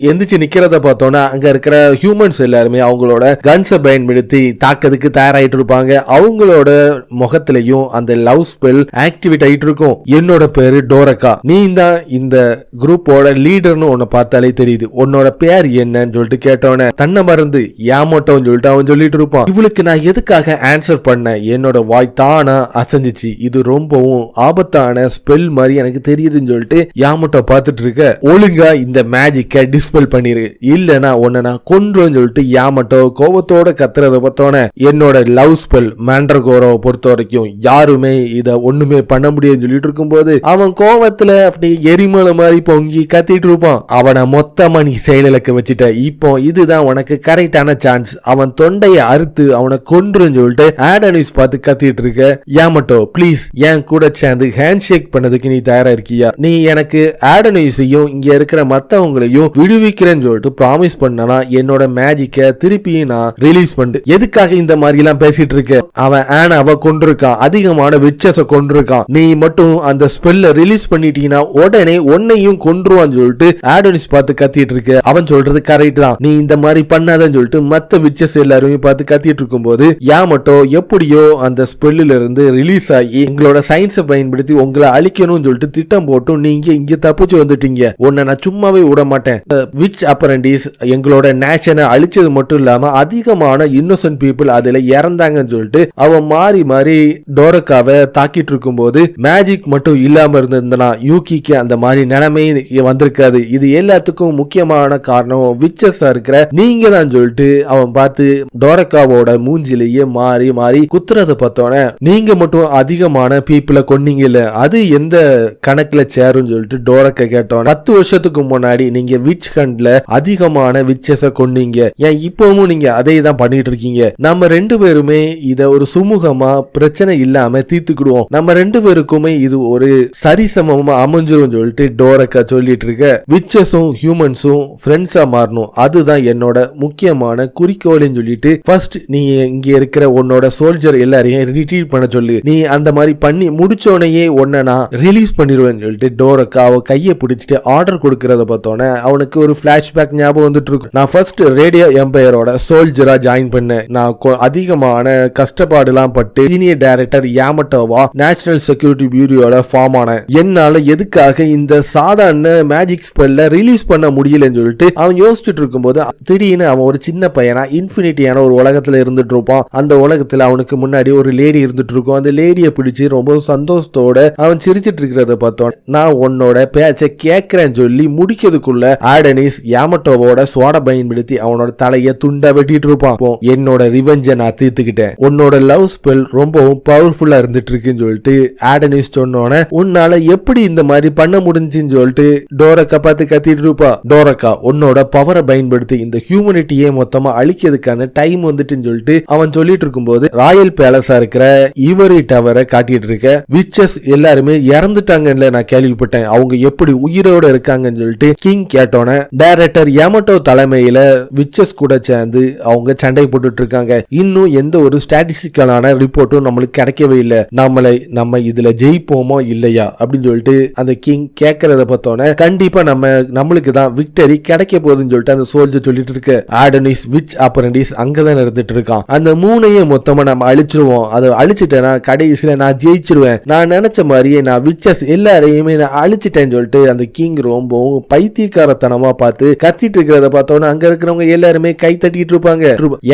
[SPEAKER 1] எந்திரிச்சு நிக்கிறத பார்த்தோன்னா அங்க இருக்கிற ஹியூமன்ஸ் எல்லாருமே அவங்களோட கன்ஸை பயன்படுத்தி தாக்கிறதுக்கு தயாராயிட்டு இருப்பாங்க. அவங்களோட முகத்திலையும் அந்த லவ் ஸ்பெல் ஆக்டிவேட் ஆயிட்டு இருக்கும். என்னோட பேரு டோரக்கா, நீ தான் இந்த குரூப்போட லீடர்னு உன்னை பார்த்தாலே தெரியுது, உன்னோட பேர் என்னன்னு சொல்லிட்டு கேட்டவன தன்னை மறந்து யாமோட்டோன்னு சொல்லிட்டு அவன் சொல்லிட்டு இருப்பான். இவளுக்கு நான் எதுக்காக ஆன்சர் பண்ண, என்னோட வாய் தானா அசைஞ்சிச்சு, இது ரொம்பவும் ஆபத்தான ஸ்பெல் மாதிரி எனக்கு தெரியுதுன்னு சொல்லிட்டு யாமோட்டோ பார்த்துட்டு இருக்க. ஒழுங்கா இந்த மேஜிக்கை டிஸ்பெல் பண்ணிரு, இல்லனா உன்னை நான் கொன்றுன்னு சொல்லிட்டு யாமோட்டோ கோபத்தோட கத்துறத பார்த்தோன்னே என்னோட லவ் ஸ்பெல் மேண்ட்ரகோரோவை பொறுத்த வரைக்கும் யாருமே இத ஒண்ணுமே பண்ண முடியும்னு சொல்லிட்டு இருக்கும்போது அவன் கோவத்துல அப்படி எரிமலை மாதிரி பொங்கி கத்திட்டு இருப்பான். அவனை மொத்தமா நீ செயலிழக்க வச்சுட்ட, இப்போ இதுதான் உனக்கு கரெக்டான சான்ஸ், அவன் தொண்டையை அறுத்து அவனை கொன்றுன்னு சொல்லிட்டு ஆடனிஸ் பார்த்து கத்திட்டு இருக்க. யாமோட்டோ ப்ளீஸ் என் கூட சேர்ந்து ஹேண்ட் ஷேக் பண்ணதுக்கு நீ தயாரா இருக்கியா? நீ எனக்கு ஆடனிஸையும் இங்க இருக்கிற மத்தவங்களையும் விடுவிக்கிறேன்னு சொல்லிட்டு ப்ராமிஸ் பண்ணனா என்னோட மேஜிக்கை திருப்பி நான் ரிலீஸ் பண்ணு. எதுக்காக இந்த மாதிரி எல்லாம் பேசிட்டு இருக்க? அவன் ஆனாவை கொண்டிருக்கான், அதிகமான விச்சஸ கொண்டிருக்கான், நீ மட்டும் அந்த ஸ்பெல்ல ரிலீஸ் பண்ணிட்டீங்கன்னா உடனே உன்னையும் கொன்றுவான்னு சொல்லிட்டு ஆடனிஸ் பார்த்து கத்திட்டு இருக்க. அவன் சொல்றது கரெக்ட் தான், நீ இந்த மாதிரி பண்ணாதன்னு சொல்லிட்டு மத்த விச்சஸ் எல்லாருமே பார்த்து கத்திட்டு இருக்கும் போது யாமோட்டோ எப்படியோ அந்த ஸ்பெல்லில இருந்து ரிலீஸ் ஆகி எங்களோட சயின்ஸை பயன்படுத்தி உங்களை அழிக்கணும்னு சொல்லிட்டு திட்டம் போட்டும் நீங்க இங்க தப்பிச்சு வந்துட்டீங்க, உன்னை நான் சும்மாவே விட மாட்டேன். விச் அப்ரண்டிஸ் எங்களோட நேஷனை அழிச்சது மட்டும் இல்லாம அதிகமான இன்னோசன்ட் பீப்புள் அதுல இறந்தாங்கன்னு சொல்லிட்டு அவன் மாறி மாறி டோரக்காவை தாக்கிட்டு இருக்கும் போது மேஜிக் மட்டும் இல்லாம இருந்திருந்தனா யூகிக்கு அந்த மாதிரி நிலைமை வந்திருக்காது. இது எல்லாத்துக்கும் முக்கியமான காரணம் விச்சஸா இருக்கிற நீங்க தான் சொல்லிட்டு அவன் பார்த்து டோரக்காவோட மூஞ்சிலேயே மாறி மாறி குத்துறத பார்த்தோன்னே நீங்க மட்டும் அதிகமான பீப்புளை கொன்னீங்கல்ல, அது எந்த கணக்குல சேரும்னு சொல்லிட்டு டோரக்கா கேட்டோம். 10 வருஷத்துக்கு முன்னாடி நீங்க விச் ஹண்ட்ல அதிகமான விச்சஸ கொன்னீங்க, ஏன் இப்பவும் நீங்க அதே தான் பண்ணிட்டு இருக்கீங்க? நம்ம 2 பேருமே இத ஒரு சுமூகமா பிரச்சனை இல்லாம தீர்த்துக்கிடுவோம், நம்ம 2 பேருக்குமே இது ஒரு சரிசமமா அமைஞ்சிரும் சொல்லிட்டு டோரக்கா சொல்லிட்டு இருக்க. விச்சஸும் ஹியூமன்ஸும் ஃப்ரெண்ட்ஸா மாறணும், அதுதான் என்னோட முக்கியமான குறிக்கோள்னு சொல்லிட்டு ஃபர்ஸ்ட் நீ இங்க இருக்கிற உன்னோட சோல்ஜர் எல்லாரையும் ரிட்ரீட் பண்ண சொல்லு, நீ அந்த மாதிரி பண்ணி முடிச்சோனையே உன்னை நான் ரிலீஸ் பண்ணிடுவேன்னு சொல்லிட்டு டோரக்கா அவ கையை பிடிச்சிட்டு ஆர்டர் கொடுக்கறத பார்த்தோன்னே அவனுக்கு ஒரு பிளாஷ்பேக் ஞாபகம் வந்துட்டு இருக்கு. நான் ஃபர்ஸ்ட் ரேடியோ எம்பையரோட சோல்ஜரா ஜாயின் பண்ணேன், நான் அதிகமான கஷ்டப்பாடுலாம் பட்டு சீனியர் டைரக்டர் யாமோட்டோவா நேஷனல் செக்யூரிட்டி பியூரோட ஃபார்ம் ஆன, என்னால எதுக்காக இந்த சாதாரண மேஜிக் ஸ்பெல்ல ரிலீஸ் பண்ண முடியலன்னு சொல்லிட்டு அவன் யோசிச்சுட்டு இருக்கும்போது திடீர்னு அவன் ஒரு சின்ன பையனா இன்ஃபினிட்டியான ஒரு உலகத்துல இருந்துட்டு இருப்பான். அந்த உலகத்துல அவனுக்கு முன்னாடி ஒரு லேடி இருந்துட்டு இருக்கும். அந்த லேடியை பிடிச்சு ரொம்ப சந்தோஷத்தோட அவன் சிரிச்சிட்டு இருக்கிறத பார்த்தோம். நான் உன்னோட பேச்சை கேட்கிறேன்னு சொல்லி முடிக்கிறதுக்குள்ள ஆடனிஸ் யாமோட்டோவோட சோட பயன்படுத்தி அவனோட தலையை துண்டா வெட்டிட்டு இருப்பான். என்னோட ரிவெஞ்சை நான் தீர்த்துக்கிட்டேன், உன்னோட லவ் ஸ்பெல் ரொம்பவும் பவர்ஃபுல்லா இருந்துட்டு இருக்குன்னு சொல்லிட்டு ஆடனிஸ் சொன்னோன்னே உன்னால எப்படி இந்த மாதிரி பண்ண முடிஞ்சுன்னு சொல்லிட்டு டோரக்கா பார்த்து கத்திட்டு இருப்பா. டோரக்கா உன்னோட பவரை பயன்படுத்தி இந்த ஹியூமனிட்டியே மொத்தமா அழிக்கிறதுக்கான டைம் வந்துட்டுன்னு சொல்லிட்டு அவன் சொல்லிட்டு இருக்கும்போது ராயல் பேலஸா இருக்கிற ஈவரி டவரை காட்டிட்டு இருக்க. விச்சஸ் எல்லாருமே இறந்துட்டாங்கன்னு நான் கேள்விப்பட்டேன், அவங்க எப்படி உயிரோட இருக்காங்கன்னு சொல்லிட்டு கிங் கேட்டோன டைரக்டர் யாமோட்டோ தலைமையில விச்சஸ் கூட சேர்ந்து அவங்க சண்டை போட்டுட்டு இருக்காங்க. இன்னும் எந்த ஒரு ஸ்டாட்டிஸ்டிக் பிசிக்கலான ரிப்போர்ட்டும் நம்மளுக்கு கிடைக்கவே இல்லை. நம்ம இதுல ஜெயிப்போமோ இல்லையா அப்படின்னு சொல்லிட்டு அந்த கிங் கேட்கறத பார்த்தோன்னே கண்டிப்பா நம்மளுக்கு தான் விக்டரி கிடைக்க போகுதுன்னு சொல்லிட்டு அந்த சோல்ஜர் சொல்லிட்டு இருக்கு. ஆடனிஸ் விச் அப்ரண்டிஸ் அங்கதான் இருந்துட்டு இருக்கான். அந்த மூணையும் மொத்தமா நம்ம அழிச்சிருவோம். அதை அழிச்சிட்டேன்னா கடைசியில நான் ஜெயிச்சிருவேன். நான் நினைச்ச மாதிரியே நான் விச்சஸ் எல்லாரையுமே நான் அழிச்சிட்டேன்னு சொல்லிட்டு அந்த கிங் ரொம்பவும் பைத்தியக்காரத்தனமா பார்த்து கத்திட்டு இருக்கிறத பார்த்தோன்னா அங்க இருக்கிறவங்க எல்லாருமே கை தட்டிட்டு இருப்பாங்க.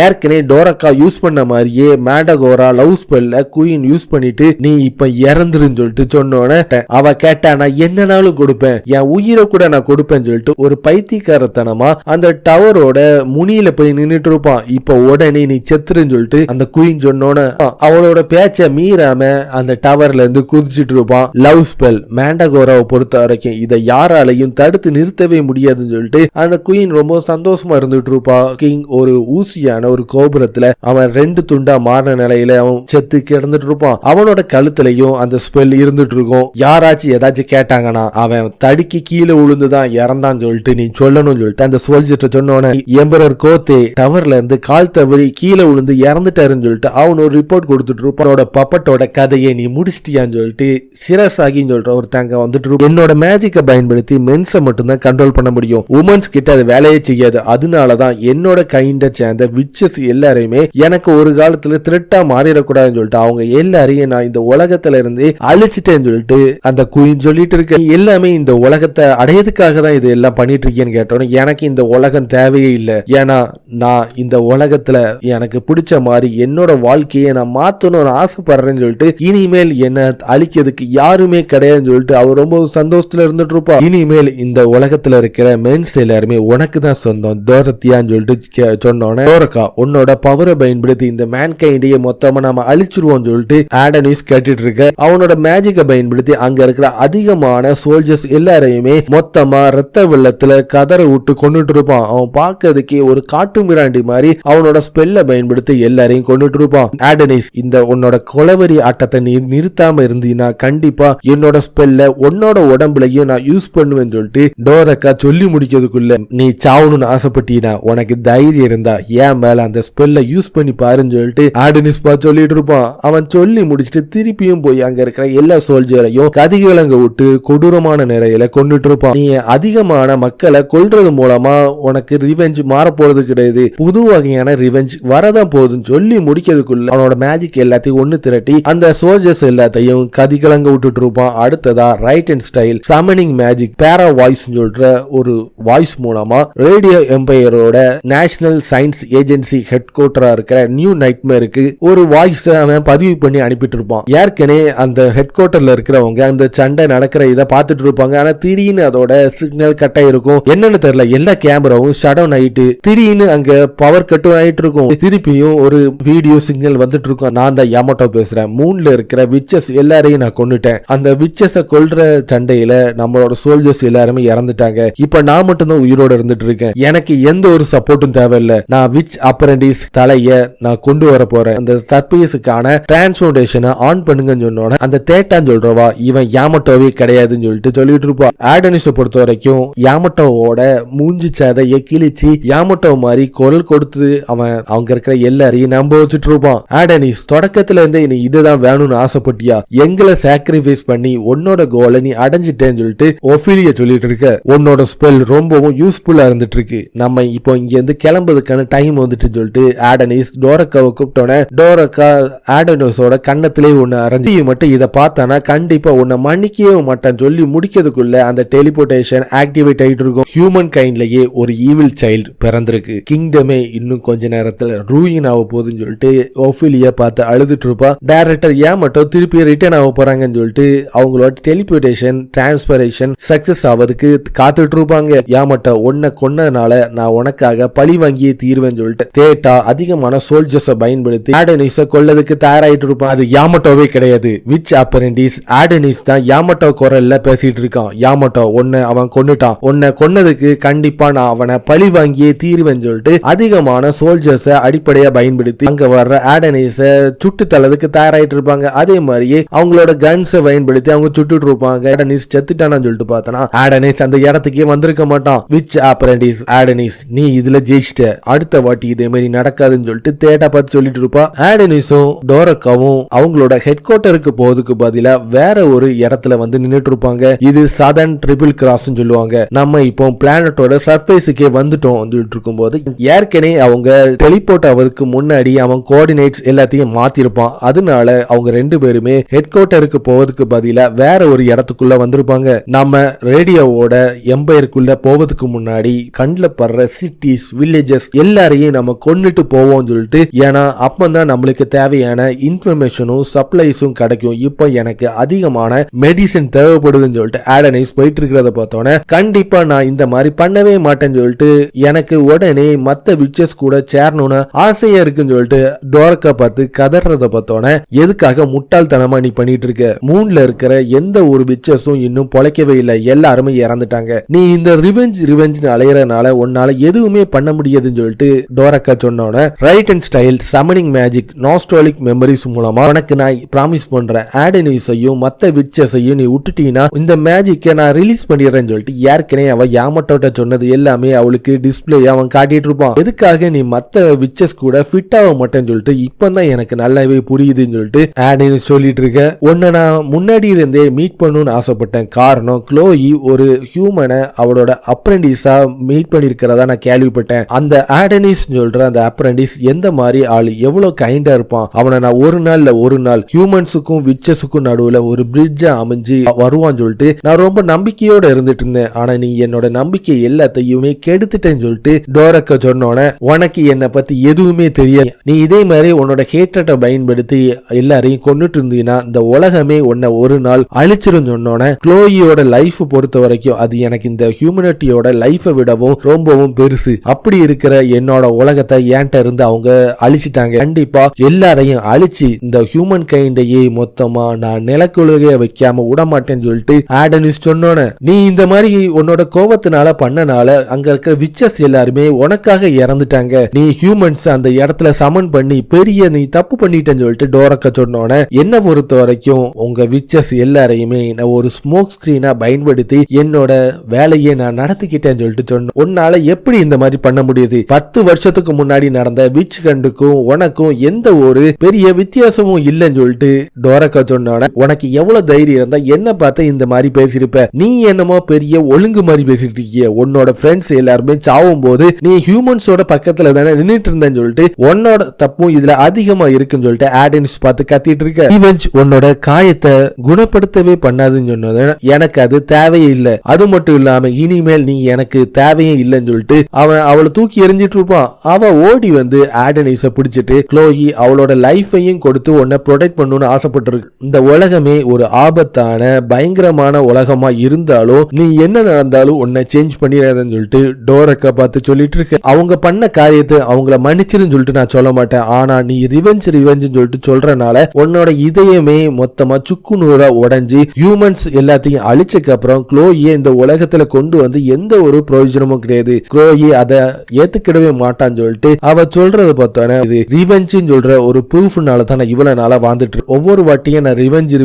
[SPEAKER 1] ஏற்கனவே டோரக்கா யூஸ் பண்ண மாதிரியே மேண்டகோரா லவ் ஸ்பெல்ல குயின் யூஸ் பண்ணிட்டு நீ இப்ப இறந்துருன்னு சொல்லிட்டு சொன்னோன்னே அவ கேட்டா நான் என்னனாலும் கொடுப்பேன், என் உயிரை கூட நான் கொடுப்பேன்னு சொல்லிட்டு ஒரு பைத்தியக்காரத்தனமா அந்த டவரோட முனியில போய் நின்னுட்டு இருப்பான். இப்ப உடனே நீ செத்துருன்னு சொல்லிட்டு அந்த குயின் சொன்னோன்னு அவளோட பேச்ச மீறாம அந்த டவர்ல இருந்து குதிச்சிட்டு இருப்பான். லவ் ஸ்பெல் மேண்டகோராவை பொறுத்த வரைக்கும் இதை யாராலையும் தடுத்து நிறுத்தவே முடியாதுன்னு சொல்லிட்டு அந்த குயின் ரொம்ப சந்தோஷமா இருந்துட்டு இருப்பா. கிங் ஒரு ஊசியான ஒரு கோபுரத்துல அவன் 2 துண்டா மாறின நிலையில அவன் செத்து கிடந்துட்டு இருப்பான். அவனோட கழுத்துலயும் அந்த ஸ்பெல் இருந்துட்டு இருக்கும். யாராச்சும் ஏதாச்சும் கேட்டாங்கன்னா அவன் தடுக்கி கீழே விழுந்துதான் இறந்தான்னு சொல்லிட்டு நீ சொல்லணும்னு சொல்லிட்டு அந்த சோல்ஜர்ட்ட சொன்னோன்னே எம்பரர் கோத்தே டவர்ல இருந்து கால் தவறி கீழே விழுந்து இறந்துட்டாருன்னு சொல்லிட்டு அவன் ஒரு ரிப்போர்ட் கொடுத்துட்டு இருப்பான். பப்பட்டோட கதையை நீ முடிச்சிட்டியான்னு சொல்லிட்டு சிரசாகின்னு சொல்ற ஒருத்தங்க வந்துட்டு என்னோட மேஜிக்கை பயன்படுத்தி மென்ஸை மட்டும்தான் கண்ட்ரோல் பண்ண முடியும், உமன்ஸ் கிட்ட அது வேலையே செய்யாது. அதனாலதான் என்னோட கைண்ட சேர்ந்த விச்சஸ் எல்லாரையுமே எனக்கு ஒரு காலத்துல த்ரெட்டா மாறிடக்கூடாதுன்னு சொல்லிட்டு அவங்க எல்லாரையும் நான் இந்த உலகத்துல இருந்து அழிச்சிட்டேன்னு சொல்லிட்டு அந்த குயின் சொல்லிட்டு இருக்க. எல்லாமே இந்த உலகத்தை அடையதுக்காக தான் இது எல்லாம் பண்ணிட்டு இருக்கேன்னு கேட்டோன்னு எனக்கு இந்த உலகம் தேவையே இல்லை. ஏன்னா நான் இந்த உலகத்துல எனக்கு பிடிச்ச மாதிரி என்னோட வாழ்க்கையை நான் மாத்தணும்னு ஆசைப்படுறேன்னு சொல்லிட்டு இனிமேல் என்ன அழிக்கிறதுக்கு யாருமே கிடையாதுன்னு சொல்லிட்டு அவர் ரொம்ப சந்தோஷத்துல இருந்துட்டு இருப்பா. இனிமேல் இந்த உலகத்துல இருக்கிற மென்ஸ் எல்லாருமே உனக்கு தான் சொந்தம் டோரத்தியான்னு சொல்லிட்டு சொன்னோன்னே டோரக்கா உன்னோட பவரை பயன்படுத்தி இந்த மேன்கைண்டையே மொத்தமா நம்ம அழிச்சிருவோம் சொல்லிட்டு ஆடனிஸ் கேட்டுட்டு இருக்க. அவனோட மேஜிக்கை பயன்படுத்தி அங்க இருக்கிற அதிகமான சோல்ஜர்ஸ் எல்லாரையுமே மொத்தமா ரத்த வெள்ளத்துல கதற விட்டு கொண்டுட்டு இருப்பான். அவன் பார்க்கறதுக்கே ஒரு காட்டு மிராண்டி மாதிரி அவனோட ஸ்பெல்ல பயன்படுத்தி எல்லாரையும் கொண்டுட்டு இருப்பான். ஆடனிஸ் இந்த உன்னோட கொலவரி ஆட்டத்தை நீ நிறுத்தாம இருந்தீனா கண்டிப்பா என்னோட ஸ்பெல்ல உன்னோட உடம்புலையும் நான் யூஸ் பண்ணுவேன்னு சொல்லிட்டு டோரக்கா சொல்லி முடிக்கிறதுக்குள்ள நீ சாவணும்னு ஆசைப்பட்டீனா உனக்கு தைரியம் இருந்தா ஏன் மேல அந்த ஸ்பெல்ல யூஸ் பண்ணி பாருன்னு சொல்லிட்டு ஆடனிஸ் சொல்லிட்டு இருப்பான். அவன் சொல்லி முடிச்சுட்டு திருப்பியும் போய் அங்க இருக்கிற எல்லா சோல்ஜரையும் கதிகிழங்க விட்டு கொடூரமான நிறையில கொண்டுட்டு இருப்பான். நீ அதிகமான மக்களை கொல்றது மூலமா உனக்கு ரிவெஞ்ச் மாற போறது கிடையாது, புது வகையான ரிவெஞ்ச் வரதான் போகுதுன்னு சொல்லி முடிக்கிறதுக்குள்ள அவனோட மேஜிக் எல்லாத்தையும் ஒண்ணு திரட்டி அந்த சோல்ஜர்ஸ் எல்லாத்தையும் கதிகலங்க விட்டுட்டு இருப்பான். அடுத்ததா right and style summoning magic பேரா வாய்ஸ் சொல்ற ஒரு வாய்ஸ் மூலமா ரேடியோ எம்பையரோட நேஷனல் சயின்ஸ் ஏஜென்சி ஹெட் குவார்டரா இருக்கிற நியூ நைட்மேருக்கு ஒரு வாய்ஸ் அவன் பதிவு பண்ணி அனுப்பிட்டு இருப்பான். ஏற்கனவே அந்த ஹெட் குவார்டர்ல இருக்கிறவங்க அந்த சண்டை நடக்கிற இதை பார்த்துட்டு இருப்பாங்க. ஆனா திடீர்னு அதோட சிக்னல் கட் ஆயிருக்கும், என்னன்னு தெரியல. எல்லா கேமராவும் ஷட் டவுன் ஆயிட்டு திடீர்னு அங்க பவர் கட் ஆயிட்டு இருக்கும். திருப்பியும் ஒரு வீடியோ சிக்னல் வந்துட்டு இருக்கும். நான் தான் யாமாட்டோ பேசுறேன், மூன்ல இருக்கிற விச்சஸ் எல்லாரையும் நான் கொண்டுட்டேன். அந்த விச்சஸ கொல்ற சண்டையில நம்மளோட சோல்ஜர்ஸ் எல்லாருமே இறந்துட்டாங்க. இப்ப நான் மட்டும்தான் உயிரோட இருந்துட்டு இருக்கேன். எனக்கு எந்த ஒரு சப்போர்ட்டும் தேவையில்லை. நான் விச் அப்ரண்டிஸ் தலைய நான் கொண்டு வர போறேன். அந்த சர்ப்ரைஸுக்கான டிரான்ஸ்போர்டேஷனை ஆன் பண்ணுங்கன்னு சொன்னோட அந்த தேட்டான்னு சொல்றவா இவன் யாமட்டோவே கிடையாதுன்னு சொல்லிட்டு இருப்பா. ஆடனிஸை பொறுத்த வரைக்கும் யாமட்டோவோட மூஞ்சி சதையை கிழிச்சு யாமட்டோ மாதிரி குரல் கொடுத்து அவன் அவங்க இருக்கிற எல்லாரையும் நம்ப வச்சுட்டு இருப்பான். ஆடனிஸ் தொடக்கத்துல இருந்து நீ இதுதான் வேணும்னு ஆசைப்பட்டியா, எங்களை சாக்ரிஃபைஸ் பண்ணி உன்னோட கோலை நீ அடைஞ்சிட்டேன்னு சொல்லிட்டு ஒஃபிலியா சொல்லிட்டு இருக்க. உன்னோட ஸ்பெல் ரொம்பவும் யூஸ்ஃபுல்லா இருந்துட்டு இருக்கு. நம்ம இப்போ இங்க இருந்து கிளம்புறதுக்கான டைம் வந்துட்டு சொல்லிட்டு ஆடனிஸ் டோரக்காவை கூப்பிட்டோன்னே டோரக்கா ஆடனிஸோட கண்ணத்திலே ஒன்னு அரைஞ்சி மட்டும் இதை பார்த்தானா கண்டிப்பா உன்னை மன்னிக்கவே மாட்டான்னு சொல்லி முடிக்கிறதுக்குள்ள அந்த டெலிபோர்டேஷன் ஆக்டிவேட் ஆயிட்டு இருக்கும். ஹியூமன் கைண்ட்லயே ஒரு ஈவில் சைல்டு பிறந்திருக்கு. கிங்டமே இன்னும் கொஞ்ச நேரத்துல ரூயின் ஆக போகுதுன்னு சொல்லிட்டு ஒஃபிலியா பார்த்து அழுதுட்டு இருப்பா. டைரக்டர் ஏன் மட்டும் திருப்பி ரிட்டர்ன் ஆக போறாங்கன்னு சொல்லிட்டு அவங்களோட டெலிபோர்டேஷன் டிரான்ஸ்பரேஷன் சக்சஸ் ஆவதுக்கு காத்துட்டு இருப்பாங்க. யாமட்டோ உன்னை கொன்னதுனால நான் உனக்காக பழி வாங்கியே தீர்வேன்னு சொல்லிட்டு தேட்டா அதிகமான சோல்ஜர்ஸை பயன்படுத்தி ஆடனிஸை கொல்லதுக்கு தயாராயிட்டு இருப்பான். அது யாமட்டோவே கிடையாது, விச் அப்ரண்டிஸ் ஆடனிஸ் தான் யாமட்டோ குரல்ல பேசிட்டு இருக்கான். யாமட்டோ உன்னை அவன் கொன்னுட்டான், உன்னை கொன்னதுக்கு கண்டிப்பா நான் அவனை பழி வாங்கியே தீர்வேன்னு சொல்லிட்டு அதிகமான சோல்ஜர்ஸை அடிப்படையா பயன்படுத்தி அங்க வர்ற ஆடனிஸை சுட்டு தள்ளதுக்கு தயாராயிட்டு இருப்பாங்க. அதே மாதிரியே அவங்களோட கன்ஸை பயன்படுத்தி அவங்க சுட்டுட்டு இருப்பாங்க. ஆடனிஸ் செத்துட்டானு சொல்லிட்டு பார்த்தனா ஆடனிஸ் அந்த இடத்துக்கே வந்திருக்க மாட்டான். விச் அப்ரண்டிஸ் ஆடனிஸ் நீ இதுல ஜெயிச்சிட்ட, அடுத்த வாட்டி இதே மாதிரி நடக்காதுன்னு சொல்லிட்டு தேட்டா பார்த்து சொல்லிட்டு இருப்பான். இருப்பா. ஆடனிஸும் டோரக்காவும் அவங்களோட ஹெட் குவார்ட்டருக்கு போறதுக்கு பதிலா வேற ஒரு இடத்துல வந்து நின்னுட்டு இருப்பாங்க. இது சதர்ன் ட்ரிபிள் கிராஸ் சொல்லுவாங்க. நம்ம இப்போ பிளானட்டோட சர்ஃபேஸுக்கே வந்துட்டோம் இருக்கும்போது ஏற்கனவே அவங்க டெலிபோர்ட் ஆவதுக்கு முன்னாடி அவன் கோஆர்டினேட்ஸ் எல்லாத்தையும் மாத்திருப்பான். அதனால அவங்க ரெண்டு பேருமே ஹெட் குவார்ட்டருக்கு போவதுக்கு பதிலா வேற ஒரு இடத்துக்குள்ள வந்திருப்பாங்க. நம்ம ரேடியோவோட எம்பையருக்குள்ள போவதுக்கு முன்னாடி கண்ணில் படுற சிட்டிஸ் வில்லேஜஸ் எல்லாரையும் நம்ம கொன்னுட்டு போவோம் சொல்லிட்டு, ஏன்னா அப்பதான் நம்மளுக்கு தேவையான இன்ஃபர்மேஷனும் சப்ளைஸும் கிடைக்கும். இப்போ எனக்கு அதிகமான மெடிசன் தேவைப்படுதுன்னு சொல்லிட்டு ஆடனைஸ் போயிட்டு இருக்கிறத பார்த்தோன்னே கண்டிப்பா நான் இந்த மாதிரி பண்ணவே மாட்டேன்னு சொல்லிட்டு எனக்கு உடனே மத்த விச்சஸ் கூட சேரணும்னு ஆசையா இருக்குன்னு சொல்லிட்டு டோரக்கா பார்த்து கதறத பார்த்தோன்னே, எதுக்காக முட்டாள்தனமா நீ பண்ணிட்டு இருக்க? மூன்ல இருக்கிற எந்த ஒரு விச்சஸும் இன்னும் பொழைக்கவே இல்லை, எல்லாருமே இறந்துட்டாங்க. நீ இந்த ரிவெஞ்ச் அலையறனால உன்னால எதுவுமே பண்ண முடியாதுன்னு சொல்லிட்டு டோரக்கா சொன்னோட right and style summoning magic nostalgic memories மூலமா உனக்கு நான் ப்ராமிஸ் பண்றேன், ஆடனிஸையும் மத்த விச்சஸையும் நீ விட்டுட்டீங்கன்னா இந்த மேஜிக்கை நான் ரிலீஸ் பண்ணிடுறேன்னு சொல்லிட்டு ஏற்கனவே அவ யாமட்டோட்ட சொன்னது எல்லாமே அவளுக்கு டிஸ்பிளே அவன் காட்டிட்டு இருப்பான். எதுக்காக நீ மத்த விச்சஸ் கூட ஃபிட் ஆக மாட்டேன்னு சொல்லிட்டு இப்பதான் எனக்கு நல்லாவே புரியுதுன்னு சொல்லிட்டு ஆடனிஸ் சொல்லிட்டு இருக்க. உன்னை நான் முன்னாடி இருந்தே மீட் பண்ணணும்னு ஆசைப்பட்டேன். காரணம் க்ளோயி ஒரு ஹியூமனை அவளோட அப்ரெண்டிஸா மீட் பண்ணிருக்கிறதா நான் கேள்விப்பட்டேன். அந்த ஆடனிஸ் சொல்ற அந்த அப்ரெண்டிஸ் எந்த மாதிரி ஆள், எவ்வளவு கைண்டா இருப்பான், அவனை நான் ஒரு நாள் ஹியூமன்ஸுக்கும் விச்சஸுக்கும் நடுவுல ஒரு பிரிட்ஜா அமைஞ்சு வருவான்னு சொல்லிட்டு நான் ரொம்ப நம்பிக்கையோட இருந்துட்டு இருந்தேன். ஆனா நீ என்னோட நம்பிக்கை எல்லாத்தையுமே கெடுத்துட்டேன்னு சொல்லிட்டு டோரக்கா சொன்னோன, உனக்கு என்னை பத்தி எதுவுமே தெரியாது, நீ இதே மாதிரி உன்னோட ஹேட்ரட்டை பயன்படுத்தி எல்லாரையும் கொண்டுட்டு இருந்தீங்கன்னா இந்த உலகமே உன்னை ஒரு நாள் அழிச்சிரும் சொன்னோன, க்ளோயியோட லைஃப் பொறுத்த வரைக்கும் அது எனக்கு இந்த ஹியூமனிட்டியோட லைஃபை விடவும் ரொம்பவும் பெருசு. அப்படி இருக்கிற என்னோட உலகத்தை ஏன்ட்ட இருந்து அவங்க அழிச்சிட்டாங்க. கண்டிப்பா எல்லாரையும் அழிச்சு இந்த ஹியூமன் கைண்டையே மொத்தமா நான் நிலக்குலகே வைக்காம விடமாட்டேன்னு சொல்லிட்டு ஆடனிஸ் சொன்னோன, நீ இந்த மாதிரி உன்னோட கோபத்தினால பண்ணனால அங்க இருக்கிற விச்சஸ் எல்லாருமே உனக்காக இறந்துட்டாங்க. நீ ஹியூமன்ஸ் அந்த இடத்துல சமன் பண்ணி பெரிய நீ தப்பு பண்ணிட்டேன்னு சொல்லிட்டு டோரக்கா சொன்னோன, என்ன பொறுத்த வரைக்கும் உங்க விச்சஸ் எல்லாரையுமே நான் ஒரு ஸ்மோக் ஸ்கிரீனா பயன்படுத்தி என்னோட வேலையை நான் நடத்திக்கிட்டேன்னு சொல்லிட்டு சொன்ன. உன்னால எப்படி இந்த மாதிரி பண்ண முடியுது? 10 வருஷத்துக்கு முன்னாடி நடந்த விச் கண்டுக்கும் உனக்கும் எந்த ஒரு பெரிய வித்தியாசமும் இல்லைன்னு சொல்லிட்டு டோரக்கா சொன்னோட, உனக்கு எவ்வளவு தைரியம் இருந்தா என்ன பார்த்து இந்த மாதிரி பேசிருப்ப? நீ என்னமோ பெரிய ஒழுங்கு மாதிரி பேசிட்டு இருக்கிய. உன்னோட ஃப்ரெண்ட்ஸ் எல்லாருமே சாவும் போது நீ ஹியூமன்ஸோட பக்கத்துல தானே நின்னுட்டு இருந்தேன்னு சொல்லிட்டு உன்னோட தப்பும் இதுல அதிகமா இருக்குன்னு சொல்லிட்டு ஆடனிஸ் பார்த்து கத்திட்டு இருக்க. ரிவெஞ்ச் உன்னோட காயத்தை குணப்படுத்தவே பண்ணாதுன்னு சொன்னது எனக்கு அது தேவையே இல்லை. அது மட்டும் இல்லாம இனிமேல் நீ எனக்கு தேவையே இல்லைன்னு சொல்லிட்டு அவன் அவளை தூக்கி எறிஞ்சிட்டு இருப்பான். அவ ஓடி வந்து ஆடனிஸ பிடிச்சிட்டு, க்ளோயி அவளோட லைஃபையும் கொடுத்து உன்னை ப்ரொடெக்ட் பண்ணணும்னு ஆசைப்பட்டிருக்கு. இந்த உலகமே ஒரு ஆபத்தான பயங்கரமான உலகமா இருந்தாலும் நீ என்ன நடந்தாலும் உன்னை சேஞ்ச் பண்ணிடாதுன்னு சொல்லிட்டு டோரக்கா பார்த்து சொல்லிட்டு இருக்க. அவங்க பண்ண காரியத்தை அவங்கள மன்னிச்சிருன்னு சொல்லிட்டு நான் சொல்ல மாட்டேன். ஆனா நீ ரிவெஞ்ச் சொல்லிட்டு சொல்றனால உன்னோட இதயமே மொத்தமா சுக்கு நூறா உடைஞ்சு ஹியூமன்ஸ் எல்லாத்தையும் அழிச்சக்கு அப்புறம் க்ளோயே இந்த உலகத்துல கொண்டு வந்து எந்த ஒரு பிரயோஜனமும் கிடையாது. க்ளோயே அதை ஏத்துக்கிடவே மாட்டான்னு சொல்லிட்டு அவ சொல்றத பார்த்தோன்னே, இது ரிவெஞ்ச் சொல்ற ஒரு ப்ரூஃப்னால தான் நான் இவ்வளவு நாளா வாழ்ந்துட்டு ஒவ்வொரு வாட்டியும் நான் ரிவெஞ்ச்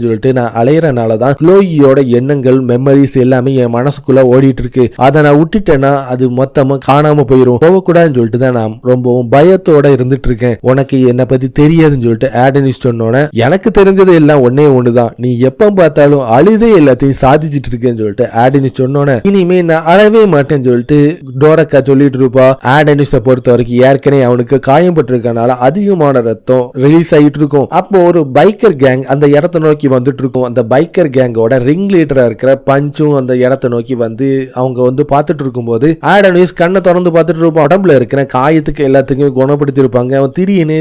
[SPEAKER 1] சொல்லிட்டு நான் அலையறனாலதான் க்ளோயியோட எண்ணங்கள் மெமரிஸ் எல்லாமே என் மனசுக்குள்ள ஓடிட்டு இருக்கு. அதை நான் விட்டுட்டேன்னா அது மொத்தமா காணாம போயிரும். போகக்கூடாதுன்னு சொல்லிட்டு தான் நான் ரொம்பவும் பயத்தோட இருந்துட்டு இருக்கேன். உனக்கு என்னை பத்தி தெரியாதுன்னு சொல்லிட்டு ஆடனிஸ் சொன்னோன்னே, எனக்கு தெரிஞ்சது எல்லாம் ஒன்னே ஒண்ணுதான், நீ எப்ப பார்த்தாலும் அழுதே எல்லாத்தையும் சாதிச்சுட்டு இருக்கேன்னு சொல்லிட்டு ஆடனிஸ் சொன்னோன்னே, இனிமே நான் அழவே மாட்டேன்னு சொல்லிட்டு டோரக்கா சொல்லிட்டு இருப்பா. ஆடனிஸை பொறுத்த வரைக்கும் ஏற்கனவே அவனுக்கு காயப்பட்டிருக்கனால அதிகமான ரத்தம் ரிலீஸ் ஆகிட்டு இருக்கும். அப்போ ஒரு பைக்கர் கேங் அந்த இடத்தை நோக்கி வந்துட்டு இருக்கும். அந்த பைக்கர் கேங்கோட ரிங் லீடரா இருக்கிற பஞ்சும் அந்த இடத்தை நோக்கி வந்து அவங்க வந்து பார்த்துட்டு இருக்கும் போது ஆடனிஸ் கண்ணை திறந்து பார்த்துட்டு இருப்பான். உடம்புல இருக்கிற காயத்துக்கு எல்லாத்துக்கும் குணப்படுத்தி இருப்பாங்க. அவன் திடீர்னு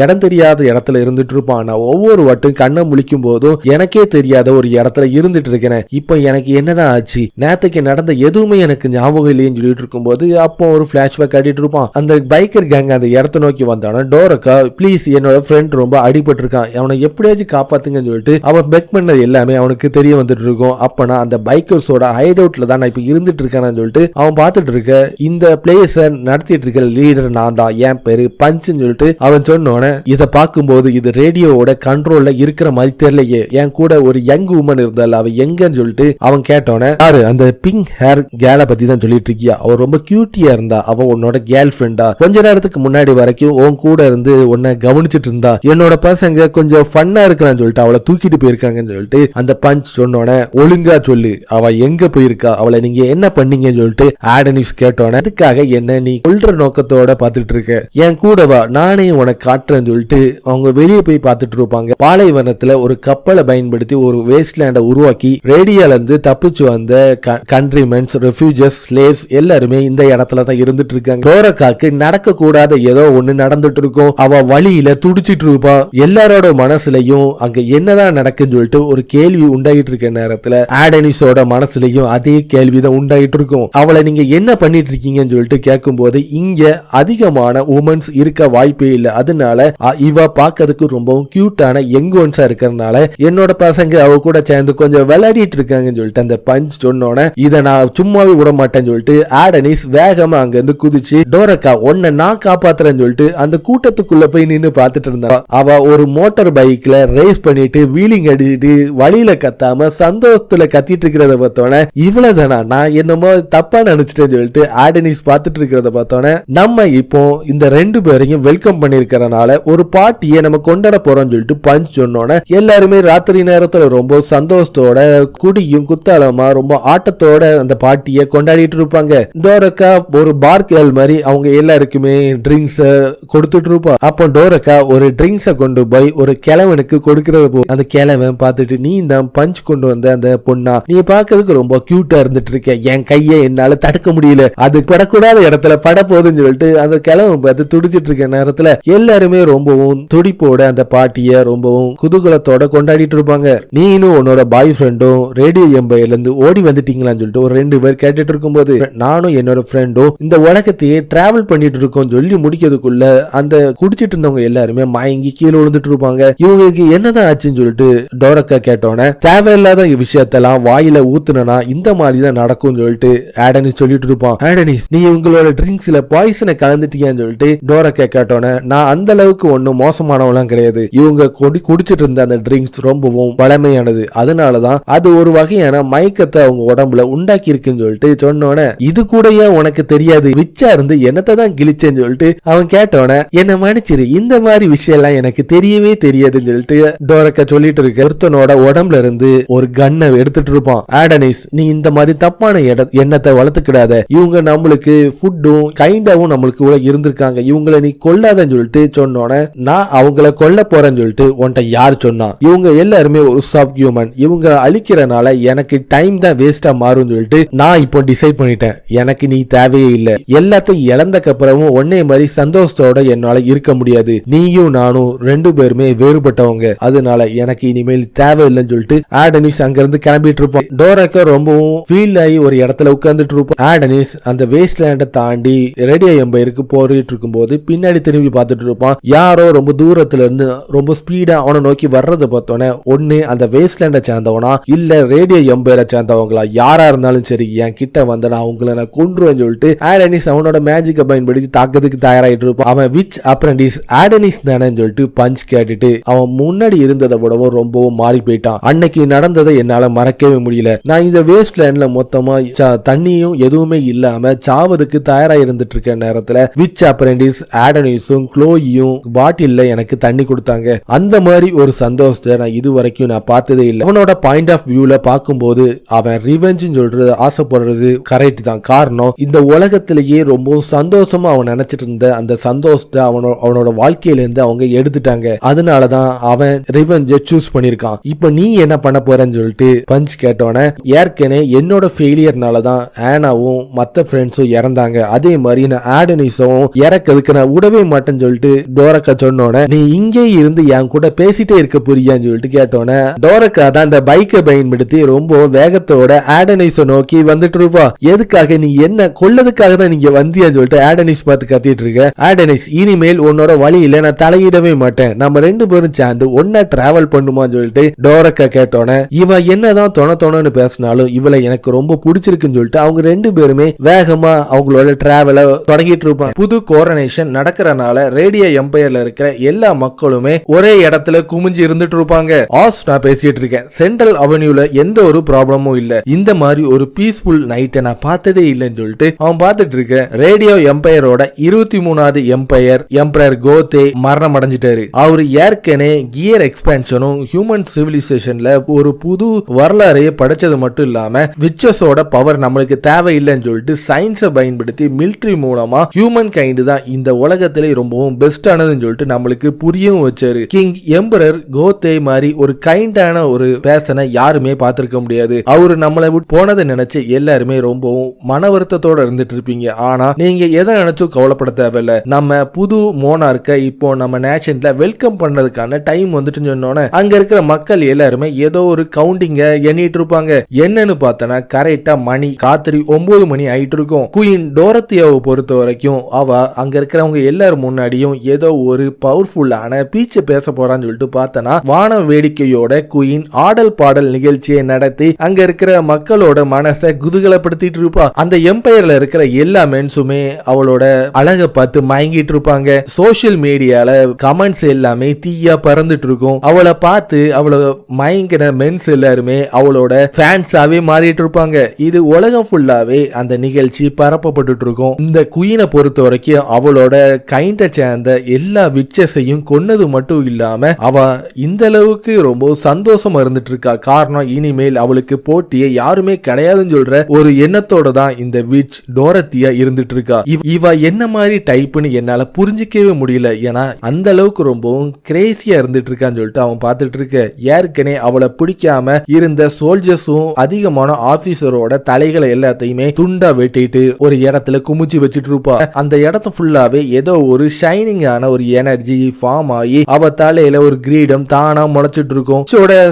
[SPEAKER 1] இடம் தெரியாத இடத்துல இருந்துட்டு இருப்பான். நான் ஒவ்வொரு வாட்டும் கண்ணை முழிக்கும் போதும் எனக்கே தெரியாத ஒரு இடத்துல இருந்துட்டு இருக்கிறேன். இப்போ எனக்கு என்னதான் ஆச்சு, நேத்துக்கு நடந்த எதுவுமே எனக்கு ஞாபகம் இல்லைன்னு சொல்லிட்டு இருக்கும் போது அப்போ ஒரு பிளாஷ்பேக் காட்டிட்டு இருப்பான். அந்த பைக்கர் கேங் அந்த இடத்தை நோக்கி வந்தான, டோரக்கா ப்ளீஸ் என்னோட ஃப்ரெண்ட் ரொம்ப அடிபட்டு இருக்கான், அவனை எப்படியாச்சும் காப்பாத்துங்கன்னு சொல்லிட்டு அவன் பெக் பண்ணது எல்லாமே அவனுக்கு தெரிய வந்துட்டு இருக்கும். அப்பனா அந்த பைக்கர்ஸோட ஹைட் அவுட்ல தான் நான் இப்ப இருந்துட்டு இருக்கேன்னு சொல்லிட்டு அவன் பார்த்துட்டு இருக்க. இந்த பிளேஸ நடத்திட்டு இருக்க லீடர் நான் தான், என் பேரு பஞ்சுன்னு சொல்லிட்டு அவன் சொன்னோன்னே, இதை பார்க்கும்போது இது ரேடியோவோட கண்ட்ரோல்ல இருக்கிற மாதிரி தெரியலையே, என் கூட ஒரு யங் உமன் இருந்தால் அவ எங்கன்னு சொல்லிட்டு அவன் கேட்டோன்னே, யாரு அந்த பிங்க் ஹேர் கேலை பத்தி தான் சொல்லிட்டு இருக்கியா, அவ ரொம்ப கியூட்டியா இருந்தா, அவ உன்னோட கேர்ள் ஃப்ரெண்டா, கொஞ்ச நேரத்துக்கு முன்னாடி வரைக்கும் உன் உன் கூட இருந்து உன்னை கவனிச்சிட்டு இருந்தா என்னோட பசங்க கொஞ்சம் ஃபன்னா இருக்கலாம்னு சொல்லிட்டு அவளை தூக்கிட்டு போயிருக்காங்கன்னு சொல்லிட்டு அந்த பஞ்ச் சொன்னோன்னே ஒழுங்கா சொல்லு அவ எங்க போயிருக்கா, அவளை நீங்க என்ன பண்ணீங்கன்னு சொல்லிட்டு ஆடனிஸ் கேட்டோன்னே அதுக்காக என்ன நீ கொல்ற நோக்கத்தோட பாத்துட்டு இருக்க, என் கூட வா நானே உனக்கு காட்டுறேன்னு சொல்லிட்டு அவங்க வெளியே போய் பார்த்துட்டு இருப்பாங்க. பாலைவனத்துல ஒரு கப்பலை பயன்படுத்தி ஒரு வேஸ்ட்லேண்டை உருவாக்கி ரேடியோல இருந்து தப்பிச்சு வந்த கண்ட்ரிமென்ஸ், ரெஃப்யூஜஸ், ஸ்லேவ்ஸ் எல்லாருமே இந்த இடத்துல தான் இருந்துட்டு இருக்காங்க. டோரக்காக்கு நடக்க கூடாத ஏதோ ஒண்ணு நடந்துட்டு இருக்கும். அவ வழியில துடிச்சிட்டு இருப்பா. எல்லாரோட மனசுலயும் அங்க என்னதான் நடக்குன்னு சொல்லிட்டு ஒரு கேள்வி உண்டாகிட்டு இருக்க நேரத்துல ஆடனிஸோட மனசுலயும் அதே கேள்விதான் உண்டாகிட்டு இருக்கும். அவளை நீங்க என்ன பண்ணிட்டு இருக்கீங்கன்னு சொல்லிட்டு கேட்கும் போது இங்க அதிகமான உமன்ஸ் இருக்க வாய்ப்பே இல்லை, அதனால இவ பாக்கிறதுக்கு ரொம்பவும் கியூட்டான யங் ஒன்ஸா இருக்கிறதுனால என்னோட பசங்க அவ கூட சேர்ந்து கொஞ்சம் விளையாடிட்டு இருக்காங்கன்னு சொல்லிட்டு அந்த பஞ்ச் சொன்னோன்னே இதை நான் சும்மாவே விட மாட்டேன்னு சொல்லிட்டு ஆடனிஸ் வேகமா அங்க இருந்து குதிச்சு டோரக்கா உன்னை நான் காப்பாத்துறேன்னு சொல்லிட்டு அந்த கூட்டத்துக்குள்ள போய் நின்னு பாத்துட்டு இருந்தா. அவ ஒரு மோட்டார் பைக்ல ரேஸ் பண்ணிட்டு வீலிங் அடிச்சுட்டு வழியில கத்தாம சந்தோஷத்துல கத்திட்டு இருக்கிறத பார்த்தோன்னே இவ்வளவுதானா, நான் என்னமோ தப்பா நினைச்சிட்டேன்னு சொல்லிட்டு ஆடனிஸ் பாத்துட்டு இருக்கிறத பார்த்தோன்னே நம்ம இப்போ இந்த ரெண்டு பேரையும் வெல்கம் பண்ணிருக்கிறனால ஒரு பார்ட்டியை நம்ம கொண்டாட போறோம்னு சொல்லிட்டு பஞ்ச் சொன்னோன்னே எல்லாருமே ராத்திரி நேரத்துல ரொம்ப சந்தோஷத்தோட குடியும் குத்தாலமா ரொம்ப ஆட்டத்தோட அந்த பார்ட்டியை கொண்டாடிட்டு இருப்பாங்க. டோரக்கா ஒரு பார்க்கல் மாதிரி அவங்க எல்லாருக்குமே ட்ரிங்க்ஸ் கொடுத்துட்டு இருப்பா. அப்போ டோரக்கா ஒரு ட்ரிங்க்ஸை கொண்டு போய் ஒரு கிழவனுக்கு கொடுக்கறது போ அந்த கிழவன் பார்த்துட்டு நீ தான் பஞ்ச் கொண்டு வந்த அந்த பொண்ணா, நீ பாக்கிறதுக்கு ரொம்ப கியூட்டா இருந்துட்டு இருக்க, என் கையை என்னால தடுக்க முடியல, அது படக்கூடாத இடத்துல பட போகுதுன்னு சொல்லிட்டு அந்த கிழவன் பார்த்து துடிச்சிட்டு இருக்க நேரத்துல எல்லாருமே ரொம்பவும் துடிப்போட அந்த பார்ட்டியை ரொம்பவும் குதூகலத்தோட கொண்டாடிட்டு இருப்பாங்க. நீனும் உன்னோட பாய் ஃப்ரெண்டும் ரேடியோ எம்பையில இருந்து ஓடி வந்துட்டீங்களான்னு சொல்லிட்டு ஒரு ரெண்டு பேர் கேட்டுட்டு இருக்கும்போது நானும் என்னோட ஃப்ரெண்டும் இந்த உலகத்தையே டிராவல் பண்ணிட்டு இருக்கோம் சொல்லி முடிக்கிறதுக்குள்ள அந்த குடிச்சிட்டு இருந்தவங்க எல்லாருமே மயங்கி கீழே விழுந்துட்டு இருப்பாங்க. இவங்களுக்கு என்னதான் ஆச்சுன்னு சொல்லிட்டு டோரக்கா கேட்டோன்னே தேவையில்லாத விஷயத்தெல்லாம் வாயில ஊத்துனா இந்த மாதிரி தான் நடக்கும் சொல்லிட்டு ஆடனிஸ் சொல்லிட்டு இருப்பான். ஆடனிஸ் நீ உங்களோட ட்ரிங்க்ஸ்ல பாய்சனை கலந்துட்டீங்கன்னு சொல்லிட்டு டோரக்கா கேட்டோன்னே நான் அந்த அளவுக்கு ஒன்னும் மோசமானவெல்லாம் கிடையாது, இவங்க குடிச்சிட்டு இருந்த அந்த ட்ரிங்க்ஸ் ரொம்பவும் பழமையானது, அதனாலதான் அது ஒரு வகையான மயக்கத்தை அவங்க உடம்புல உண்டாக்கி இருக்குன்னு சொல்லிட்டு சொன்னோன்னே இது கூட ஏன் உனக்கு தெரியாது, விச்சா இருந்து என்னத்தை தான் கிழிச்சேன்னு சொல்லிட்டு அவன் கேட்டோன்னே என்ன மன்னிச்சிரு இந்த மாதிரி விஷயம் எல்லாம் எனக்கு தெரியவே தெரியாதுன்னு சொல்லிட்டு டோரக்கா சொல்லிட்டு இருக்க. ஒருத்தனோட உடம்புல இருந்து ஒரு கன்னை எடுத்துட்டு இருப்பான். ஆடனிஸ் நீ இந்த மாதிரி தப்பான எண்ணத்தை வளர்த்துக்கிடாத, இவங்க நம்மளுக்கு ஃபுட்டும் கைண்டாவும் நம்மளுக்கு கூட இருந்திருக்காங்க, இவங்களை நீ கொல்லாதன்னு சொல்லிட்டு சொன்னோன்னே நான் அவங்கள கொல்ல போறேன்னு சொல்லிட்டு உன்கிட்ட யார் சொன்னா, இவங்க எல்லாருமே ஒரு சப் ஹியூமன், இவங்க அழிக்கிறனால எனக்கு டைம் தான் வேஸ்டா மாறும் சொல்லிட்டு நான் இப்போ டிசைட் பண்ணிட்டேன், எனக்கு நீ தேவையே இல்லை, எல்லாத்தையும் இழந்தக்கு அப்புறமும் ஒன்னே மாதிரி சந்தோஷத்தோட என்னால இருக்க முடியாது, நீயும் நானும் ரெண்டு பேருமே வேறுபட்டவங்க, அதனால எனக்கு இனிமேல் தேவையில்லைன்னு சொல்லிட்டு ஆடனிஸ் அங்க இருந்து கிளம்பிட்டு இருப்பான். டோரக்கா ரொம்பவும் ஃபீல் ஆகி ஒரு இடத்துல உட்கார்ந்துட்டு இருப்பான். ஆடனிஸ் அந்த வேஸ்ட்லேண்டை தாண்டி ரேடியோ எம்பையருக்கு போயிட்டு இருக்கும்போது பின்னாடி திரும்பி பார்த்துட்டு இருப்பான். யாரோ ரொம்ப தூரத்துல இருந்து ரொம்ப ஸ்பீடா அவனை நோக்கி வர்றதை பார்த்தோன்னே ஒன்னு அந்த வேஸ்ட்லேண்டை சேர்ந்தவனா இல்ல ரேடியோ எம்பையரை சேர்ந்தவங்களா யாரா இருந்தாலும் சரி என் கிட்ட வந்தனா அவங்கள நான் கொன்றுவேன்னு சொல்லிட்டு ஆடனிஸ் அவனோட மேஜிக்கை பயன்படுத்தி தாக்கிறதுக்கு தயாராயிட்டு இருப்பான். அவன் விச் அப்ரண்டிஸ் ஆடனிஸ் தானே சொல்லிட்டு பஞ்ச் கேட்டுட்டு அவன் முன்னாடி இருந்ததை விடவும் ரொம்பவும் மாறி போயிட்டான். அன்னைக்கு நடந்ததை என்னால மறக்கவே முடியல, நான் இந்த வேஸ்ட்லேண்ட்ல மொத்தமா தண்ணியும் எதுவுமே இல்லாம சாவதுக்கு தயாரா இருந்துட்டு இருக்க நேரத்துல விச் அப்ரண்டிஸ் ஆடனிஸும் க்ளோயும் பாட்டில்ல எனக்கு தண்ணி கொடுத்தாங்க, அந்த மாதிரி ஒரு சந்தோஷத்தை நான் இது வரைக்கும் நான் பார்த்ததே இல்லை. அவனோட பாயிண்ட் ஆஃப் வியூல பார்க்கும்போது அவன் ரிவெஞ்ச் சொல்றது ஆசைப்படுறது கரெக்ட் தான், காரணம் இந்த உலகத்திலேயே ரொம்ப சந்தோஷமா அவன் நினைச்சிட்டு இருந்த அந்த சந்தோஷத்தை அவனோட வாழ்க்கையில இருந்து அவங்க எடுத்துட்டாங்க, அதனாலதான் அவன் ரிவெஞ்சை சூஸ் பண்ணிருக்கான். இப்ப நீ என்ன பண்ண போறன்னு சொல்லிட்டு பஞ்ச் கேட்டோன்னே ஏற்கனவே என்னோட ஃபெயிலியர்னாலதான் ஆனாவும் மத்த ஃப்ரெண்ட்ஸும் இறந்தாங்க, அதே மாதிரி நான் ஆடனிஸும் இறக்கிறதுக்கு நான் விடவே மாட்டேன்னு சொல்லிட்டு டோரக்கா சொன்னோன்னே நீ இங்கே இருந்து என் கூட பேசிட்டே இருக்க புரியான்னு சொல்லிட்டு கேட்டோன்னே டோரக்கா தான் அந்த பைக்கை பயன்படுத்தி ரொம்ப வேகத்தோட ஆடனிஸை நோக்கி வந்துட்டு இருப்பா. எதுக்காக நீ என்ன கொல்லதுக்காக தான் நீங்க வந்தியான்னு சொல்லிட்டு ஆடனிஸ் பார்த்து கத்திட்டு இருக்க. ஆடனிஸ் இனிமேல் உன்னோட வழியில நான் தலையிடவே மாட்டேன், நம்ம ரெண்டு பேரும் சேர்ந்து ஒன்னா டிராவல் பண்ணுமான்னு சொல்லிட்டு டோரக்கா கேட்டோன்னே இவ என்னதான் தொணன்னு பேசினாலும் இவளை எனக்கு ரொம்ப பிடிச்சிருக்குன்னு சொல்லிட்டு அவங்க ரெண்டு பேருமே வேகமா அவங்களோட டிராவல தொடங்கிட்டு இருப்பாங்க. புது கோரனேஷன் நடக்கிறனால ரேடியோ எம்பையர்ல இருக்கிற எல்லா மக்களுமே ஒரே இடத்துல குமிஞ்சு இருந்துட்டு இருப்பாங்க. நான் பேசிட்டு இருக்கேன், சென்ட்ரல் அவென்யூல எந்த ஒரு ப்ராப்ளமும் இல்ல, இந்த மாதிரி ஒரு பீஸ்ஃபுல் நைட்டை நான் பார்த்ததே இல்லைன்னு சொல்லிட்டு அவன் பார்த்துட்டு இருக்க. ரேடியோ எம்பையரோட 23வது எம்பையர் எம்பரர் கோத்தே மரணம் அடைஞ்சிட்டாரு. அவரு ஏற்கனவே கியர் எக்ஸ்பேன்ஷனும் ஹியூமன் சிவிலைசேஷன்ல ஒரு புது வரலாறையே படைச்சது மட்டும் இல்லாம விச்சஸோட பவர் நம்மளுக்கு தேவையில்லைன்னு சொல்லிட்டு சயின்ஸை பயன்படுத்தி மிலிட்டரி மூலமா ஹியூமன் கைண்ட் தான் இந்த உலகத்திலே ரொம்பவும் பெஸ்டானதுன்னு சொல்லிட்டு நம்மளுக்கு புரியவும் வச்சாரு. கிங் எம்பரர் கோத்தே மாதிரி ஒரு கைண்டான ஒரு பேசனை யாருமே பார்த்திருக்க முடியாது. அவரு நம்மளை விட்டு போனதை நினைச்சு எல்லாருமே ரொம்பவும் மன வருத்தத்தோட இருந்துட்டு இருப்பீங்க. ஆனா நீங்க எதை நினைச்சும் கவலைப்பட தேவையில்ல. நம்ம புது மோனார்க்க இப்போ நம்ம நேஷன்ல வெல்கம் பண்றதுக்கான டைம் வந்துட்டு சொன்னோன்னே அங்க இருக்கிற மக்கள் எல்லாருமே ஏதோ ஒரு கவுண்டிங்க எண்ணிட்டு இருப்பாங்க. என்னன்னு பார்த்தனா கரெக்டா மணி ராத்திரி 9 மணி ஆயிட்டு இருக்கும். குயின் டோரத்தியாவை பொறுத்த வரைக்கும் அவ அங்க இருக்கிறவங்க எல்லாரும் முன்னாடியும் ஏதோ ஒரு பவர்ஃபுல்லான பீச்சை பேச போறான்னு சொல்லிட்டு பார்த்தனா வான வேடிக்கையோட குயின் ஆடல் பாடல் நிகழ்ச்சியை நடத்தி அங்க இருக்கிற மக்களோட மனசை குதூகலப்படுத்திட்டு இருப்பா. அந்த எம்பையர்ல இருக்கிற எல்லா மென்ஸுமே அவளோட அழகை பார்த்து மயங்கிட்டு இருப்பாங்க. சோசியல் மீடியால கமெண்ட்ஸ் எல்லாமே தீயா பறந்துட்டு இருக்கும். அவளை பார்த்து அவளை மயங்கின மென்ஸ் எல்லாருமே அவளோட ஃபேன்ஸாவே மாறிட்டு இருப்பாங்க. இது உலகம் ஃபுல்லாவே அந்த நிகழ்ச்சி பரப்பப்பட்டு இருக்கும். இந்த குயினை பொறுத்த வரைக்கும் அவளோட கைண்ட சேர்ந்த எல்லா விச்சஸையும் கொன்னது மட்டும் இல்லாம அவ இந்த அளவுக்கு ரொம்ப சந்தோஷமா இருந்துட்டு இருக்கா. காரணம் இனிமேல் அவளுக்கு போட்டியே யாருமே கிடையாதுன்னு சொல்ற ஒரு எண்ணத்தோட தான் இந்த விச் டோரத்தியா இருந்துட்டு இருக்கா. இவ என்ன மாதிரி டைப்னு என்னால புரிஞ்சிக்கவே முடியல. ஏன்னா அந்த அளவுக்கு ரொம்பவும் கிரேசியா இருந்துட்டு இருக்கான்னு சொல்லிட்டு அவன் பார்த்துட்டு இருக்க. ஏற்கனவே அவளை பிடிக்காம இருந்த சோல்ஜர்ஸும் அதிகமான ஆபீசரோட தலைகளை எல்லாத்தையுமே துண்டா வெட்டிட்டு ஒரு இடத்துல குமிச்சு வச்சுட்டு இருப்பா. அந்த இடத்த ஃபுல்லாவே ஏதோ ஒரு ஷைனிங்கான ஒரு எனர்ஜி ஃபார்ம் ஆகி அவ தலையில ஒரு கிரீடம் தானா முளைச்சிட்டு இருக்கும்.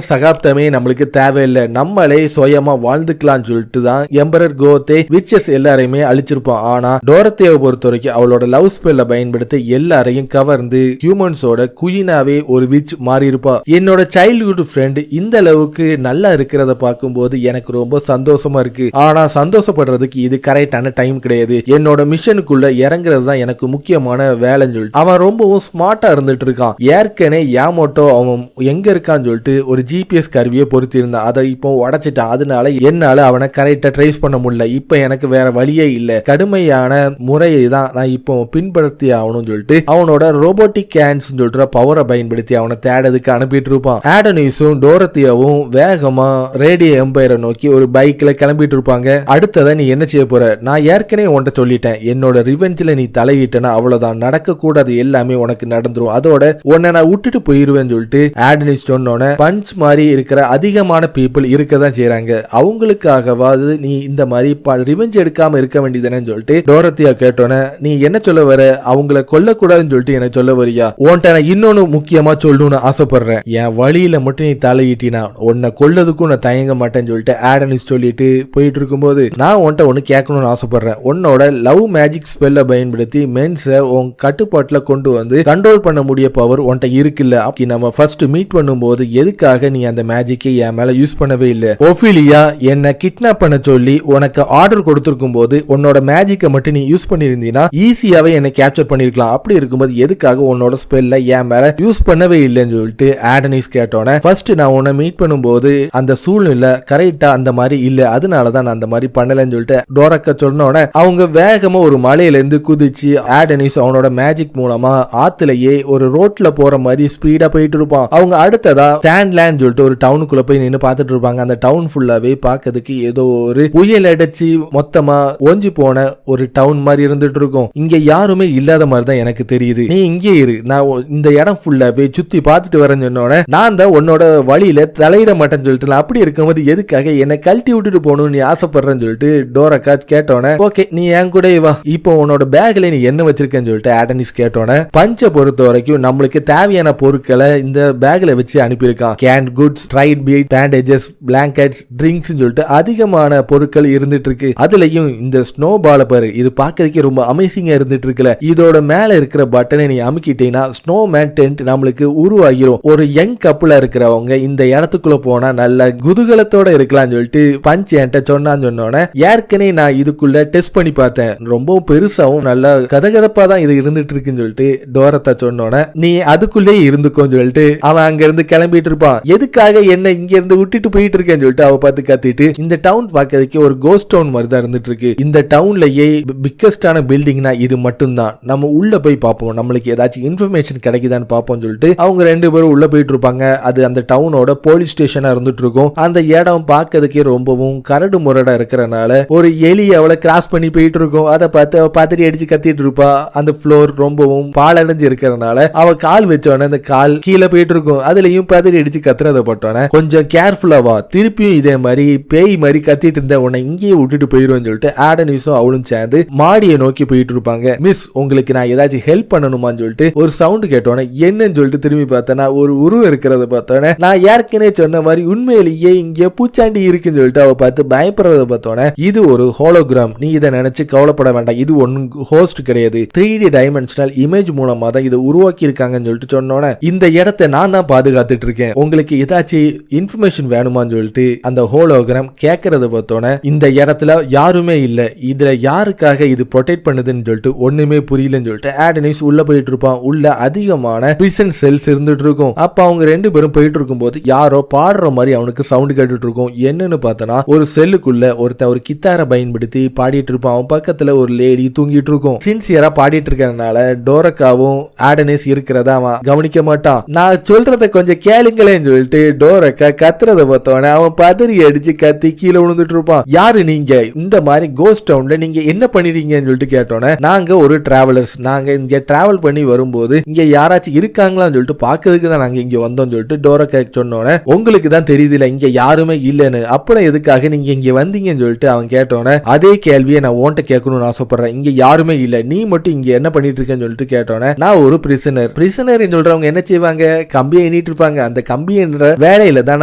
[SPEAKER 1] சகாப்தமே நம்மளுக்கு தேவையில்லை, நம்மளே சுயமா வாழ்ந்துக்கலாம் சொல்லிட்டு தான் எம்பரர் கோத்தே விச்சஸ் எல்லாரையுமே அழிச்சிருப்பான். ஆனா டோரத்தியாவை பொறுத்த வரைக்கும் அவளோட லவ் ஸ்பெல்ல பயன்படுத்தி எல்லாரையும் கவர்ந்து ஹியூமன்ஸோட குயினாவே ஒரு விச் மாறி இருப்பா. என்னோட சைல்ட்ஹுட் ஃப்ரெண்ட் இந்த அளவுக்கு நல்லா இருக்கிறத பார்க்கும்போது எனக்கு ரொம்ப சந்தோஷமா இருக்கு. ஆனா சந்தோஷப்படுறதுக்கு இது கரெக்டான டைம் கிடையாது. என்னோட மிஷனுக்குள்ள இறங்குறது தான் எனக்கு முக்கியமான வேலைன்னு சொல்லிட்டு அவன் ரொம்பவும் ஸ்மார்ட்டா இருந்துட்டு இருக்கான். ஏற்கனவே யாமோட்டோ அவன் எங்க இருக்கான்னு சொல்லிட்டு ஒரு ஜிபிஎஸ் கருவியை பொருத்தி இருந்தான். அதை இப்போ உடைச்சிட்டான். அதனால என்னால அவனை கரெக்டா ட்ரேஸ் பண்ண முடியல. இப்ப எனக்கு வேற வழியே இல்ல. கடுமையான முறையை தான் நான் இப்போ பின்படுத்தி ஆகணும்னு சொல்லிட்டு அவனோட ரோபோட்டிக் ஹேண்ட்ஸ் சொல்ற பவரை பயன்படுத்தி அவனை தேடதுக்கு அனுப்பிட்டு இருப்பான். ஆடனிஸும் டோரத்தியாவும் வேகமா ரேடியோ எம்பையரை நோக்கி ஒரு பைக்ல கிளம்பிட்டு இருப்பாங்க. அடுத்ததை நீ என்ன செய்ய போற? நான் ஏற்கனவே உன்கிட்ட சொல்லிட்டேன், என்னோட ரிவெஞ்சில நீ தலையிட்டனா அவ்வளவுதான், நடக்க கூடாது எல்லாமே உனக்கு நடந்துரும், அதோட உன்னை நான் விட்டுட்டு போயிருவேன்னு சொல்லிட்டு ஆடனிஸ் சொன்னோன்னே பஞ்ச் மாதிரி இருக்கிற அதிகமான பீப்புள் இருக்கதான் செய்யறாங்க. அவங்களுக்காகவாது நீ இந்த மாதிரி ரிவெஞ்ச் எடுக்காம இருக்க வேண்டியதுன்னு சொல்லிட்டு டோரத்தியா கேட்டோன்னே நீ என்ன சொல்ல வர? அவங்கள கொல்லக்கூடாதுன்னு சொல்லிட்டு என்ன சொல்ல வரியா? உன்கிட்ட நான் இன்னொன்னு முக்கியமா சொல்லணும்னு ஆசைப்படுறேன். என் வழியில மட்டும் நீ தலையிட்டினா உன்னை கொல்லதுக்கும் நான் தயங்க மாட்டேன்னு சொல்லிட்டு ஆடனிஸ் சொல்லிட்டு போயிட்டு இருக்கும்போது நான் உன்கிட்ட ஒன்னு கேட்கணும்னு ஆசைப்படுறேன். உன்னோட லவ் மேஜிக் ஸ்பெல்ல பயன்படுத்தி மென்ஸை உன் கட்டுப்பாட்டுல கொண்டு வந்து கண்ட்ரோல் பண்ண முடிய பவர் உன்கிட்ட இருக்குல்ல. அப்படி நம்ம ஃபர்ஸ்ட் மீட் பண்ணும்போது எதுக்காக நீ அந்த மேஜிக்கை என் மேல யூஸ் பண்ணவே இல்லை? ஒபிலியா என்ன கிட்னாப் பண்ண சொல்லி உனக்கு ஆர்டர் கொடுத்திருக்கும் போது உன்னோட மேஜிக்கை மட்டும் நீ யூஸ் பண்ணிருந்தீனா ஈஸியாவே என்ன கேப்சர் பண்ணிருக்கலாம். அப்படி இருக்கும்போது எதுக்காக உன்னோட ஸ்பெல்ல என் மேல யூஸ் பண்ணவே இல்லைன்னு சொல்லிட்டு ஆடனிஸ் கேட்டோன்னே ஃபர்ஸ்ட் நான் உன்னை மீட் பண்ணும்போது அந்த சூழ்நிலை கரெக்டா அந்த மாதிரி இல்ல, அதனாலதான் நான் அந்த மாதிரி பண்ணலன்னு சொல்லிட்டு டோரக்க சொன்னோட அவங்க வேகமா ஒரு மலையில இருந்து குதிச்சு ஆடனிஸ் அவனோட மேஜிக் மூலமா ஆத்துலயே ஒரு ரோட்ல போற மாதிரி ஸ்பீடா போயிட்டு இருப்பான். அவங்க அடுத்ததா ஸ்டாண்ட்லேண்ட் சொல்லிட்டு ஒரு டவுனுக்குள்ள போய் நின்று பார்த்துட்டு இருப்பாங்க. அந்த டவுன் ஃபுல்லாவே பார்க்கிறதுக்கு ஏதோ ஒரு புயல் அடைச்சு மொத்தமா ஒஞ்சி போன ஒரு டவுன் மாதிரி இருந்துட்டு இருக்கும். இங்க யாருமே இல்லாத மாதிரி தான் எனக்கு தெரியுது. நீ இங்கே இரு, நான் இந்த இடம் ஃபுல்லாவே சுத்தி பார்த்துட்டு வரேன்னு சொன்னோட நான் தான் உன்னோட வழியில தலையிட மாட்டேன்னு சொல்லிட்டு அப்படி இருக்கும்போது எதுக்காக என்னை கழட்டி விட்டுட்டு போகணும்னு நீ ஆசைப்படுறேன்னு சொல்லிட்டு டோரக்கா கேட்டோன்னே ஓகே நீ என் கூட வா, இப்போ உன்னோட பேக்ல நீ என்ன வச்சிருக்கேன்னு சொல்லிட்டு ஆடனிஸ் கேட்டோன்னே பஞ்சை பொறுத்த வரைக்கும் நம்மளுக்கு தேவையான பொருட்களை இந்த பேக்ல வச்சு அனுப்பியிருக்கான். Can goods, dried beet, bandages, blankets, drinks சொல்லிட்டு அதிகமான பொருட்கள் இருந்துட்டு இருக்கு. அதுலயும் இந்த ஸ்னோ பால பாரு, இது பாக்கிறதுக்கு ரொம்ப அமேசிங்கா இருந்துட்டு இருக்குல்ல. இதோட மேல இருக்கிற பட்டனை நீ அமுக்கிட்டீங்கன்னா ஸ்னோ மேன் டென்ட் நம்மளுக்கு உருவாகிரும். ஒரு யங் கப்புலா இருக்கிறவங்க இந்த இடத்துக்குள்ள போனா நல்ல குதூகலத்தோட இருக்கலாம் சொல்லிட்டு பஞ்ச் என்கிட்ட சொன்னான்னு சொன்னோன்னே ஏற்கனவே நான் இதுக்குள்ள டெஸ்ட் பண்ணி பார்த்தேன், ரொம்ப பெருசாவும் நல்ல கதகதப்பா தான் இது இருந்துட்டு இருக்குன்னு சொல்லிட்டு டோரத்தை சொன்னோன்னே நீ அதுக்குள்ளே இருந்துக்கோன்னு சொல்லிட்டு அவன் அங்க இருந்து கிளம்பிட்டு இருப்பான். எதுக்காக என்ன இங்க இருந்து விட்டுட்டு போயிட்டு இருக்கேன்னு சொல்லிட்டு அவ பார்த்து கத்திட்டு இந்த டவுன் பார்க்கறதுக்கு ஒரு கோஸ்ட் டவுன் மாதிரி தான் இருந்துட்டு இருக்கு. இந்த டவுன்லயே பிக்கஸ்டான பில்டிங்னா இது மட்டும் தான். நம்ம நம்ம உள்ள போய் பார்ப்போம், நம்மளுக்கு ஏதாச்சும் இன்ஃபர்மேஷன் கிடைக்குதான்னு பார்ப்போம் சொல்லிட்டு அவங்க 2 பேரும் உள்ள போயிட்டு இருப்பாங்க. அது அந்த டவுனோட போலீஸ் ஸ்டேஷனா இருந்துட்டு இருக்கும். அந்த இடம் பார்க்கறதுக்கே ரொம்பவும் கரடு முரடா இருக்கிறனால ஒரு எலி அவளை கிராஸ் பண்ணி போயிட்டு இருக்கும். அதை பார்த்து அவ பாத்திரி அடிச்சு கத்திட்டு இருப்பா. அந்த ஃப்ளோர் ரொம்பவும் பாலடைஞ்சு இருக்கிறதுனால அவ கால் வச்சோடனே அந்த கால் கீழே போயிட்டு இருக்கும். அதுலயும் பாத்திரி அடிச்சு கத்துறத பட்டோன்னே கொஞ்சம் கேர்ஃபுல்லாவா திருப்பியும் இதே மாதிரி பேய் மாதிரி கத்திட்டு இருந்த உன்னை இங்கேயே விட்டுட்டு போயிருவேன்னு சொல்லிட்டு ஆடனிஸும் அவளும் சேர்ந்து மாடியை நோக்கி போயிட்டு இருப்பாங்க. மிஸ், உங்களுக்கு நான் ஏதாச்சும் ஹெல்ப் பண்ணணுமான்னு சொல்லிட்டு ஒரு சவுண்ட் கேட்டோன்னே என்னன்னு சொல்லிட்டு திரும்பி பார்த்தேன்னா ஒரு உருவம் இருக்கிறத பார்த்தோன்னே நான் ஏற்கனவே சொன்ன மாதிரி உண்மையிலேயே இங்க பூச்சாண்டி இருக்குன்னு சொல்லிட்டு அவ பார்த்து பயப்படுறத பார்த்தோன்னே இது ஒரு ஹோலோகிராம், நீ இதை நினைச்சு கவலைப்பட வேண்டாம், இது ஒன்னு ஹோஸ்ட் கிடையாது, 3D டைமென்ஷனல் இமேஜ் மூலமா தான் இதை உருவாக்கி இருக்காங்கன்னு சொல்லிட்டு சொன்னோன்னே இந்த இடத்தை நான் தான் பாதுகாத்துட்டு இருக்கேன், உங்களுக்கு ஏதாச்சும் இன்ஃபர்மேஷன் வேணுமான்னு சொல்லிட்டு அந்த ஹோலோகிராம் கேட்கறத பார்த்தோன்னே இந்த இடத்துல யாருமே இல்ல, இதுல யாருக்காக இது ப்ரொடெக்ட் பண்ணுதுன்னு சொல்லிட்டு ஒண்ணுமே புரியலன்னு சொல்லிட்டு ஆடனிஸ் உள்ள போயிட்டு இருப்பான். உள்ள அதிகமான பிரிசன் செல்ஸ் இருந்துட்டு இருக்கும். அப்ப அவங்க 2 பேரும் போயிட்டு இருக்கும் போது யாரோ பாடுற மாதிரி அவனுக்கு சவுண்ட் கேட்டுட்டு இருக்கும். என்னன்னு பார்த்தனா ஒரு செல்லுக்குள்ள ஒருத்தன் ஒரு கித்தாரை பயன்படுத்தி பாடிட்டு இருப்பான். அவன் பக்கத்துல ஒரு லேடி தூங்கிட்டு இருக்கும். சின்சியரா பாடிட்டு இருக்கறதுனால டோரக்காவும் ஆடனிஸ் இருக்கிறத அவன் கவனிக்க மாட்டான். நான் சொல்றத கொஞ்சம் கேளுங்களேன்னு சொல்லிட்டு டோரக்கா கத்துறத பார்த்தோன்னே அவன் பதறி அடிச்சு கத்தி கீழே விழுந்துட்டு இருப்பான். யாரு நீங்க, இந்த மாதிரி கோஸ்ட் டவுன்ல நீங்க என்ன பண்ணிருக்கீங்கன்னு சொல்லிட்டு கேட்டோன்னே நாங்க ஒரு டிராவலர்ஸ், நாங்க இங்க டிராவல் பண்ணி வரும்போது இங்க யாராச்சும் இருக்காங்களான்னு சொல்லிட்டு பாக்குறதுக்கு தான் நாங்க இங்க வந்தோம் சொல்லிட்டு டோரக்கா சொன்னோன்னே உங்களுக்கு தான் தெரியுதுல இங்க யாருமே இல்லன்னு, அப்புறம் எதுக்காக நீங்க இங்க வந்தீங்கன்னு சொல்லிட்டு அவன் கேட்டோன்னே அதே கேள்வியை நான் உன்கிட்ட கேட்கணும்னு ஆசைப்படுறேன், இங்க யாருமே இல்ல, நீ மட்டும் இங்க என்ன பண்ணிட்டு இருக்கேன்னு சொல்லிட்டு கேட்டோன்னே நான் ஒரு பிரிசனர் சொல்றவங்க என்ன செய்வாங்க, கம்பியை எண்ணிட்டு இருப்பாங்க, அந்த கம்பி என்ற வேலையில தான்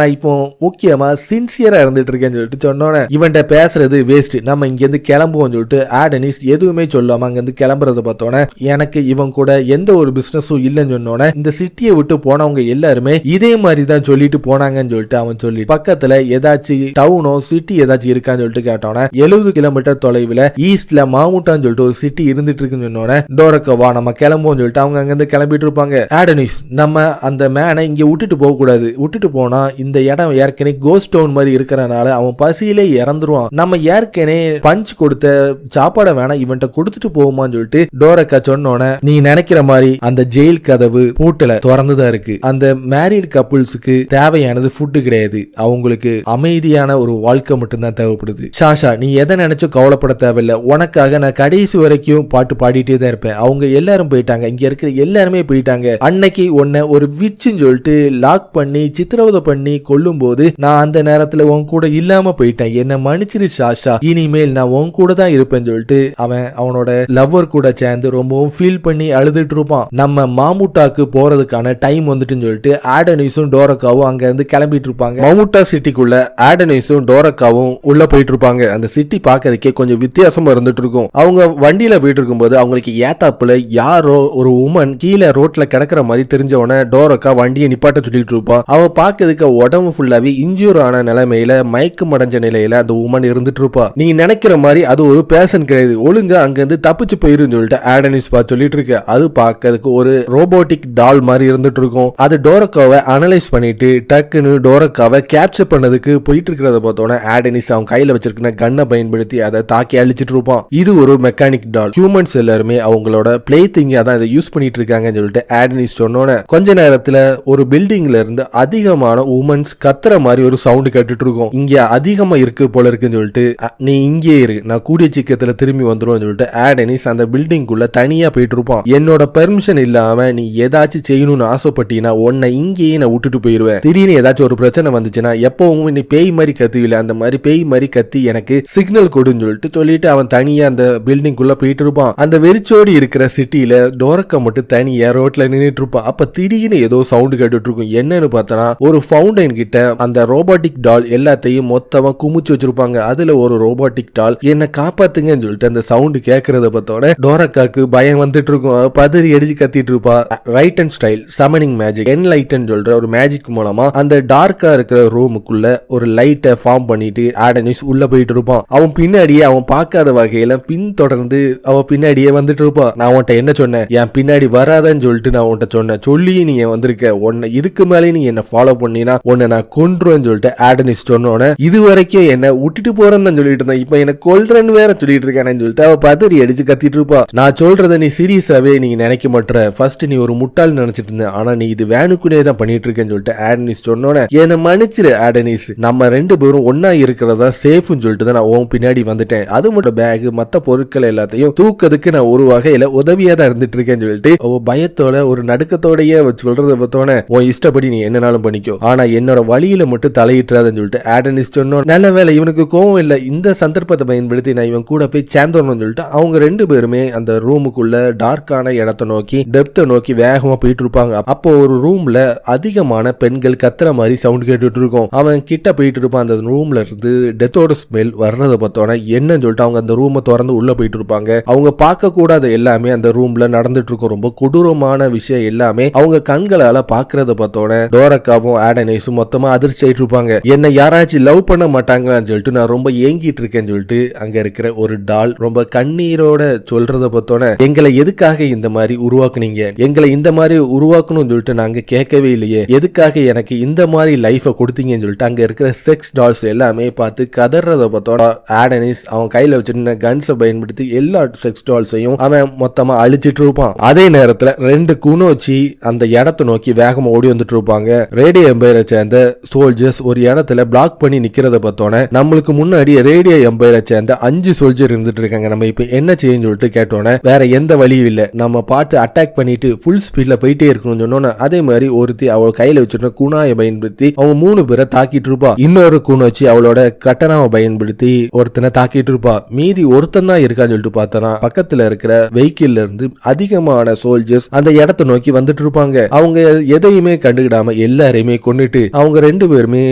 [SPEAKER 1] நான் இப்போ முக்கியமா சின்சியரா இருந்துட்டு இருக்கேன்னு சொல்லிட்டு சொன்னோன்னே இவன்கிட்ட பேசுறது வேஸ்ட், நம்ம இங்க இருந்து கிளம்புவோம் சொல்லிட்டு ஆடனிஸ் எதுவுமே சொல்லாம அங்க இருந்து கிளம்புறத பார்த்தோன்னே எனக்கு இவன் கூட எந்த ஒரு பிசினஸும் இல்லைன்னு சொன்னோன்னே இந்த சிட்டியை விட்டு போனவங்க எல்லாருமே இதே மாதிரி தான் சொல்லிட்டு போனாங்கன்னு சொல்லிட்டு அவன் சொல்லி பக்கத்துல ஏதாச்சும் டவுனோ சிட்டி ஏதாச்சும் இருக்கான்னு சொல்லிட்டு கேட்டோன்னே 70 கிலோமீட்டர் தொலைவில் ஈஸ்ட்ல மாமுட்டான்னு சொல்லிட்டு ஒரு சிட்டி இருந்துட்டு இருக்குன்னு சொன்னோன்னே டோரக்கவா நம்ம கிளம்புவோம் சொல்லிட்டு அவங்க அங்க இருந்து கிளம்பிட்டு இருப்பாங்க. ஆடனிஸ், நம்ம அந்த மேனை இங்க விட்டுட்டு போக கூடாது, விட்டுட்டு போனா இந்த இடம் ஏற்கனவே கோஸ்ட் டவுன் மாதிரி இருக்கிறனால அவன் பசியிலே இறந்துருவான், நம்ம ஏற்கனவே பஞ்ச் கொடுத்த சாப்பாடை வேணா இவன்ட்ட கொடுத்துட்டு போகுமான்னு சொல்லிட்டு டோரக்கா சொன்னோன்னே நீ நினைக்கிற மாதிரி அந்த ஜெயில் கதவு பூட்டல திறந்துதான் இருக்கு, அந்த மேரிட் கப்புள்ஸுக்கு தேவையானது ஃபுட்டு கிடையாது, அவங்களுக்கு அமைதியான ஒரு வாழ்க்கை மட்டும்தான் தேவைப்படுது. சாஷா, நீ எதை நினைச்சும் கவலைப்பட தேவையில்லை, உனக்காக நான் கடைசி வரைக்கும் பாட்டு பாடிட்டே தான் இருப்பேன், அவங்க எல்லாரும் போயிட்டாங்க, இங்க இருக்கிற எல்லாருமே போயிட்டாங்க, அன்னைக்கு உன்னை ஒரு விச்சுன்னு சொல்லிட்டு லாக் பண்ணி சித்திரவதை பண்ணி கொல்லும் போது நான் அந்த நேரத்துல உன் கூட இல்லாம போயிட்டேன், என்ன மன்னிச்சிரு சாஷா, இனிமேல் நான் உன் கூட தான் இருப்பேன்னு சொல்லிட்டு அவன் அவனோட லவ்வர் கூட சேர்ந்து ரொம்பவும் ஃபீல் பண்ணி அழுதுட்டு இருப்பான். நம்ம மாமுட்டாக்கு போறதுக்கான டைம் வந்துட்டுன்னு சொல்லிட்டு ஆடனிஸும் டோரக்காவும் அங்க இருந்து கிளம்பிட்டு இருப்பாங்க. மாமுட்டா சிட்டிக்குள்ள ஆடனிஸும் டோரக்காவும் உள்ள போயிட்டு இருப்பாங்க. அந்த சிட்டி பார்க்கறதுக்கே கொஞ்சம் வித்தியாசமா இருந்துட்டு இருக்கும். அவங்க வண்டியில போயிட்டு இருக்கும்போது அவங்களுக்கு ஏத்தாப்புல யாரோ ஒரு உமன் கீழே ரோட்ல கிடக்குற மாதிரி தெரிஞ்சவன டோரக்கா வண்டியை நிப்பாட்ட சொல்லிட்டு இருப்பான். அவ பார்க்கறதுக்கு உடம்பு ஃபுல்லாவே இன்ஜூர் ஆன நிலைமையில மயக்கம் அடைஞ்ச நிலையில அந்த உமன் இருந்துட்டு இருப்பா. நீங்க நினைக்கிற மாதிரி அது ஒரு பேஷன் கிடையாது, ஒழுங்கா அங்க இருந்து தப்பிச்சு போயிருந்து சொல்லிட்டு ஆடனிஸ் பார்த்து சொல்லிட்டு இருக்க. அது பார்க்கறதுக்கு ஒரு ரோபோட்டிக் டால் மாதிரி இருந்துட்டு இருக்கும். அது டோரக்காவை அனலைஸ் பண்ணிட்டு டக்குன்னு டோரக்காவை கேப்சர் பண்ணதுக்கு போயிட்டு இருக்கிறத பார்த்தோன்னே ஆடனிஸ் அவன் கையில வச்சிருக்கிற கண்ணை பயன்படுத்தி அதை தாக்கி அழிச்சிட்டு இருப்பான். இது ஒரு மெக்கானிக் டால், ஹியூமன்ஸ் எல்லாருமே அவங்களோட பிளே திங்கா தான் இதை யூஸ் பண்ணிட்டு இருக்காங்கன்னு சொல்லிட்டு ஆடனிஸ் சொன்னோன்னே கொஞ்ச நேரத்துல ஒரு பில்டிங்ல இருந்து அதிகமான உமன்ஸ் கத்துற மாதிரி ஒரு சவுண்ட் கேட்டுட்டு இருக்கும். இங்க அதிகமா இருக்கு போல இருக்குன்னு சொல்லிட்டு நீ இங்கே இரு, நான் கூடிய சீக்கிரத்துல திரும்பி வந்துருவோம் சொல்லிட்டு ஆடனிஸ் அந்த பில்டிங்குள்ள தனியா போயிட்டு இருப்பான். என்னோட பெர்மிஷன் இல்லாம நீ ஏதாச்சும் செய்யணும்னு ஆசைப்பட்டீங்கன்னா உன்னை இங்கேயே நான் விட்டுட்டு போயிருவேன், திடீர்னு ஏதாச்சும் ஒரு பிரச்சனை வந்துச்சுன்னா எப்பவும் நீ பேய் மாதிரி கத்துவில, அந்த மாதிரி பேய் மாதிரி கத்தி எனக்கு சிக்னல் கொடுன்னு சொல்லிட்டு அவன் தனியா அந்த பில்டிங்குள்ள போயிட்டு இருப்பான். அந்த வெறிச்சோடி இருக்கிற சிட்டியில டோரக்கா மட்டும் தனியா ரோட்ல நின்னுட்டு இருப்பான். அப்ப திடீர்னு ஏதோ சவுண்ட் கேட்டுட்டு இருக்கும். என்னன்னு பார்த்தனா ஒரு ஃபவுண்டைன் கிட்ட அந்த ரோபோட்டிக் டால் எல்லாத்தையும் மொத்தமா குமிச்சு வச்சிருப்பாங்க. அதுல ஒரு ரோபோட்டிக் டால் என்ன காப்பாத்துங்கன்னு சொல்லிட்டு அந்த சவுண்ட் கேட்கறத பார்த்தோட டோரக்காக்கு பயம் வந்துட்டு இருக்கும். பதறி அடிச்சு கத்திட்டு இருப்பா. Right and style summoning magic enlighten சொல்ற ஒரு மேஜிக் மூலமா அந்த டார்க்கா இருக்கிற ரூமுக்குள்ள ஒரு லைட்டை ஃபார்ம் பண்ணிட்டு ஆடனிஸ் உள்ள போயிட்டு இருப்பான். அவன் பின்னாடியே அவன் பார்க்காத வகையில பின் தொடர்ந்து அவன் பின்னாடியே வந்துட்டு இருப்பான். நான் உன்ட்ட என்ன சொன்னேன், என் பின்னாடி வராதன்னு சொல்லிட்டு நான் உன்ட்ட சொன்னேன், சொல்லி நீ வந்திருக்க, உன்னை இதுக்கு மேலே நீ என்ன ஃபாலோ பண்ணினா உன்னை நான் கொன்றுவேன்னு சொல்லிட்டு ஆடனிஸ் சொன்னோன்னே இது வரைக்கும் என்ன விட்டுட்டு போறேன்னு சொல்லிட்டு இருந்தேன், இப்ப என்ன கொல்றேன்னு வேற சொல்லிட்டு இருக்கேன்னு சொல்லிட்டு அவ பதறி அடிச்சு கத்திட்டு இருப்பா. நான் சொல்றத நீ சீரியஸாவே நீ நினைக்க மாட்டற, ஃபர்ஸ்ட் நீ ஒரு முட்டாள் நினைச்சிட்டு இருந்த, ஆனா நீ இது வேணுக்குனே தான் பண்ணிட்டு இருக்கேன்னு சொல்லிட்டு ஆடனிஸ் சொன்னோன்னே, என்ன மன்னிச்சிரு ஆடனிஸ், நம்ம ரெண்டு பேரும் ஒன்னா இருக்கிறதா சேஃப்னு சொல்லிட்டு தான் நான் உன் பின்னாடி வந்துட்டேன், அது மட்டும் பேக் மத்த பொருட்கள் எல்லாத்தையும் தூக்கிறதுக்கு நான் ஒரு வகையில உதவியா தான் இருந்துட்டு இருக்கேன்னு சொல்லிட்டு பயத்தோட ஒரு நடுக்கத்தோடயே சொல்றத பார்த்தோன்னே, உன் இஷ்டப்படி நீ என்னனாலும் பண்ணிக்கோ, ஆனா என்னோட வழியில மட்டும் தலையிட்டுறாதுன்னு சொல்லிட்டு ஆடனிஸ் சொன்னோம். நல்ல வேலை இவனுக்கு கோவம் இல்ல, இந்த சந்தர்ப்பத்தை பயன்படுத்தி நான் இவன் கூட போய் சேர்ந்தோம்னு சொல்லிட்டு அவங்க ரெண்டு பேருமே அந்த ரூமுக்குள்ள டார்க்கான இடத்தை நோக்கி டெப்த்தை நோக்கி வேகமா போயிட்டு இருப்பாங்க. அப்போ ஒரு ரூம்ல அதிகமான பெண்கள் கத்துற மாதிரி சவுண்ட் கேட்டுட்டு இருக்கும். அவன் கிட்ட போயிட்டு இருப்பான். அந்த ரூம்ல இருந்து டெத்தோட ஸ்மெல் வர்றதை பார்த்தோன்னா என்னன்னு சொல்லிட்டு அவங்க அந்த ரூமை திறந்து உள்ள போயிட்டு இருப்பாங்க. அவங்க பார்க்க கூடாத எல்லாமே அந்த ரூம்ல நடந்துட்டு இருக்கும். ரொம்ப கொடூரமான விஷயம் எல்லாமே அவங்க கண்களால பாக்குறத பார்த்தோன்னே டோரக்காவும் ஆடனைஸும் மொத்தமா அதிர்ச்சி ஆயிட்டு இருப்பாங்க. என்ன யாராச்சும் லவ் பண்ண மாட்டாங்கன்னு சொல்லிட்டு நான் ரொம்ப ஏங்கிட்டு இருக்கேன்னு சொல்லிட்டு அங்க இருக்கிற ஒரு டால் ரொம்ப கண்ணீரோட சொல்றத பார்த்தோன்னே, எங்களை எதுக்காக இந்த மாதிரி உருவாக்குனீங்க, எங்களை இந்த மாதிரி உருவாக்கணும்னு சொல்லிட்டு நாங்க கேட்கவே இல்லையே, எதுக்காக எனக்கு இந்த மாதிரி லைஃபை கொடுத்தீங்கன்னு சொல்லிட்டு அங்க இருக்கிற செக்ஸ் டால்ஸ் எல்லாமே பார்த்து கதறத பார்த்தோட ஆடனிஸ் அவன் கையில வச்சிருந்த கன்ஸை பயன்படுத்தி எல்லா செக்ஸ் டால்ஸையும் அவன் மொத்தமா அழிச்சிட்டு இருப்பான். அதே நேரத்துல ரெண்டு குனோச்சி அந்த இடத்தை நோக்கி வேகமா ஓடி வந்துட்டு இருப்பாங்க. ரேடியோ எம்பையரை சேர்ந்த சோல்ஜர்ஸ் ஒரு இடத்துல பிளாக் பண்ணி நிக்கிறத பார்த்தோன்னே, நம்மளுக்கு முன்னாடி ரேடியோ எம்பையரை சேர்ந்த 5 சோல்ஜர் இருந்துட்டு இருக்காங்க, நம்ம இப்ப என்ன செய்யன்னு சொல்லிட்டு கேட்டோன்னே, வேற எந்த வழியும் இல்ல, நம்ம பார்த்து அட்டாக் பண்ணிட்டு ஃபுல் ஸ்பீட்ல போயிட்டே இருக்கணும்னு சொன்னோன்னே, அதே மாதிரி ஒருத்தி அவள் கையில வச்சிருந்த குணாயை பயன்படுத்தி அவங்க 3 பேரை தாக்கிட்டு இருப்பா. இன்னொரு குணோச்சி அவளோட கட்டணாவை பயன்படுத்தி ஒருத்தனை தாக்கிட்டு இருப்பா. மீதி ஒருத்தன் தான் இருக்கான்னு சொல்லிட்டு பார்த்தனா பக்கத்துல இருக்கிற வெஹிக்கிள்ல இருந்து அதிகமான சோல்ஜர்ஸ் அந்த இடத்தை நோக்கி வந்துட்டு இருப்பாங்க. அவங்க எதையுமே கண்டுக்கிடாம எல்லாரையுமே கொண்டுட்டு அவங்க ரெண்டு பேருமே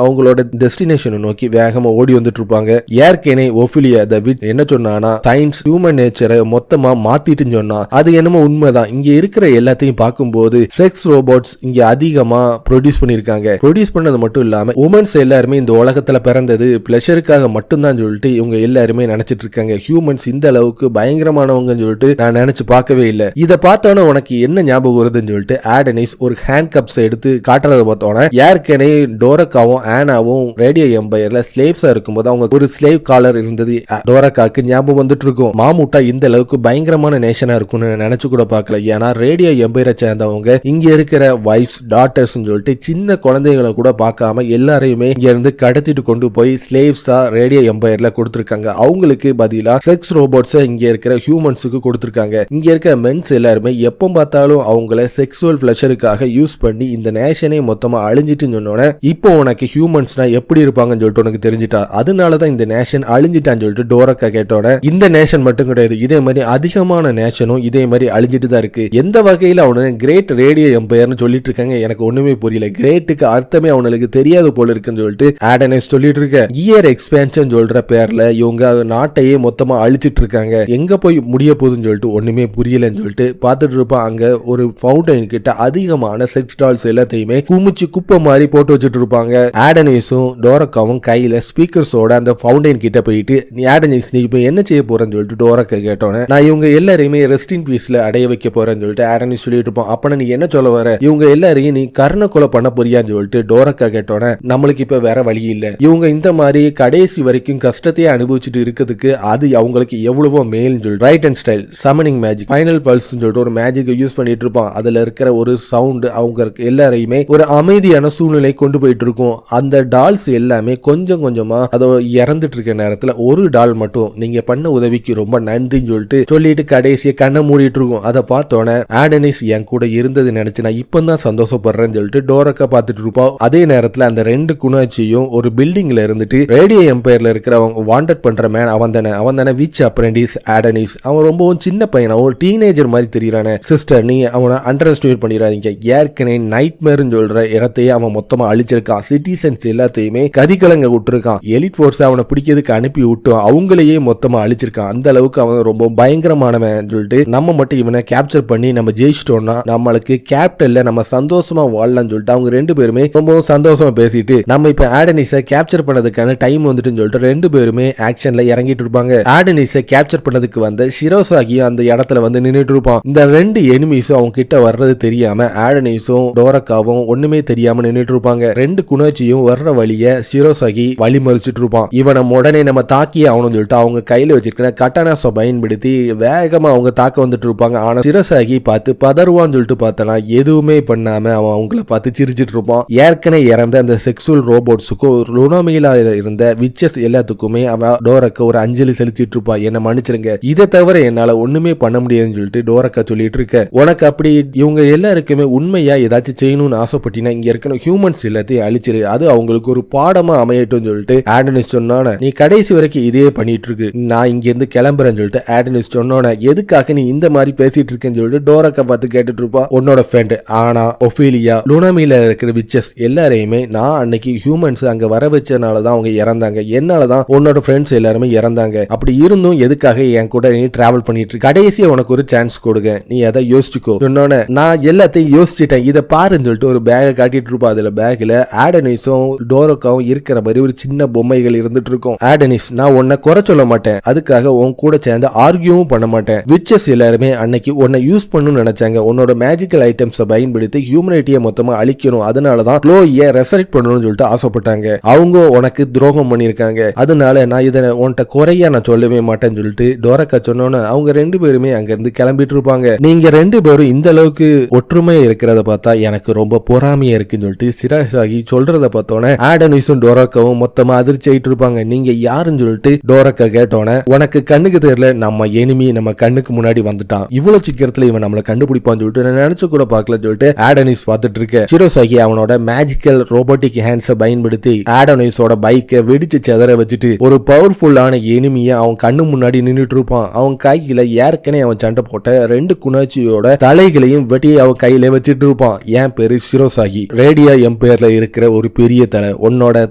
[SPEAKER 1] அவங்களோட டெஸ்டினேஷனை நோக்கி வேகமா ஓடி வந்துட்டு இருப்பாங்க. ஏற்கனவே ஒபிலியா த விட் என்ன சொன்னானா, சயின்ஸ் ஹியூமன் நேச்சரை மொத்தமா மாத்திட்டுன்னு சொன்னா அது என்னமோ உண்மைதான். இங்க இருக்கிற எல்லாத்தையும் பார்க்கும்போது செக்ஸ் ரோபோட்ஸ் இங்க அதிகமா ப்ரொடியூஸ் பண்ணிருக்காங்க. ப்ரொடியூஸ் பண்ணது மட்டும் இல்லாம உமன்ஸ் எல்லாருமே இந்த உலகத்துல பிறந்தது பிளஷருக்காக மட்டும்தான் சொல்லிட்டு இவங்க எல்லாருமே நினைச்சிட்டு இருக்காங்க. ஹியூமன்ஸ் இந்த அளவுக்கு பயங்கரமானவங்கன்னு சொல்லிட்டு நான் நினைச்சு பார்க்கவே இல்லை. இதை பார்த்தோன்னா உனக்கு என்ன ஞாபகம் வருதுன்னு சொல்லிட்டு ஆடனிஸ் ஒரு ஹேண்ட் கப்ஸ் எடுத்து காட்டுறதை பார்த்தோன்னா, ஏற்கனவே டோரக்காவும் ஆனாவும் ரேடியோ எம்பையர்ல ஸ்லேவ்ஸா இருக்கும்போது அவங்க ஒரு ஸ்லேவ் காலர் இருந்தது டோரக்காக்கு ஞாபகம் வந்துட்டு இருக்கும். மாமூட்டா இந்த அளவுக்கு பயங்கரமான நேஷனா இருக்கும்னு நினைச்சு கூட பார்க்கல. ஏன்னா ரேடியோ எம்பையரை சேர்ந்தவங்க இங்க இருக்கிற வைஃப்ஸ் டாட்டர்ஸ் சொல்லிட்டு சின்ன குழந்தைகளை கூட பார்க்காம எல்லாரையுமே இங்க இருந்து கடத்திட்டு கொண்டு போய் ஸ்லேவ்ஸா ரேடியோ எம்பையர்ல கொடுத்திருக்காங்க. அவங்களுக்கு பதிலா செக்ஸ் ரோபோட்ஸ் இங்க இருக்கிற ஹியூமன்ஸுக்கு கொடுத்திருக்காங்க. இங்க இருக்கிற மென்ஸ் எல்லாருமே எப்ப பார்த்தாலும் அவங்கள செக்ஸுவல் பிளஷருக்காக யூஸ் பண்ணி இந்த நேஷனே மொத்தமா அழிஞ்சிட்டுன்னு சொன்னோன்னே, இப்போ உனக்கு ஹியூமன்ஸ்னா எப்படி இருப்பாங்கன்னு சொல்லிட்டு உனக்கு தெரிஞ்சிட்டா, அதனாலதான் இந்த நேஷன் அழிஞ்சிட்டான்னு சொல்லிட்டு டோரக்கா கேட்டோட, இந்த நேஷன் மட்டும் கிடையாது, இதே மாதிரி அதிகமான நேஷனும் இதே மாதிரி அழிஞ்சிட்டு தான் இருக்கு. எந்த வகையில அவனு கிரேட் ரேடியோ எம்பையர்னு சொல்லிட்டு இருக்காங்க எனக்கு ஒண்ணுமே புரியல. கிரேட்டுக்கு அர்த்தமே அவனுக்கு தெரியாது போல இருக்குன்னு சொல்லிட்டு ஆடனைஸ் சொல்லிட்டு இருக்க. கியர் எக்ஸ்பேன்ஷன் சொல்ற பேர்ல இவங்க நாட்டையே மொத்தமா அழிச்சிட்டு இருக்காங்க. எங்க போய் முடிய போகுதுன்னு சொல்லிட்டு ஒண்ணுமே புரியலன்னு சொல்லிட்டு பார்த்துட்டு இருப்பான். அங்க ஒரு ஃபவுண்டைன் கிட்ட அதிகமான செக்ஸ் டால்ஸ் எல்லாத்தையுமே குமிச்சு குப்பை மாதிரி போட்டு வச்சுட்டு இருப்பாங்க. ஆடனைஸும் டோரக்காவும் கையில ஸ்பீக்கர்ஸோட அந்த ஃபவுண்டைன் கிட்ட போயிட்டு, நீ ஆடனைஸ் நீ இப்ப என்ன செய்ய போறேன்னு சொல்லிட்டு டோரக்கா கேட்டோன்னே, நான் இவங்க எல்லாரையுமே ரெஸ்ட் இன் பீஸ்ல அடைய வைக்க போறேன்னு சொல்லிட்டு ஆடனைஸ் சொல்லிட்டு இருப்போம். அப்ப நீ என்ன சொல்ல வர, இவங்க எல்லாரையும் நீ கர்ண கொலை பண்ண போறியான்னு சொல்லிட்டு டோரக்கா கேட்டோன்னே, நம்மளுக்கு இப்ப வேற வழி இல்ல, இவங்க இந்த மாதிரி கடைசி வரைக்கும் கஷ்டத்தையே அனுபவிச்சுட்டு இருக்கிறதுக்கு அது அவங்களுக்கு எவ்வளவோ மேல்னு சொல்லி right and style summoning magic final pulse சொல்லிட்டு ஒரு மேஜிக் யூஸ் பண்ணிட்டு இருப்பான். அதுல இருக்கிற ஒரு சவுண்ட் அவங்க எல்லாரையுமே ஒரு அமைதியான சூழ்நிலை கொண்டு போயிட்டு இருக்கும். அந்த டால்ஸ் எல்லாமே கொஞ்சம் கொஞ்சமா அதோ இறந்துட்டு இருக்க நேரத்துல ஒரு டால் மட்டும் நீங்க பண்ண உதவிக்கு ரொம்ப நன்றின்னு சொல்லிட்டு கடைசியை கண்ணை மூடிட்டு இருக்கும். அதை பார்த்தோன்னே ஆடனிஸ் என் கூட இருந்தது நினைச்சு நான் இப்பதான் சந்தோஷப்படுறேன்னு சொல்லிட்டு டோரக்கா பார்த்துட்டு இருப்போம். அதே நேரத்துல அந்த ரெண்டு குணாச்சியும் ஒரு பில்டிங்ல இருந்துட்டு ரேடியோ எம்பையர்ல இருக்கிறவங்க வாண்டட் பண்ற மேன் அவன் தானே விச் அப்ரெண்டிஸ் ஆடனிஸ், அவன் ரொம்பவும் சின்ன பையன், ஒரு டீனேஜர் மாதிரி தெரியறானே. சிஸ்டர் நீ அவனை அண்டர் எஸ்டிமேட் பண்ணிடாதீங்க, ஏற்கனவே நைட்மேர்னு சொல்ற இடத்தையே அவன் மொத்தமா அழிச்சிருக்கான். சிட்டிசன்ஸ் எல்லாத்தையுமே கதிகலங்க விட்டுருக்கான். எலிட் ஃபோர்ஸ் அவனை பிடிக்கிறதுக்கு அனுப்பி விட்டு அவங்களையே மொத்தமா அழிச்சிருக்கான். அந்த அளவுக்கு அவன் ரொம்ப பயங்கரமானவன் சொல்லிட்டு நம்ம மட்டும் இவனை கேப்சர் பண்ணி நம்ம ஜெயிச்சிட்டோம்னா நம்மளுக்கு கேப்டன்ல நம்ம சந்தோஷமா வாழலாம்னு சொல்லிட்டு அவங்க ரெண்டு பேருமே ரொம்பவும் சந்தோஷமா பேசிட்டு, நம்ம இப்ப ஆடனிஸை கேப்சர் பண்ணதுக்கான டைம் வந்துட்டுன்னு சொல்லிட்டு ரெண்டு பேருமே ஆக்ஷன்ல இறங்கிட்டு இருப்பாங்க. ஆடனிஸை கேப்சர் பண்ணதுக்கு வந்த ஷிரோசாகி அந்த இடத்துல வந்து நின்றுட்டு இருப்பான். இந்த ரெண்டு எனிமீஸும் அவங்க கிட்ட வர்றது தெரியாம ஆடனிஸும் டோரக்காவும் ஒண்ணுமே தெரியாம நின்றுட்டு இருப்பாங்க. ரெண்டு குணாச்சியும் வர்ற வழிய ஷிரோசாகி வழி மறிச்சிட்டு இருப்பான். இவனை உடனே நம்ம தாக்கியே ஆகணும்னு சொல்லிட்டு அவங்க கையில வச்சிருக்கிற கட்டானாஸை பயன்படுத்தி வேகமா மொத்தமா அவங்க தாக்க வந்துட்டு இருப்பாங்க. ஆனா சிரசாகி பார்த்து பதறுவான்னு சொல்லிட்டு பார்த்தனா எதுவுமே பண்ணாம அவன் அவங்கள பார்த்து சிரிச்சிட்டு இருப்பான். ஏற்கனவே இறந்த அந்த செக்ஸுவல் ரோபோட்ஸுக்கும் லுனோமியில இருந்த விச்சஸ் எல்லாத்துக்குமே அவன் டோரக்க ஒரு அஞ்சலி செலுத்திட்டு இருப்பா. என்ன மன்னிச்சிருங்க, இதை தவிர என்னால ஒண்ணுமே பண்ண முடியாதுன்னு சொல்லிட்டு டோரக்கா சொல்லிட்டு இருக்க. உனக்கு அப்படி இவங்க எல்லாருக்குமே உண்மையா ஏதாச்சும் செய்யணும்னு ஆசைப்பட்டீங்கன்னா இங்க இருக்கிற ஹியூமன்ஸ் எல்லாத்தையும் அழிச்சிரு, அது அவங்களுக்கு ஒரு பாடமா அமையட்டும் சொல்லிட்டு ஆடனிஸ் சொன்னோன நீ கடைசி வரைக்கும் இதே பண்ணிட்டு இருக்கு, நான் இங்க இருந்து கிளம்புறேன்னு சொல்லிட்டு ஆடனிஸ் சொன்னோன எதுக்காக நீ இந்த மாதிரி பேசிட்டு இருக்கேன்னு சொல்லிட்டு டோரக்கா பார்த்து கேட்டுட்டு இருப்பா உன்னோட ஃப்ரெண்ட். ஆனா ஒஃபீலியா லுனோமியில இருக்கிற விச்சஸ் எல்லாரையுமே நான் அன்னைக்கு ஹியூமன்ஸ் அங்க வர வச்சனாலதான் அவங்க இறந்தாங்க, என்னாலதான் உன்னோட ஃப்ரெண்ட்ஸ் எல்லாருமே இறந்தாங்க, அப்படி இருந்தும் எதுக்காக என் கூட நீ டிராவல் பண்ணிட்டு இருக்க, கடைசியா உனக்கு ஒரு சான்ஸ் கொடுங்க, நீ அதை யோசிச்சுக்கோ சொன்னோன்னு நான் எல்லாத்தையும் யோசிச்சுட்டேன், இதை பாருன்னு சொல்லிட்டு ஒரு பேகை காட்டிட்டு இருப்பா. அதுல பேக்ல ஆடனிஸும் டோரக்காவும் இருக்கிற மாதிரி ஒரு சின்ன பொம்மைகள் இருந்துட்டு இருக்கும். ஆடனிஸ், நான் உன்னை குறை சொல்ல மாட்டேன், அதுக்காக உன் கூட சேர்ந்து ஆர்கியூவும் பண்ண மாட்டேன், விச்சஸ் எல்லாருமே அன்னைக்கு உன்னை யூஸ் பண்ணணும்னு நினைச்சாங்க, உன்னோட மேஜிக்கல் ஐட்டம்ஸை பயன்படுத்தி ஹியூமனிட்டியை மொத்தமா அழிக்கணும், அதனாலதான் க்ளோயை ரெசரெக்ட் பண்ணணும்னு சொல்லிட்டு ஆசைப்பட்டாங்க, அவங்க உனக்கு துரோகம் பண்ணிருக்காங்க, அதனால நான் இதை உன்கிட்ட குறையா நான் சொல்லவே மாட்டேன்னு சொல்லிட்டு டோரக்கா சொன்னோன்னு அவங்க ரெண்டு பேருமே அங்க இருந்து கிளம்பிட்டு இருப்பாங்க. நீங்க ரெண்டு பேரும் இந்த அளவுக்கு ஒற்றுமையா இருக்கிறத பார்த்தா எனக்கு ரொம்ப பொறாமையா இருக்குன்னு சொல்லிட்டு சிராசாகி சொல்றத பார்த்தோன்னே ஆடனிஸும் டோரக்காவும் மொத்தமா அதிர்ச்சி ஆயிட்டு இருப்பாங்க. நீங்க யாருன்னு சொல்லிட்டு டோரக்கா கேட்டோன்னே உனக்கு கண்ணுக்கு தெரியல, நம்ம எனிமி நம்ம கண்ணுக்கு முன்னாடி வந்துட்டான், இவ்வளவு சீக்கிரத்துல இவன் நம்மளை கண்டுபிடிப்பான்னு சொல்லிட்டு நான் நினைச்சு கூட பார்க்கலன்னு சொல்லிட்டு ஆடனிஸ் பார்த்துட்டு இருக்க. சிரோசாகி அவனோட மேஜிக்கல் ரோபோட்டிக் ஹேண்ட்ஸை பயன்படுத்தி ஆடனிஸோட பைக்கை வெடிச்சு செதற வச்சுட்டு ஒரு பவர்ஃபுல்லான எனிமியை அவன் கண்ணு முன்னாடி நின்றுட்டு இருப்பான். அவன் கையில ஏற்கனவே அவன் சண்டை போட்ட ரெண்டு குணாச்சியோட தலைகளையும் வெட்டி அவன் கையில வச்சிட்டு இருப்பான். என் பேரு சிரோசாகி, ரேடியா எம்பையர்ல இருக்கிற ஒரு பெரிய தலை, உன்னோட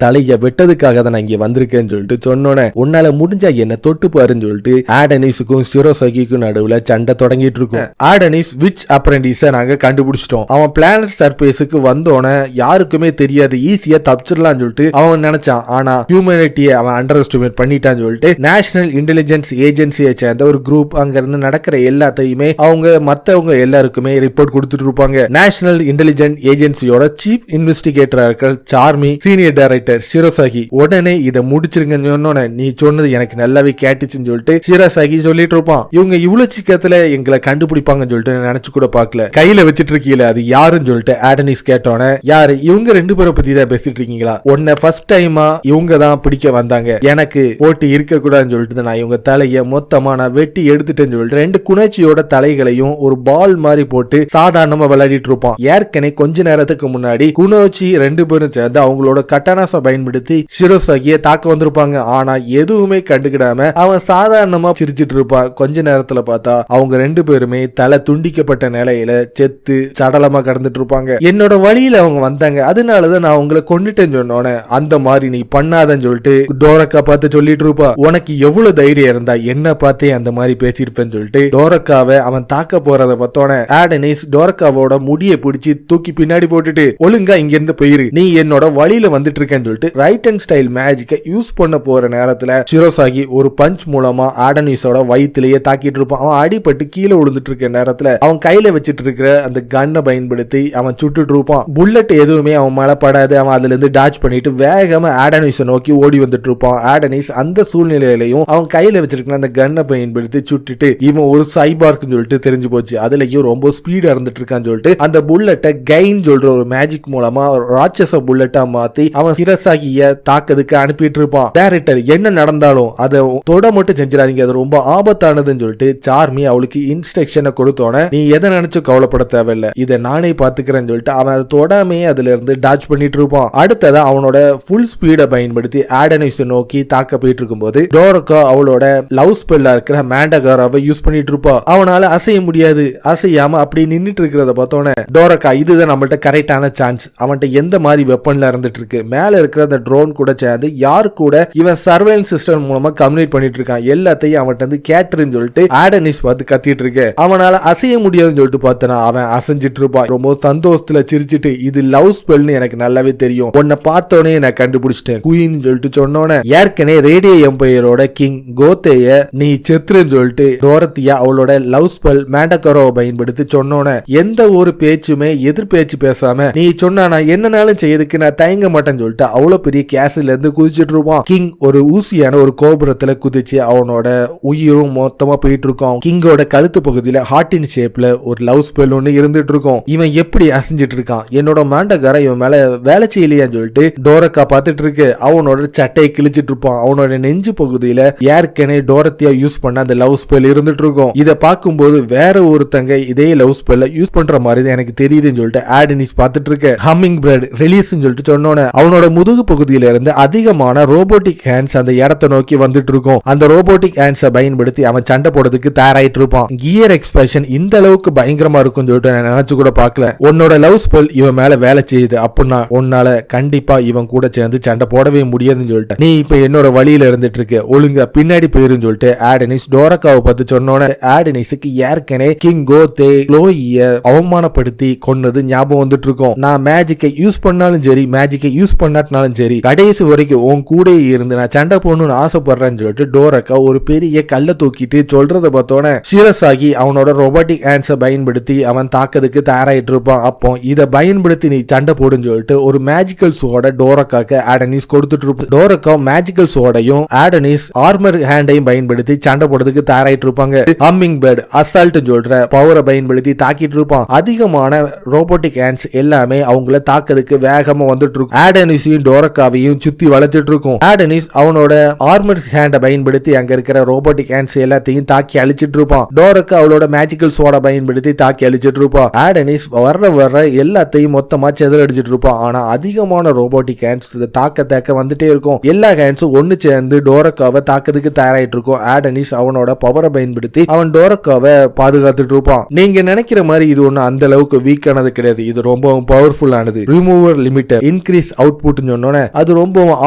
[SPEAKER 1] தலையை வெட்டதுக்காக தான் நான் இங்க வந்திருக்கேன்னு சொல்லிட்டு சொன்னோன்னே உன்னால முடிஞ்சா என்ன தொட்டு பாருன்னு சொல்லிட்டு ஆடனிஸுக்கும் சிரோசாகிக்கும் நடுவுல சண்டை தொடங்கிட்டு இருக்கும். ஆடனிஸ் விச் அப்ரெண்டிஸை நாங்க கண்டுபிடிச்சிட்டோம், அவன் பிளானட் சர்ஃபேஸுக்கு வந்தோன்னே யாருக்குமே தெரியாது, ஈஸியா தப்பிச்சிடலாம்னு சொல்லிட்டு அவன் நினைச்சான். ஆனா ஹியூமனிட்டியை அவன் அண்டர் எஸ்டிமேட் பண்ணிட்டான்னு சொல்லிட்டு நேஷனல் இன்டெலிஜென்ஸ் ஏஜென்சியை சேர்ந்த ஒரு குரூப் அங்க இருந்து நடக்கிற எல்லாத்தையுமே அவங்க மத்தவங்க எல்லாருக்குமே ரிப்போர்ட் கொடுத்துட்டு இருப்பாங்க. நேஷனல் இன்டெலிஜென்ஸ் ஏஜென்சியோட சீஃப் இன்வெஸ்டிகேட்டரா இருக்கிற சார்மி சீனியர் டைரக்டர் சிரோசாகி உடனே இதை முடிச்சிருங்கன்னு சொன்னோன்னே நீ சொன்னது எனக்கு நல்லாவே கேட்டுச்சுன்னு சொல்லிட்டு சிரோசாகி சொல்லிட்டு இருப்பான். இவங்க இவ்வளவு சீக்கிரத்துல எங்களை கண்டுபிடிப்பாங்கன்னு சொல்லிட்டு நினைச்சு கூட பார்க்கல, கையில வச்சிட்டு இருக்கீல அது யாருன்னு சொல்லிட்டு ஆடனிஸ் கேட்டோன்னே யாரு இவங்க ரெண்டு பேரை பத்தி தான் பேசிட்டு இருக்கீங்களா, உன்னை ஃபர்ஸ்ட் டைமா இவங்க தான் பிடிக்க வந்தாங்க, எனக்கு போட்டி இருக்க கூடாதுன்னு சொல்லிட்டு நான் இவங்க தலையை மொத்தமா நான் வெட்டி எடுத்துட்டேன்னு சொல்லிட்டு ரெண்டு குணச்சியோட தலைகளையும் ஒரு பால் மாதிரி போட்டு சாதாரணமா விளையாடிட்டு இருப்பான். ஏற்கனவே கொஞ்ச நேரத்துக்கு முன்னாடி குணோச்சி ரெண்டு பேரும் சேர்ந்து அவங்களோட கட்டானாசை பயன்படுத்தி சிரோசாகியை தாக்க வந்திருப்பாங்க. ஆனா எதுவுமே கண்டுக்கிடாம அவன் சாதாரணமா சிரிச்சிட்டு இருப்பான். கொஞ்ச நேரத்துல பார்த்தா அவங்க ரெண்டு பேருமே தலை துண்டிக்கப்பட்ட நிலையில செத்து சடலமா கடந்துட்டு இருப்பாங்க. என்னோட வழியில அவங்க வந்தாங்க, அதனாலதான் நான் அவங்களை கொண்டுட்டேன்னு சொன்னோன்னே அந்த மாதிரி நீ பண்ணாதன்னு சொல்லிட்டு டோரக்கா பார்த்து சொல்லிட்டு இருப்பா. உனக்கு எவ்வளவு தைரியம் இருந்தா என்ன பார்த்தே அந்த மாதிரி பேசியிருப்பேன்னு சொல்லிட்டு டோரக்காவை அவன் தாக்க போறத பார்த்தோன்னே ஆடனிஸ் டோரக்காவோட முடியை பிடிச்சி தூக்கி பின்னாடி போட்டுட்டு ஒழுங்கா இங்க இருந்து போயிரு, நீ என்னோட வழியில வந்துட்டு இருக்கேன்னு சொல்லிட்டு ரைட் அண்ட் ஸ்டைல் மேஜிக்கை யூஸ் பண்ண போற நேரத்துல சிரோசாகி ஒரு பஞ்ச் மூலமா ஆடனிஸோட வயிற்றுலயே தாக்கிட்டு இருப்பான். அவன் அடிபட்டு கீழே விழுந்துட்டு இருக்க நேரத்துல அவன் கையில வச்சிட்டு இருக்கிற அந்த கன்னை பயன்படுத்தி அவன் சுட்டுட்டு இருப்பான். புல்லட் எதுவுமே அவன் மேல படாது, அவன் அதுல இருந்து டாச் பண்ணிட்டு வேகமா ஆடனிஸை நோக்கி ஓடி வந்துட்டு இருப்பான். ஆடனிஸ் அந்த சூழ்நிலையிலையும் அவன் கையில வச்சிருக்கிற அந்த கன்னை பயன்படுத்தி சுட்டுட்டு இவன் ஒரு சைபார்க்குன்னு சொல்லிட்டு தெரிஞ்சு போச்சு, அதுலயும் ரொம்ப ஸ்பீடா இருந்துட்டு இருக்கான்னு சொல்லிட்டு அந்த புல்லட்டை கைன் சொல்ற ஒரு மேஜிக் மூலமா ராட்சச புல்லட்டா மாத்தி அவன் சிரசாகிய தாக்கதுக்கு அனுப்பிட்டு இருப்பான். டைரக்டர் என்ன நடந்தாலும் அதை தொட மட்டும் செஞ்சிடாதீங்க, அது ரொம்ப ஆபத்தானதுன்னு சொல்லிட்டு சார்மி அவளுக்கு இன்ஸ்ட்ரக்ஷனை கொடுத்தோன்னே நீ எதை நினைச்சு கவலைப்பட தேவையில்லை, இதை நானே பாத்துக்கிறேன்னு சொல்லிட்டு அவன் அதை தொடாமே அதுல இருந்து டாச் பண்ணிட்டு இருப்பான். அடுத்ததா அவனோட ஃபுல் ஸ்பீடை பயன்படுத்தி ஆடனிஸை நோக்கி தாக்க போயிட்டு இருக்கும்போது டோரக்கா அவளோட லவ் ஸ்பெல்லா இருக்கிற மேண்டகாராவை யூஸ் பண்ணிட்டு இருப்பா. அவனால அசைய முடியாது, அசையாம அப்படி நின்னுட்டு இருக்கிறத பார்த்தோன்னே டோரக்கா இதுதான் நம்மள்ட்ட கரெக்டான சான்ஸ், அவன்கிட்ட எந்த மாதிரி வெப்பன்ல இருந்துட்டு இருக்கு, மேல இருக்கிற அந்த ட்ரோன் கூட சேர்ந்து யார் கூட இவன் சர்வேலன்ஸ் சிஸ்டம் மூலமா கம்யூனிகேட் பண்ணிட்டு இருக்கான் எல்லாத்தையும் அவன்கிட்ட வந்து கேட்டுருன்னு சொல்லிட்டு ஆடனிஸ் பார்த்து கத்திட்டு இருக்கு. அவனால அசைய முடியாதுன்னு சொல்லிட்டு பார்த்தனா அவன் அசைஞ்சிட்டு இருப்பான். ரொம்ப சந்தோஷத்துல சிரிச்சிட்டு இது லவ் ஸ்பெல்னு எனக்கு நல்லாவே தெரியும், உன்னை பார்த்தோன்னே நான் கண்டுபிடிச்சிட்டேன் குயின் சொல்லிட்டு சொன்னோன்னே ஏற்கனவே ரேடியோ எம்பையரோட கிங் கோத்தேய நீ செத்துருன்னு சொல்லிட்டு டோரத்தியா அவளோட லவ் ஸ்பெல் மேண்டகரோவை பயன்படுத்தி சொன்னோன்னே எந்த ஒரு பேச்சுமே எதிர் பேச்சு பேசாம நீ சொன்னா நான் என்னனாலும் செய்யறதுக்கு நான் தயங்க மாட்டேன்னு சொல்லிட்டு அவ்வளவு பெரிய கேஸ்ல இருந்து குதிச்சிட்டு இருப்பான். கிங் ஒரு ஊசியான ஒரு கோபுரத்துல குதிச்சு அவனோட உயிரும் மொத்தமா போயிட்டு போயிட்டு இருக்கும். கிங்கோட கழுத்து பகுதியில ஹார்ட்டின் ஷேப்ல ஒரு லவ் ஸ்பெல் ஒண்ணு இருந்துட்டு இருக்கும். இவன் எப்படி அசைஞ்சிட்டு இருக்கான், என்னோட மாண்டகார இவன் மேல வேலை செய்யலையான்னு சொல்லிட்டு டோரக்கா பார்த்துட்டு இருக்கு. அவனோட சட்டையை கிழிச்சிட்டு இருப்பான். அவனோட நெஞ்சு பகுதியில ஏற்கனவே டோரத்தியா யூஸ் பண்ண அந்த லவ் ஸ்பெல் இருந்துட்டு இருக்கும். இதை பார்க்கும்போது வேற ஒருத்தங்க இதே லவ் ஸ்பெல்ல யூஸ் பண்ற மாதிரி எனக்கு தெரியுதுன்னு சொல்லிட்டு ஆடனிஸ் பார்த்துட்டு இருக்கு. ஹம்மிங் பேர்ட் ரிலீஸ் சொல்லிட்டு சொன்னோன்னே அவனோட முதுகு பகுதியில இருந்து அதிகமான ரோபோட்டிக் ஹேண்ட்ஸ் அந்த இடத்தை நோக்கி வந்துட்டு இருக்கும். அந்த ரோபோட்டிக் ஹேண்ட்ஸை பயன்படுத்தி அவன் சண்டை போடுறதுக்கு தயாராயிட்டு இருப்பான். கியர் எக்ஸ்பிரஷன் இந்த அளவுக்கு பயங்கரமா இருக்கும் சொல்லிட்டு நான் நினைச்சு கூட பார்க்கல. உன்னோட லவ் ஸ்பெல் இவன் மேல வேலை செய்யுது அப்படின்னா உன்னால கண்டிப்பா இவன் கூட சேர்ந்து சண்டை போடவே முடியாதுன்னு சொல்லிட்டு நீ இப்ப என்னோட வழியில இருந்துட்டு இருக்க, ஒழுங்கா பின்னாடி போயிருன்னு சொல்லிட்டு ஆடனிஸ் டோரக்காவை பார்த்து சொன்னோன்னே ஆடனிஸுக்கு ஏற்கனவே கிங்கோ தே க்ளோயிய அவமானப்படுத்தி கொன்னது ஞாபகம் வந்துட்டு இருக்கும். நான் மேஜிக்கை யூஸ் பண்ணாலும் சரி மேஜிக்கை யூஸ் பண்ணாட்டினாலும் சரி கடைசி வரைக்கும் உன் கூட இருந்து நான் சண்டை போடணும்னு ஆசைப்படுறேன்னு சொல்லிட்டு டோரக்கா ஒரு பெரிய கல்லை தூக்கிட்டு சொல்றத பார்த்தோன்னே சிரசாகி அவனோட ரோபோட்டிக் ஹேண்ட்ஸை பயன்படுத்தி அவன் தாக்கிறதுக்கு தயாராயிட்டு இருப்பான். அப்போ இதை பயன்படுத்தி நீ சண்டை போடுன்னு சொல்லிட்டு ஒரு மேஜிக்கல் சோட டோரக்காக்கு ஆடனிஸ் கொடுத்துட்டு இருப்பான். டோரக்கா மேஜிக்கல் சோடையும் ஆடனிஸ் ஆர்மர் ஹேண்டையும் பயன்படுத்தி சண்டை போடுறதுக்கு தயாராயிட்டு இருப்பாங்க. ஹம்மிங் பேர்ட் அசால்ட் சொல்ற பவரை பயன்படுத்தி தாக்கிட்டு இருப்பான். அதிகமான ரோபோட்டிக் ஹேண்ட்ஸ் எல்லாமே அவங்கள தாக்கிறதுக்கு வேகமா வந்துட்டு இருக்கும். ஆடனிஸையும் டோரக்காவையும் சுத்தி வளைச்சிட்டு இருக்கும். ஆடனிஸ் அவனோட ஆர்மர் ஹேண்டை பயன்படுத்தி அங்க இருக்கிற ரோபோட்டிக் ஹேண்ட்ஸ் எல்லாத்தையும் தாக்கி அழிச்சிட்டு இருப்பான். டோரக்கா அவளோட மேஜிக்கல் சோடா பயன்படுத்தி தாக்கி அழிச்சிட்டு இருப்பான். ஆடனிஸ் வர்ற எல்லாத்தையும் மொத்தமா செதறடிச்சிட்டு இருப்பான். ஆனா அதிகமான ரோபோட்டிக் ஹேண்ட்ஸ் தாக்க வந்துட்டே இருக்கும். எல்லா ஹேண்ட்ஸும் ஒன்னு சேர்ந்து டோரக்காவை தாக்கிறதுக்கு தயாராயிட்டு இருக்கும். ஆடனிஸ் அவனோட பவரை பயன்படுத்தி அவன் டோரக்காவை பாதுகாத்துட்டு இருப்பான். நீங்க நினைக்கிற மாதிரி இது ஒண்ணு அந்த அளவுக்கு வீக்கானது கிடையாது. இது ரொம்பவும் பவர்ஃபுல்லானது. ரிமூவர் லிமிட்டர் இன்க்ரீஸ் அவுட்புட் சொன்னோன்னே அது ரொம்பவும்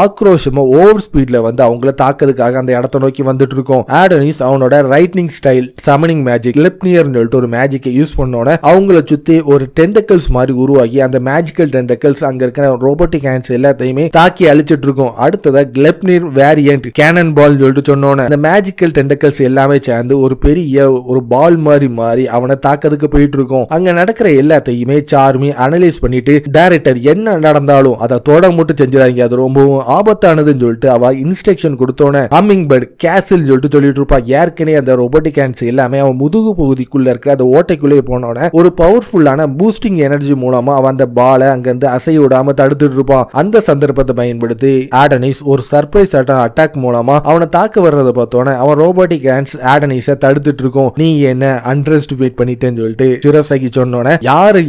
[SPEAKER 1] ஆக்ரோஷமா ஓவர் ஸ்பீட்ல வந்து அவங்கள தாக்கிறதுக்காக அந்த இடத்தை நோக்கி வந்துட்டு இருக்கும். ஆடனிஸ் அவனோட ரைட்னிங் ஸ்டைல் சமனிங் மேஜிக் லெப்னியர் சொல்லிட்டு ஒரு மேஜிக்கை யூஸ் பண்ணோட அவங்கள சுத்தி ஒரு டெண்டக்கல்ஸ் மாதிரி உருவாகி அந்த மேஜிக்கல் டெண்டக்கல்ஸ் அங்க இருக்கிற ரோபோட்டிக் ஹேண்ட்ஸ் எல்லாத்தையுமே தாக்கி அழிச்சிட்டு இருக்கும். அடுத்ததா கிளெப்னியர் வேரியன்ட் கேனன் பால் சொல்லிட்டு சொன்னோன்னே அந்த மேஜிக்கல் டெண்டக்கல்ஸ் எல்லாமே சேர்ந்து ஒரு பெரிய ஒரு பால் மாதிரி அவனை தாக்கிறதுக்கு போயிட்டு இருக்கும். அங்க நடக்கிற எல்லாத்தையுமே சார்மி அனலைஸ் பண்ணிட்டு டைரக்டர் என்ன நடந்தாலும் அதை தொட மட்டும் செஞ்சிடாங்க, அது ரொம்பவும் ஆபத்தானதுன்னு சொல்லிட்டு அவ இன்ஸ்ட்ரக்ஷன் கொடுத்தோன்னே ஹம்மிங் பேர்ட் கேசில் சொல்லிட்டு சொல்லிட்டு இருப்பா. ஏற்கனவே அந்த ரோபோட்டிக் ஹேண்ட்ஸ் எல்லாமே அவன் முதுகு பகுதிக்குள்ள இருக்கிற அந்த ஓட்டைக்குள்ளே போனோட ஒரு பவர்ஃபுல்லான பூஸ்டிங் எனர்ஜி மூலமா அவன் அந்த பாலை அங்கிருந்து அசைய விடாம தடுத்துட்டு இருப்பான். அந்த சந்தர்ப்பத்தை பயன்படுத்தி ஆடனிஸ் ஒரு சர்ப்ரைஸ் அட்டாக் மூலமா அவனை தாக்க வர்றதை பார்த்தோன்னே அவன் ரோபோட்டிக் ஹேண்ட்ஸ் ஆடனிஸை தடுத்துட்டு இருக்கும். நீ என்ன அண்டர் எஸ்டிமேட் பண்ணிட்டேன்னு சொல்லிட்டு சிரசாகி சொன்னோன்னே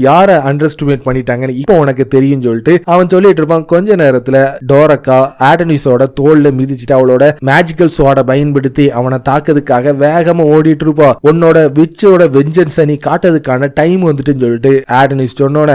[SPEAKER 1] யார அண்டர் எஸ்டிமேட் பண்ணிட்டாங்கன்னு இப்போ உனக்கு தெரியும் சொல்லிட்டு அவன் சொல்லிட்டு இருப்பான். கொஞ்ச நேரத்துல டோரக்கா ஆடனிஸோட தோல்ல மிதிச்சுட்டு அவளோட மேஜிக்கல் சோட பயன்படுத்தி அவனை தாக்கிறதுக்காக வேகமா ஓடிட்டு இருப்பா. உன்னோட விச்சோட வெஞ்சன்ஸை நீ காட்டுறதுக்கான டைம் வந்துட்டுன்னு சொல்லிட்டு ஆடனிஸ் சொன்னோட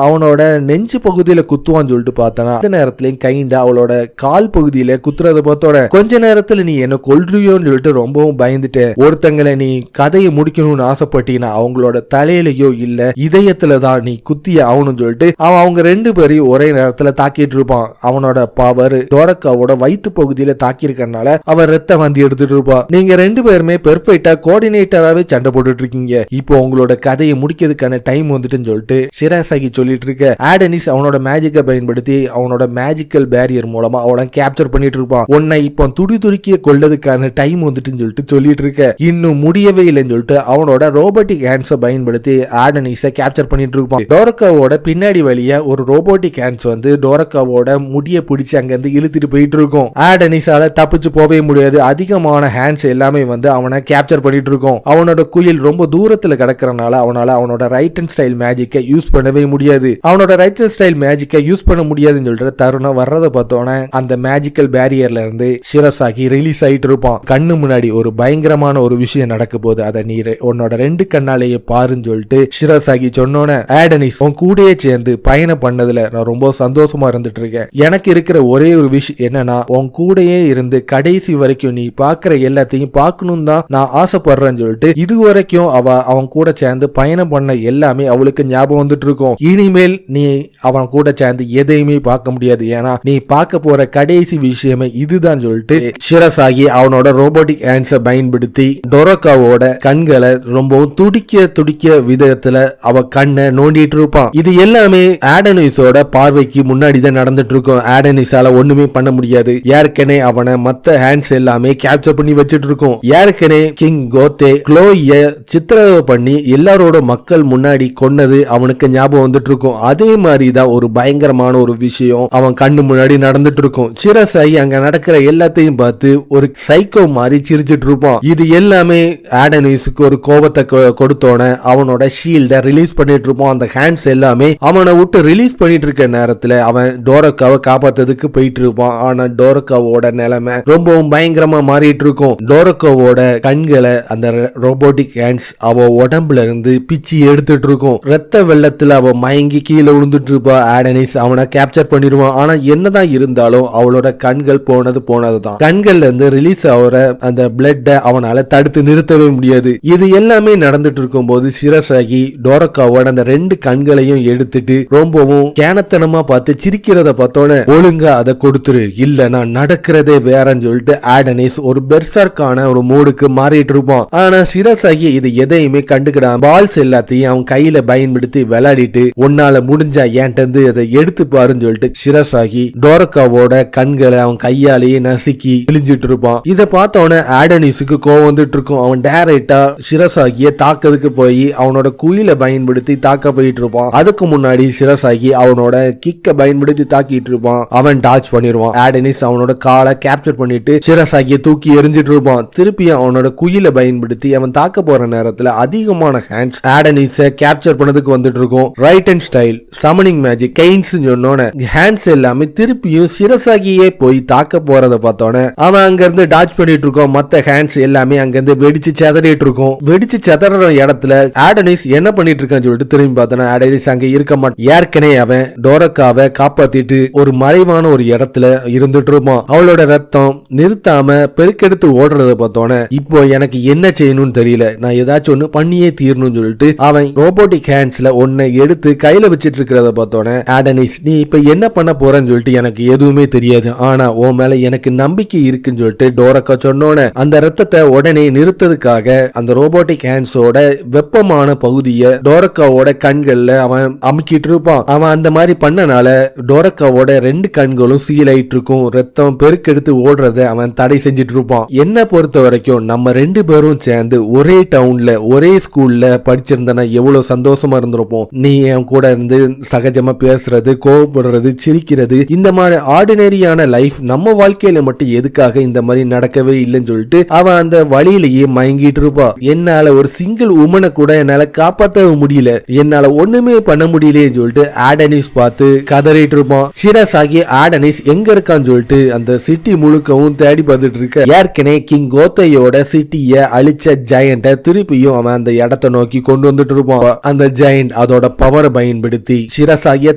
[SPEAKER 1] அவனோட நெஞ்சு பகுதியில குத்துவான்னு சொல்லிட்டு பார்த்தானா அந்த நேரத்திலயும் கைண்டா அவளோட கால் பகுதியில குத்துறத பார்த்தோட கொஞ்ச நேரத்துல நீ என்ன கொல்றியோன்னு சொல்லிட்டு ரொம்பவும் பயந்துட்டு ஒருத்தங்களை நீ கதையை முடிக்கணும்னு ஆசைப்பட்டீங்கன்னா அவங்களோட தலையிலையோ இல்ல இதயத்துல தான் நீ குத்திய ஆகணும்னு சொல்லிட்டு அவங்க ரெண்டு பேரையும் ஒரே நேரத்துல தாக்கிட்டு இருப்பான். அவனோட பவர் டோரக்காவோட வயிற்று பகுதியில தாக்கி இருக்கனால அவன் ரத்த வந்தி எடுத்துட்டு இருப்பா. நீங்க ரெண்டு பேருமே பெர்ஃபெக்ட்டா கோஆர்டினேட்டராவே சண்டை போட்டுட்டு இருக்கீங்க. இப்போ உங்களோட கதையை முடிக்கிறதுக்கான டைம் வந்துட்டுன்னு சொல்லிட்டு சிராசாகி சொல்லிட்டு இருக்க. ஆடனிஸ் அவனோட மேஜிக்கை பயன்படுத்தி அவனோட மேஜிக்கல் பேரியர் மூலமா அவனை கேப்சர் பண்ணிட்டு இருப்பான். உன்னை இப்போ துடிக்கிய கொள்ளதுக்கான டைம் வந்துட்டுன்னு சொல்லிட்டு இருக்க. இன்னும் முடியவே இல்லைன்னு சொல்லிட்டு அவனோட ரோபோட்டிக் ஹேண்ட்ஸை பயன்படுத்தி ஆடனிஸை கேப்சர் பண்ணிட்டு இருப்பான். டோரக்காவோட பின்னாடி வழியா ஒரு ரோபோட்டிக் ஹேண்ட்ஸ் வந்து டோரக்காவோட முடிய பிடிச்சு அங்க இருந்து இழுத்துட்டு போயிட்டு இருக்கும். ஆடனிஸால தப்பிச்சு போவே முடியாது. அதிகமான ஹேண்ட்ஸ் எல்லாமே வந்து அவனை கேப்சர் பண்ணிட்டு இருக்கும். அவனோட குயில் ரொம்ப தூரத்துல கிடக்கிறனால அவனோட ரைட் அண்ட் ஸ்டைல் மேஜிக்கை யூஸ் பண்ணவே முடியாது. அவனோட ரைட் அண்ட் ஸ்டைல் மேஜிக்கை யூஸ் பண்ண முடியாதுன்னு சொல்ற தருணம் வர்றதை பார்த்தோன்னே அந்த மேஜிக்கல் பேரியர்ல இருந்து சிரசாகி ரிலீஸ் ஆயிட்டு இருப்பான். கண்ணு முன்னாடி ஒரு பயங்கரமான ஒரு விஷயம் நடக்க போது அதை நீ உன்னோட ரெண்டு கண்ணாலேயே பாருன்னு சொல்லிட்டு சிரசாகி சொன்னோன்னே ஆடனிஸ் உன் கூடயே சேர்ந்து பயணம் பண்ணதுல நான் ரொம்ப சந்தோஷமா இருந்துட்டு இருக்கேன். எனக்கு இருக்கிற ஒரே ஒரு விஷயம் என்னன்னா உன் கூடயே இருந்து கடைசி வரைக்கும் நீ பாக்குற எல்லாத்தையும் பார்க்கணும் தான் நான் ஆசைப்படுறேன்னு சொல்லிட்டு இது வரைக்கும் அவன் கூட சேர்ந்து பயணம் பண்ண எல்லாமே அவளுக்கு ஞாபகம் வந்துட்டு இருக்கும். இனிமேல் நீ அவன் கூட சேர்ந்து எதையுமே பார்க்க முடியாது. ஏன்னா நீ பார்க்க போற கடைசி விஷயமே இதுதான் சொல்லிட்டு சிரசாகி அவனோட ரோபோட்டிக் ஹேண்ட்ஸை பயன்படுத்தி டோரக்காவோட கண்களை ரொம்பவும் துடிக்க விதத்துல அவ கண்ணை நோண்டிட்டு இருப்பான். இது எல்லாமே ஆடனிஸோட பார்வைக்கு முன்னாடி தான் நடந்துட்டு இருக்கும். ஆடனிஸால ஒண்ணுமே பண்ண முடியாது. ஏற்கனவே அவனை மத்த ஹேண்ட்ஸ் எல்லாமே கேப்சர் பண்ணி வச்சிட்டு இருக்கும். ஏற்கனவே ஏற்கனவே கிங் கோத்தே க்ளோய சித்திரவதை பண்ணி எல்லாரோட மக்கள் முன்னாடி கொன்னது அவனுக்கு ஞாபகம் வந்துட்டு இருக்கும். அதே மாதிரிதான் ஒரு பயங்கரமான ஒரு விஷயம் அவன் கண்ணு முன்னாடி நடந்துட்டு இருக்கும். சிரசாகி அங்க நடக்கிற எல்லாத்தையும் பார்த்து ஒரு சைக்கோ மாதிரி சிரிச்சிட்டு இருப்பான். இது எல்லாமே ஆடனிஸுக்கு ஒரு கோபத்தை கொடுத்தோன அவனோட ஷீல்ட ரிலீஸ் பண்ணிட்டு இருப்பான். அந்த ஹேண்ட்ஸ் எல்லாமே அவனை விட்டு ரிலீஸ் பண்ணிட்டு இருக்க நேரத்துல அவன் டோரக்காவை காப்பாத்ததுக்கு போயிட்டு இருப்பான். ஆனா டோரக்காவோட நிலைமை ரொம்பவும் பயங்கரமா மாறிட்டு இருக்கும். டோரக்காவோட கண்களை அந்த ரோபோட்டிக் ஹேண்ட்ஸ் அவ உடம்புல இருந்து பிச்சு எடுத்துட்டு இருக்கும். ரத்த வெள்ளத்துல அவ மயங்கி கீழே விழுந்துட்டு இருப்பா. ஆடனிஸ் அவனை கேப்சர் பண்ணிடுவான். ஆனா என்னதான் இருந்தாலும் அவளோட கண்கள் போனதுதான். கண்கள்ல இருந்து ரிலீஸ் ஆகிற அந்த பிளட்ட அவனால தடுத்து நிறுத்தவே முடியாது. இது எல்லாமே நடந்துட்டு இருக்கும் போது சிரசாகி டோரக்காவோட அந்த 2 கண்களையும் எடுத்துட்டு ரொம்பவும் கேனத்தனமா பார்த்து சிரிக்கிறத பார்த்தோன்னே ஒழுங்கா அதை கொடுத்துரு, இல்லனா நடக்கிறதே வேறன்னு சொல்லிட்டு ஆடனிஸ் ஒரு பெர்சர்க்கான ஒரு மூடுக்கு மாறிட்டு இருப்பான். ஆனா சிரசாகி இது எதையுமே கண்டுக்கிடாம பால்ஸ் எல்லாத்தையும் அவன் கையில பயன்படுத்தி விளையாடிட்டு உன்னால முடிஞ்சா ஏன்ட்டு அதை எடுத்து பாருன்னு சொல்லிட்டு சிரசாகி டோரக்காவோட கண்களை அவன் கையாலேயே நசுக்கி கிழிஞ்சிட்டு இருப்பான். இதை பார்த்தவன ஆடனிஸுக்கு கோவம் வந்துட்டு இருக்கும். அவன் டைரக்டா சிரசாகிய தாக்கிறதுக்கு போய் அவனோட குயில பயன்படுத்தி தாக்க போயிட்டு இருப்பான். அதுக்கு முன்னாடி சிரசாகி அவனோட கிக்க பயன்படுத்தி தாக்கிட்டு இருப்பான். அவன் டாச் பண்ணிடுவான். ஆடனிஸ் அவனோட காலை கேப்சர் பண்ணிட்டு சிரசாகிய தூக்கி எரிஞ்சிட்டு இருப்பான். திருப்பி அவனோட குயில பயன்படுத்தி அவன் தாக்க போற நேரத்துல அதிகமான ஹேண்ட்ஸ் ஆடனிஸ கேப்சர் பண்ணதுக்கு வந்துட்டு இருக்கும். Right and style summoning magic gains சொன்னோன ஹேண்ட்ஸ் எல்லாமே திருப்பியும் சிரசாகியே போய் தாக்க போறத பார்த்தோன்னே அவன் அங்க இருந்து டாச் பண்ணிட்டு இருக்கோம். மத்த ஹேண்ட்ஸ் எல்லாமே அங்க இருந்து வெடிச்சு செதறிட்டு இருக்கும். வெடிச்சு செதற இடத்துல ஆடனிஸ் என்ன பண்ணிட்டு இருக்கான்னு சொல்லிட்டு திரும்பி பார்த்தோன்னா ஆடனிஸ் அங்க இருக்க மாட்டான். ஏற்கனவே அவன் டோரக்காவை காப்பாத்திட்டு ஒரு மறைவான ஒரு இடத்துல இருந்துட்டு இருப்பான். அவளோட ரத்தம் நிறுத்தாம பெருக்கெடுத்து ஓடுறத பார்த்தோன்னே இப்போ எனக்கு என்ன செய்யணும்னு தெரியல, நான் ஏதாச்சும் ஒண்ணு பண்ணியே தீரணும்னு சொல்லிட்டு அவன் ரோபோட்டிக் ஹேண்ட்ஸ்ல ஒன்னை எடுத்து கையில வச்சிட்டு இருக்கிறத பார்த்தோன்னே ஆடனிஸ் நீ இப்ப என்ன பண்ண போறன்னு சொல்லிட்டு எனக்கு எதுவுமே தெரியாது, ஆனா உன் மேல எனக்கு நம்பிக்கை இருக்குன்னு சொல்லிட்டு டோரக்கா சொன்னோன்னு அந்த ரத்தத்தை உடனே நிறுத்ததுக்காக அந்த ரோபோட்டிக் ஹேண்ட்ஸோட வெப்பமான பகுதியை டோரக்காவோட கண்கள்ல அவன் அமுக்கிட்டு இருப்பான். அவன் அந்த மாதிரி பண்ணனால டோரக்காவோட 2 கண்களும் சீலாயிட்டு இருக்கும். ரத்தம் பெருக்கெடுத்து ஓடுறத அவன் தடை செஞ்சிட்டு இருப்பான். என்ன பொறுத்த வரைக்கும் நம்ம 2 பேரும் சேர்ந்து ஒரே டவுன்ல ஒரே ஸ்கூல்ல படிச்சிருந்தனா எவ்வளவு சந்தோஷமா இருந்திருப்போம். நீ என் கூட இருந்து சகஜமா பேசுறது, கோபப்படுறது, சிரிக்கிறது, இந்த மாதிரி ஆர்டினரியான லைஃப் நம்ம வாழ்க்கையில மட்டும் எதுக்காக இந்த மாதிரி நடக்கவே இல்லைன்னு சொல்லிட்டு அவன் அந்த வழியிலேயே மயங்கிட்டு இருப்பா. என்னால ஒரு சிங்கிள் உமனை கூட என்னால காப்பாற்ற முடியல, என்னால ஒண்ணுமே பண்ண முடியலன்னு சொல்லிட்டு ஆடனிஸ் பார்த்து கதறிட்டு இருப்பான். சிரசாகி ஆடனிஸ் எங்க இருக்கான்னு சொல்லிட்டு அந்த சிட்டி முழுக்கவும் தேடி பார்த்துட்டு இருக்க. ஏற்கனவே கிங் கோத்தையோட சிட்டிய அழிச்ச ஜெயண்ட திருப்பியும் அவன் அந்த இடத்தை நோக்கி கொண்டு வந்துட்டு இருப்பான். அந்த ஜெயண்ட் அதோட பவரை பயன்படுத்தி சிரசாகிய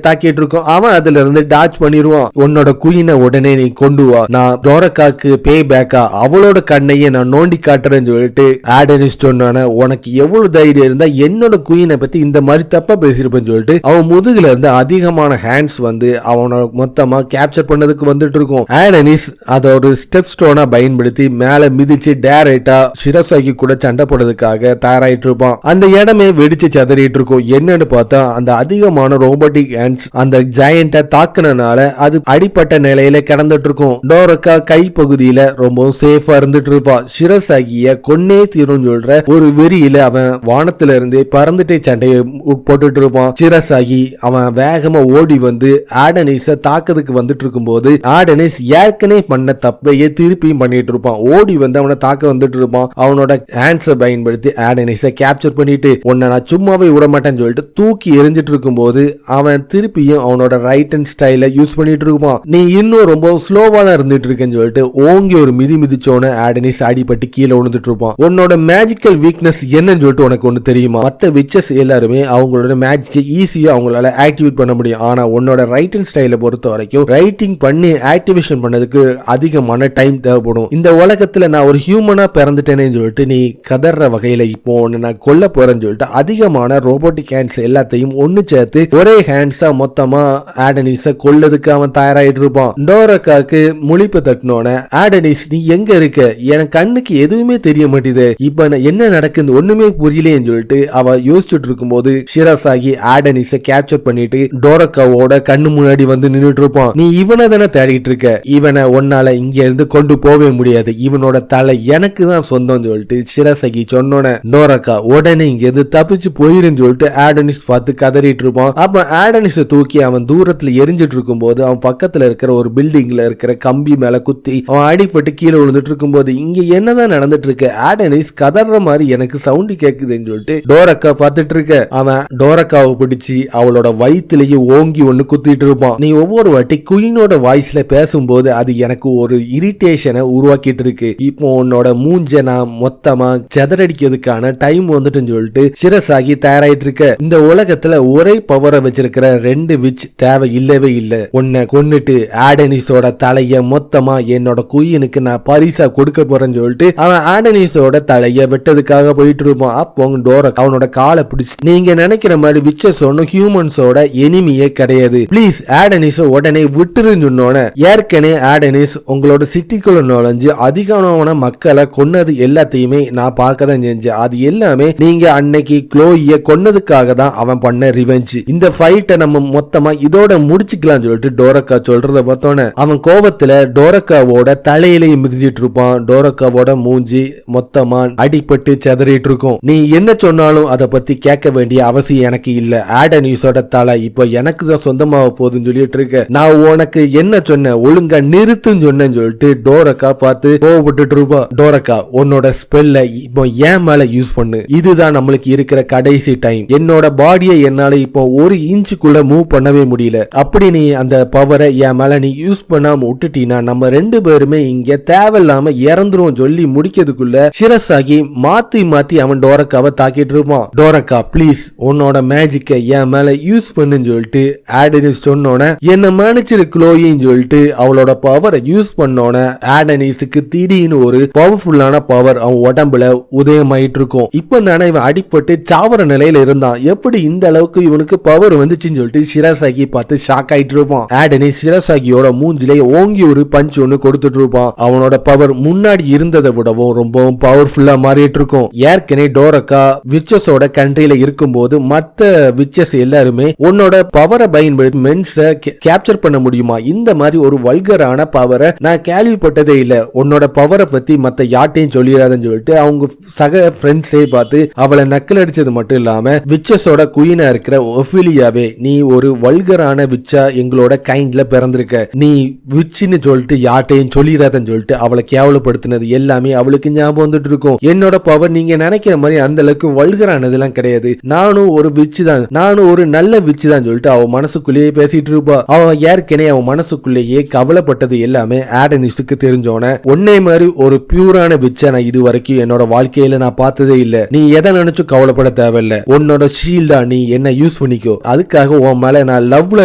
[SPEAKER 1] தாக்கிட்டு இருக்கும். அவன் அதுல இருந்து டாச் பண்ணிடுவான். உன்னோட குயினை உடனே நீ கொண்டு வா, நான் டோரக்காக்கு பே பேக்கா அவளோட கண்ணையே நான் நோண்டி காட்டுறேன்னு சொல்லிட்டு ஆடனிஸ் சொன்னான. உனக்கு எவ்வளவு தைரியம் இருந்தா என்னோட குயினை பத்தி இந்த மாதிரி தப்பா பேசிருப்பேன்னு சொல்லிட்டு அவன் முதுகுல இருந்து அதிகமான ஹேண்ட்ஸ் வந்து அவனை மொத்தமா கேப்சர் பண்ணதுக்கு வந்துட்டு இருக்கும். ஆடனிஸ் அதை ஒரு ஸ்டெப் ஸ்டோனா பயன்படுத்தி மேல மிதிச்சு டைரக்டா சிரசாகி கூட சண்டை போடுறதுக்காக தயாராயிட்டு இருப்பான். அந்த இடமே வெடிச்சு சதறிட்டு இருக்கும். என்னன்னு பார்த்தா அந்த அதிகமான ரோபோட்டிக் ஹேண்ட்ஸ் அந்த ஜெயண்ட தாக்குனனால அது அடிப்பட்ட நிலையில கிடந்துட்டு இருக்கும். டோரக்கா கை பகுதியில ரொம்ப சேஃபா இருந்துட்டு இருப்பா. சிரசாகிய கொன்னே தீரும் சொல்ற ஒரு வெறியில அவன் வானத்துல இருந்தே பறந்துட்டே சண்டையை போட்டுட்டு இருப்பான். சிரசாகி அவன் வேகமா ஓடி வந்து ஆடனிஸ தாக்குறதுக்கு வந்துட்டு இருக்கும் போது ஆடனிஸ் ஏற்கனவே பண்ண தப்பையே திருப்பியும் பண்ணிட்டு இருப்பான். ஓடி வந்து அவனை தாக்க வந்துட்டு இருப்பான். அவனோட ஹேண்ட்ஸை பயன்படுத்தி ஆடனிஸ கேப்சர் பண்ணிட்டு உன்னை நான் சும்மாவே விட மாட்டேன்னு சொல்லிட்டு தூக்கி எரிஞ்சிட்டு இருக்கும் போது அவன் திருப்பியும் அவனோட ரைட் அண்ட் ஸ்டைல யூஸ் பண்ணிட்டு இருப்பான். நீ இன்னும் ரொம்ப ஸ்லோவா இருந்துட்டு இருக்கேன்னு சொல்லிட்டு ஓங்கி ஒரு மிதி மிதிச்சோன்னு ஆடனிஸ் அடிபட்டு கீழே விழுந்துட்டு இருப்பான். உன்னோட மேஜிக்கல் வீக்னஸ் என்னன்னு சொல்லிட்டு உனக்கு ஒண்ணு தெரியுமா? மத்த விச்சஸ் எல்லாருமே அவங்களோட மேஜிக்கை ஈஸியா அவங்களால ஆக்டிவேட் பண்ண முடியும். ஆனா உன்னோட ரைட் அண்ட் ஸ்டைல பொறுத்த வரைக்கும் ரைட்டிங் பண்ணி ஆக்டிவேஷன் பண்ணதுக்கு அதிகமான டைம் தேவைப்படும். இந்த உலகத்துல நான் ஒரு ஹியூமனா பிறந்துட்டேன்னு சொல்லிட்டு நீ கதற வகையில இப்போ நான் கொல்ல போறேன்னு சொல்லிட்டு அதிகமான ரோபோட்டிக் ஹேண்ட்ஸ் எல்லாத்தையும் ஒண்ணு சேர்த்து ஒரே ஹேண்ட்ஸா மொத்தமா ஆடனிஸ கொல்லதுக்கு அவன் தயாராயிட்டு இருப்பான். டோரக்காக்கு முழிப்பு தட்டினோன ஆடனிஸ் நீ எங்க இருக்க, எனக்கு கண்ணுக்கு எதுவுமே தெரிய மாட்டேது, இப்ப என்ன நடக்குது ஒண்ணுமே புரியலேன்னு சொல்லிட்டு அவ யோசிச்சுட்டு இருக்கும் போது சிரசாகி ஆடனிஸ கேப்சர் பண்ணிட்டு டோரக்காவோட கண்ணு முன்னாடி வந்து நின்றுட்டு இருப்பான். நீ இவனை தானே தேடிட்டு இருக்க, இவனை ஒன்னால இங்க இருந்து கொண்டு போவே முடியாது, இவனோட தலை எனக்கு எனக்கு தான் சொந்தம் சொல்லிட்டு சிரசகி சொன்னோன டோரக்கா உடனே இங்க இருந்து தப்பிச்சு போயிருன்னு சொல்லிட்டு ஆடனிஸ் பார்த்து கதறிட்டு இருப்பான். அப்ப ஆடனிஸை தூக்கி அவன் தூரத்துல எரிஞ்சிட்டு இருக்கும் போது அவன் பக்கத்துல இருக்கிற ஒரு பில்டிங்ல இருக்கிற கம்பி மேல குத்தி அவன் அடிப்பட்டு கீழே விழுந்துட்டு இருக்கும் போது இங்க என்னதான் நடந்துட்டு இருக்கு, ஆடனிஸ் கதற மாதிரி எனக்கு சவுண்ட் கேக்குதுன்னு சொல்லிட்டு டோரக்கா பார்த்துட்டு இருக்க. அவன் டோரக்காவை பிடிச்சி அவளோட வயிற்றுலயே ஓங்கி ஒண்ணு குத்திட்டு இருப்பான். நீ ஒவ்வொரு வாட்டி குயினோட வாய்ஸ்ல பேசும்போது அது எனக்கு ஒரு இரிட்டேஷனை உருவாக்கிட்டு இருக்கு. இப்போ உன்னோட மூஞ்ச நான் மொத்தமா செதறடிக்கிறதுக்கான டைம் வந்துட்டுன்னு சொல்லிட்டு சிரசாகி தயாராயிட்டு இருக்க. இந்த உலகத்துல ஒரே பவரை வச்சிருக்கிற 2 விச் தேவை இல்லவே இல்ல. உன்னை கொன்னுட்டு ஆடனிஸோட தலைய மொத்தமா என்னோட குயினுக்கு நான் பரிசா கொடுக்க போறேன்னு சொல்லிட்டு அவன் ஆடனிஸோட தலைய வெட்டதுக்காக போயிட்டு இருப்பான். அப்போ டோரா அவனோட காலை பிடிச்சு, நீங்க நினைக்கிற மாதிரி விச்சஸ் ஒன்னும் ஹியூமன்ஸோட எனிமியே கிடையாது, பிளீஸ் ஆடனிஸ் உடனே விட்டுருன்னு சொன்னோன ஏற்கனவே ஆடனிஸ் உங்களோட சிட்டிக்குள்ள நுழைஞ்சு அதிகமான மக்களை கொன்னது எல்லாத்தையுமே நான் பார்க்க தான் செஞ்சேன். அது எல்லாமே நீங்க அன்னைக்கு க்ளோயிய கொன்னதுக்காக தான் அவன் பண்ண ரிவெஞ்ச். இந்த ஃபைட்டை நம்ம மொத்தமா இதோட முடிச்சுக்கலாம் சொல்லிட்டு டோரக்கா சொல்றத பார்த்தோன்னே அவன் கோவத்துல டோரக்காவோட தலையிலேயே மிதிச்சிட்டு இருப்பான். டோரக்காவோட மூஞ்சி மொத்தமா அடிபட்டு செதறிட்டு இருக்கும். நீ என்ன சொன்னாலும் அதை பத்தி கேட்க வேண்டிய அவசியம் எனக்கு இல்ல. ஆடனிஸோட தலை இப்போ எனக்கு தான் சொந்தமாக போகுதுன்னு சொல்லிட்டு இருக்க. நான் உனக்கு என்ன சொன்னேன், ஒழுங்கா நிறுத்துன்னு சொன்னேன்னு சொல்லிட்டு டோரக்கா பார்த்து கோவப்பட்டு இருப்பா. டோரக்கா உன்னோட ஸ்பெல்ல இப்போ ஏன் மேல யூஸ் பண்ணு, இதுதான் நம்மளுக்கு இருக்கிற கடைசி டைம். என்னோட பாடியை என்னால இப்போ 1 இன்ச்சுக்குள்ள மூவ் பண்ணவே முடியல. அப்படி நீ அந்த பவரை என் மேல நீ யூஸ் பண்ணாம விட்டுட்டீனா நம்ம 2 பேருமே இங்க தேவையில்லாம இறந்துரும் சொல்லி முடிக்கிறதுக்குள்ள சிரசாகி மாத்தி மாத்தி அவன் டோரக்காவை தாக்கிட்டு இருப்பான். டோரக்கா ப்ளீஸ் உன்னோட மேஜிக்கை என் மேல யூஸ் பண்ணுன்னு சொல்லிட்டு ஆடனிஸ் சொன்னோன என்ன மன்னிச்சிரு க்ளோயின்னு சொல்லிட்டு அவளோட பவரை யூஸ் பண்ணோன ஆடனிஸுக்கு திடீர்னு ஒரு பவர்ஃபுல்லான பவர் அவன் உடம்புல உதயமாயிட்டு இருக்கும். இப்ப தானே இவன் அடிப்பட்டு சாவர நிலையில இருந்தான், எப்படி இந்த அளவுக்கு இவனுக்கு பவர் வந்துச்சுன்னு சொல்லிட்டு சிரசாகி பார்த்து ஷாக் ஆயிட்டு இருப்பான். ஆடனிஸ் சிரசாகியோட மூஞ்சிலே ஓங்கி ஒரு பஞ்ச் ஒன்னு கொடுத்துட்டு இருப்பான். அவனோட பவர் முன்னாடி இருந்ததை விடவும் ரொம்பவும் பவர்ஃபுல்லா மாறிட்டு இருக்கும். ஏற்கனவே டோரக்கா விச்சஸோட கண்ட்ரியில இருக்கும்போது மத்த விச்சஸ் எல்லாருமே உன்னோட பவரை பயன்படுத்தி மென்ஸை கேப்சர் பண்ண முடியுமா, இந்த மாதிரி ஒரு வல்கரான பவரை நான் கேள்விப்பட்டதே இல்ல, உன்னோட பவரை பத்தி மத்த யார்ட்டையும் சொல்லிடாதுன்னு சொல்லிட்டு அவங்க சக ஃப்ரெண்ட்ஸே பார்த்து அவளை நக்கல் அடிச்சது மட்டும் இல்லாம விச்சஸோட குயினா இருக்கிற ஒஃபிலியாவே நீ ஒரு வல்கரான விச்சா எங்களோட கைண்ட்ல பிறந்திருக்க, நீ விச்சுன்னு சொல்லிட்டு யார்ட்டையும் சொல்லிடாதன்னு சொல்லிட்டு அவளை கேவலப்படுத்தினது எல்லாமே அவளுக்கு ஞாபகம் வந்துட்டு இருக்கும். என்னோட பவர் நீங்க நினைக்கிற மாதிரி அந்த அளவுக்கு வல்கரானதெல்லாம் கிடையாது, நானும் ஒரு விச்சு தான், நானும் ஒரு நல்ல விச்சு தான் சொல்லிட்டு அவன் மனசுக்குள்ளேயே பேசிட்டு இருப்பா. அவன் ஏற்கனவே அவன் மனசுக்குள்ளேயே கவலைப்பட்டது எல்லாமே ஆடனிஸுக்கு தெரிஞ்சோன உன்னை மாதிரி ஒரு பியூரான விச்சை நான் இது வரைக்கும் என்னோட வாழ்க்கையில நான் பார்த்ததே இல்ல, நீ எதை நினைச்சும் கவலைப்பட தேவையில்ல, உன்னோட ஷீல்டா நீ என்ன யூஸ் பண்ணிக்கோ, அதுக்காக உன் மேல நான் லவ்ல